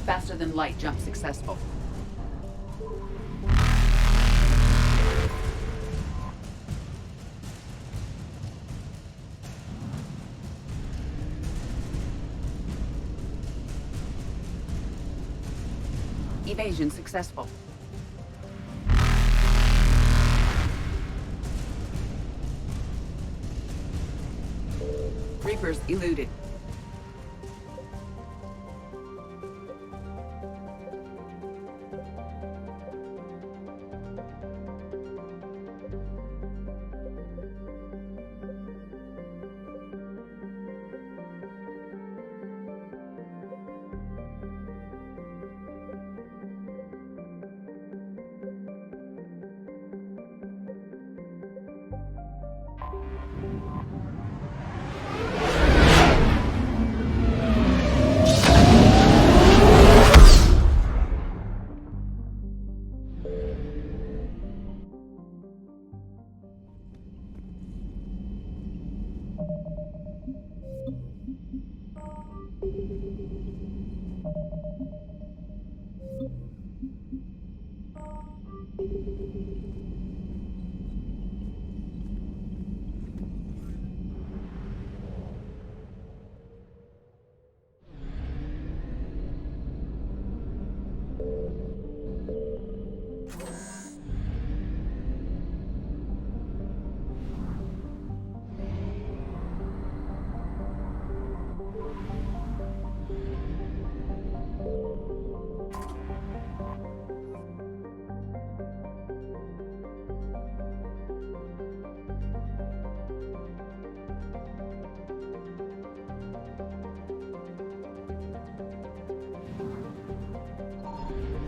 Faster than light jump successful. Evasion successful. Reapers eluded.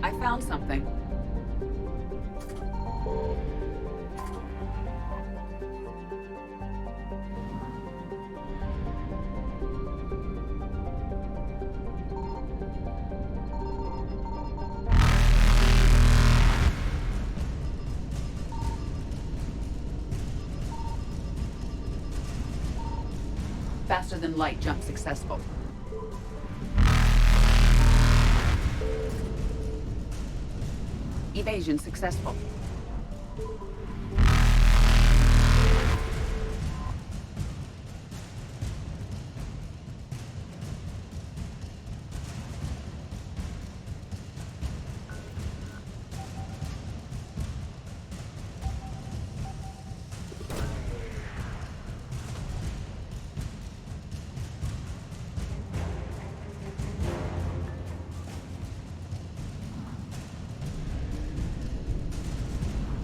I found something. Faster than light jump successful. Evasion successful.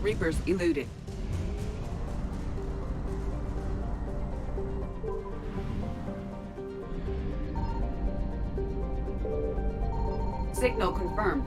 Reapers eluded. Signal confirmed.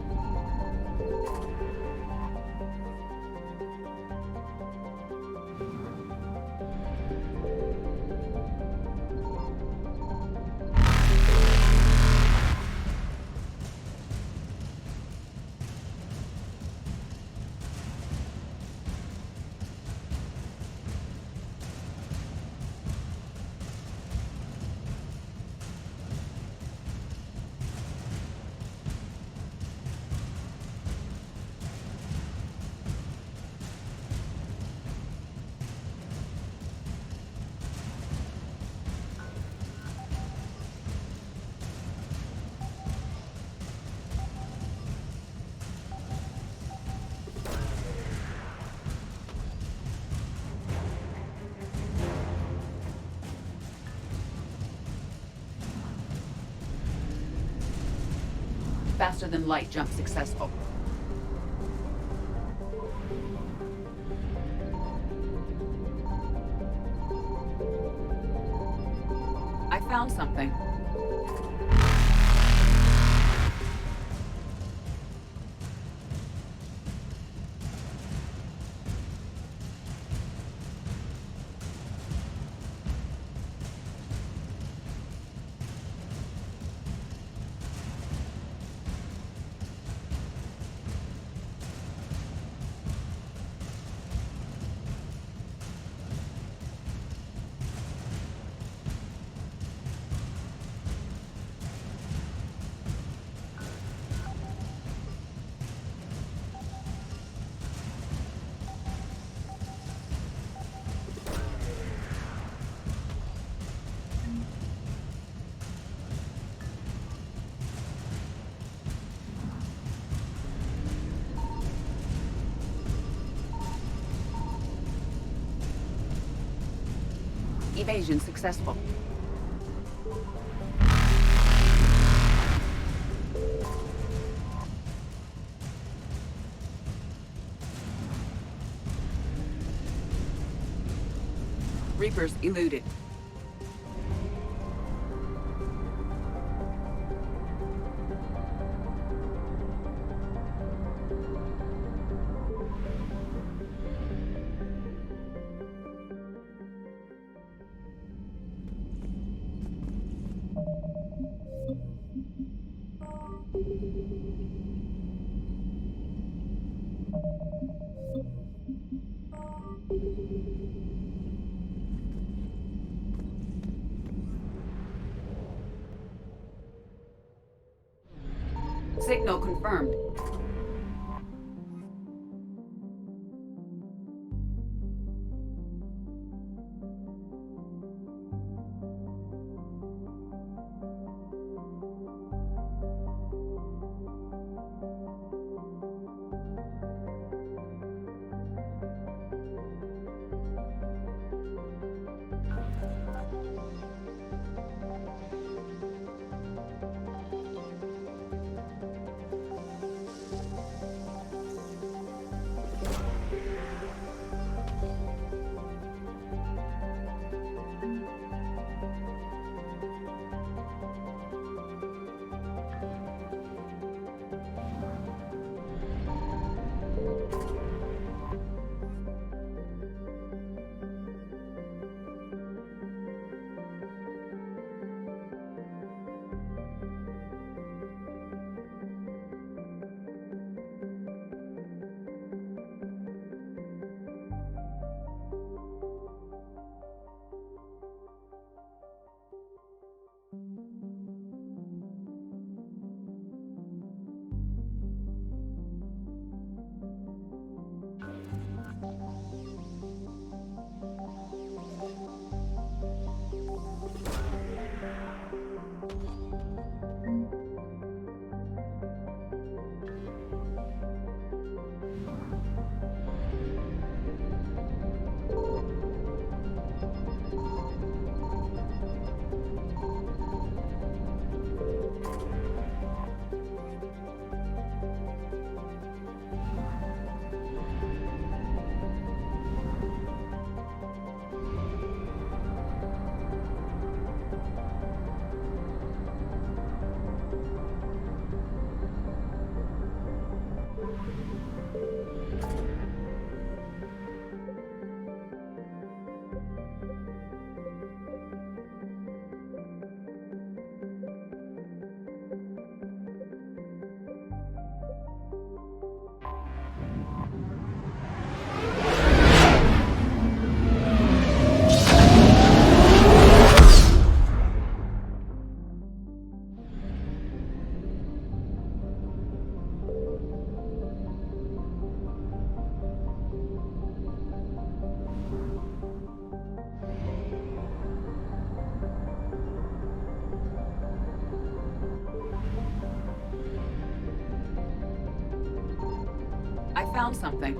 Faster than light jump successful. I found something. Evasion successful. Reapers eluded. Signal confirmed. I found something.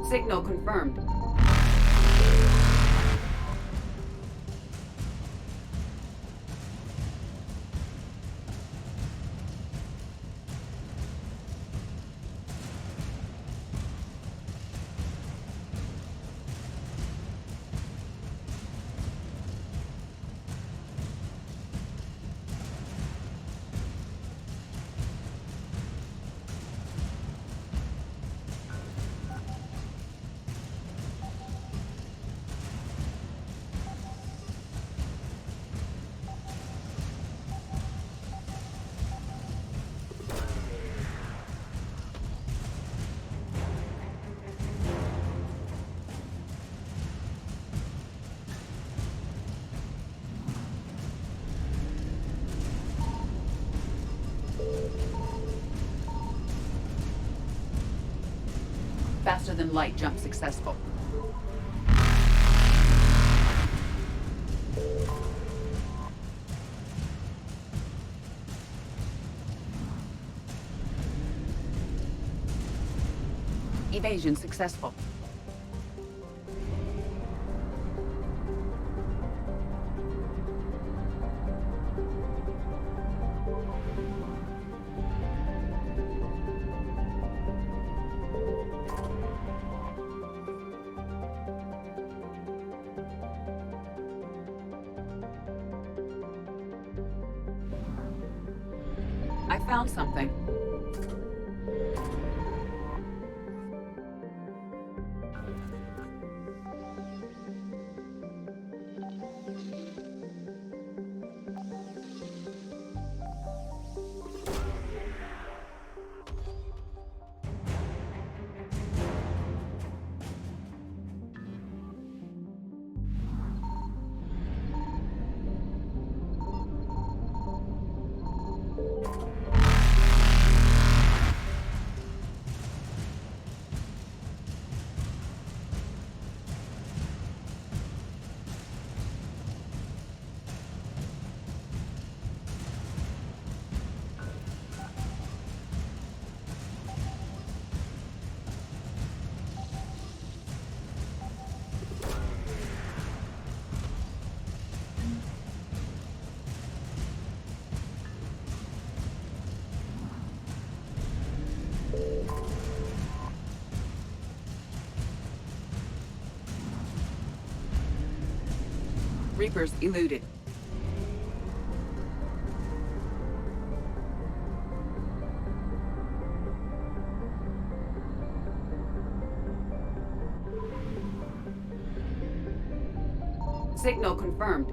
Signal confirmed. Faster than light jump successful. Evasion successful. I found something. Reapers eluded. Signal confirmed.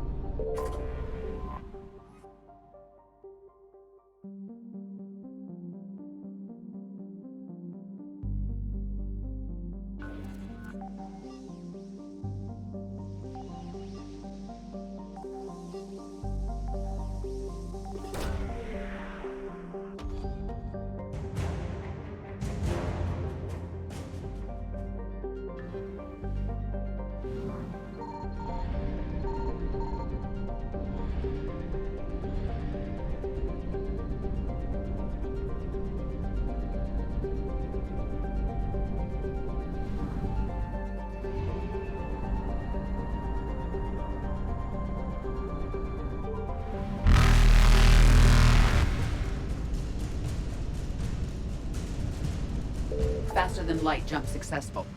Faster than light jump successful.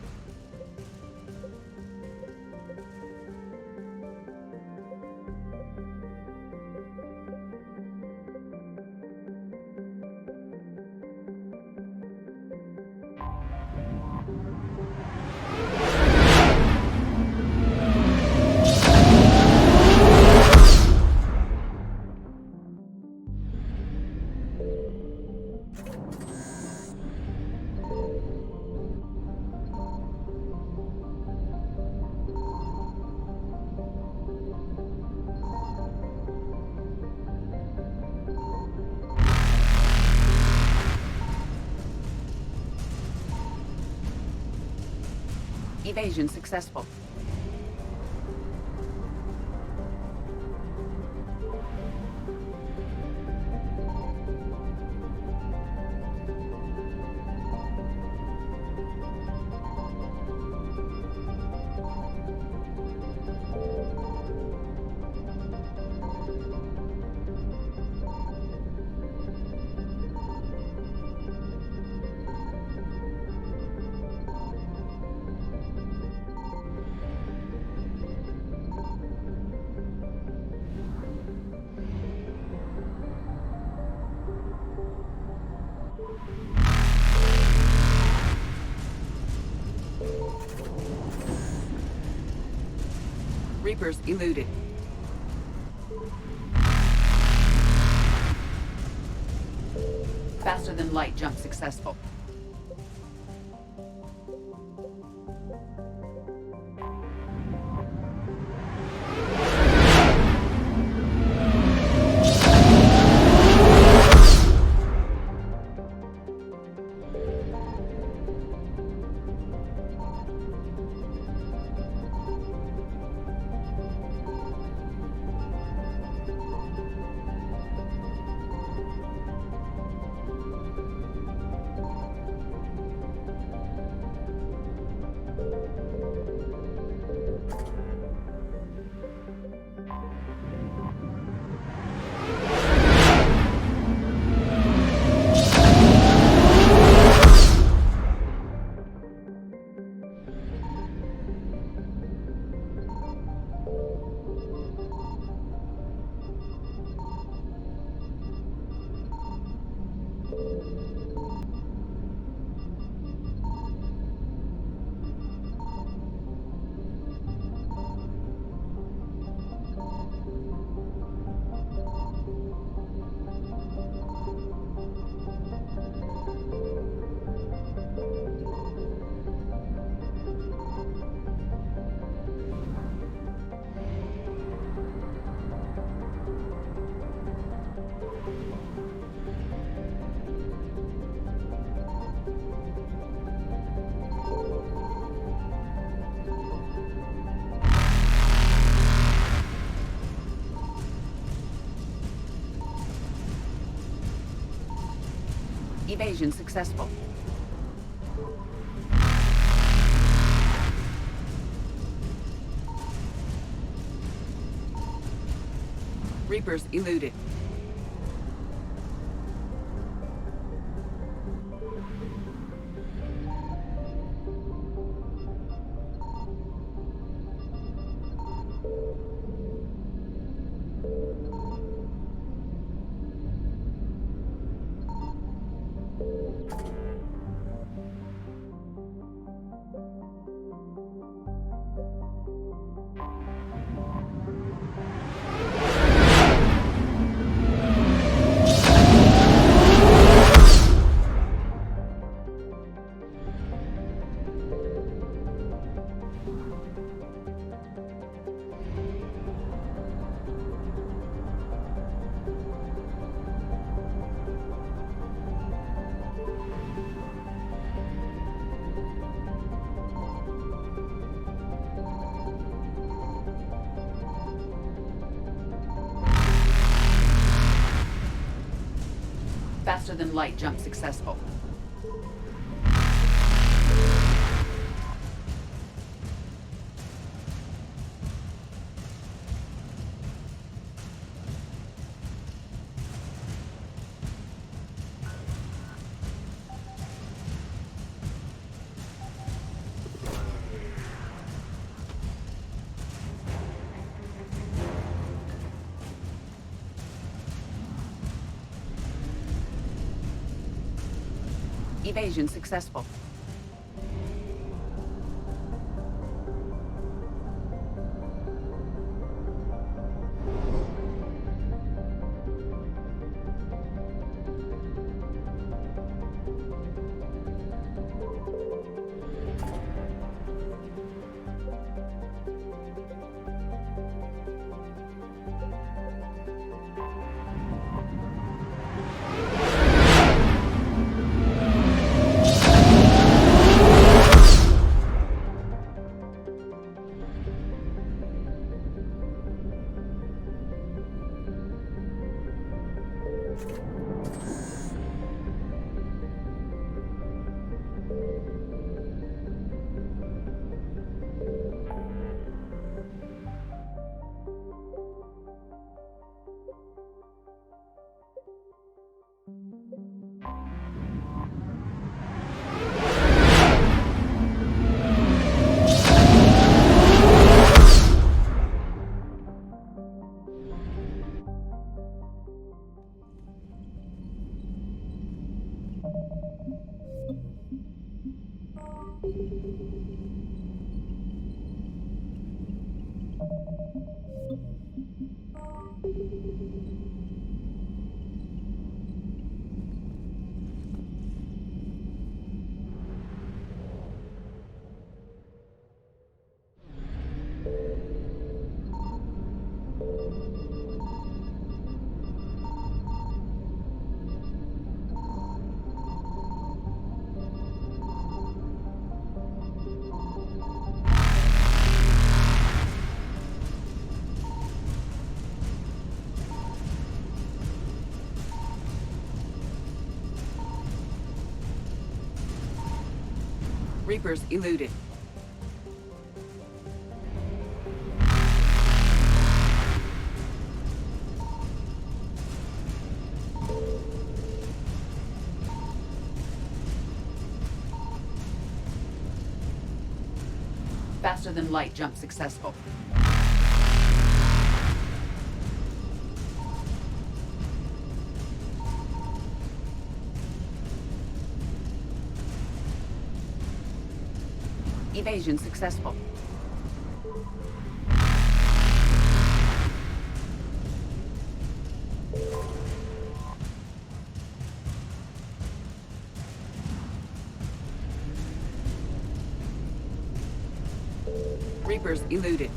Evasion successful. Reapers eluded. Faster than light jump successful. Evasion successful. Reapers eluded. Faster than light jump successful. Evasion successful. Reapers eluded. Faster than light jump successful. Evasion successful. Reapers eluded.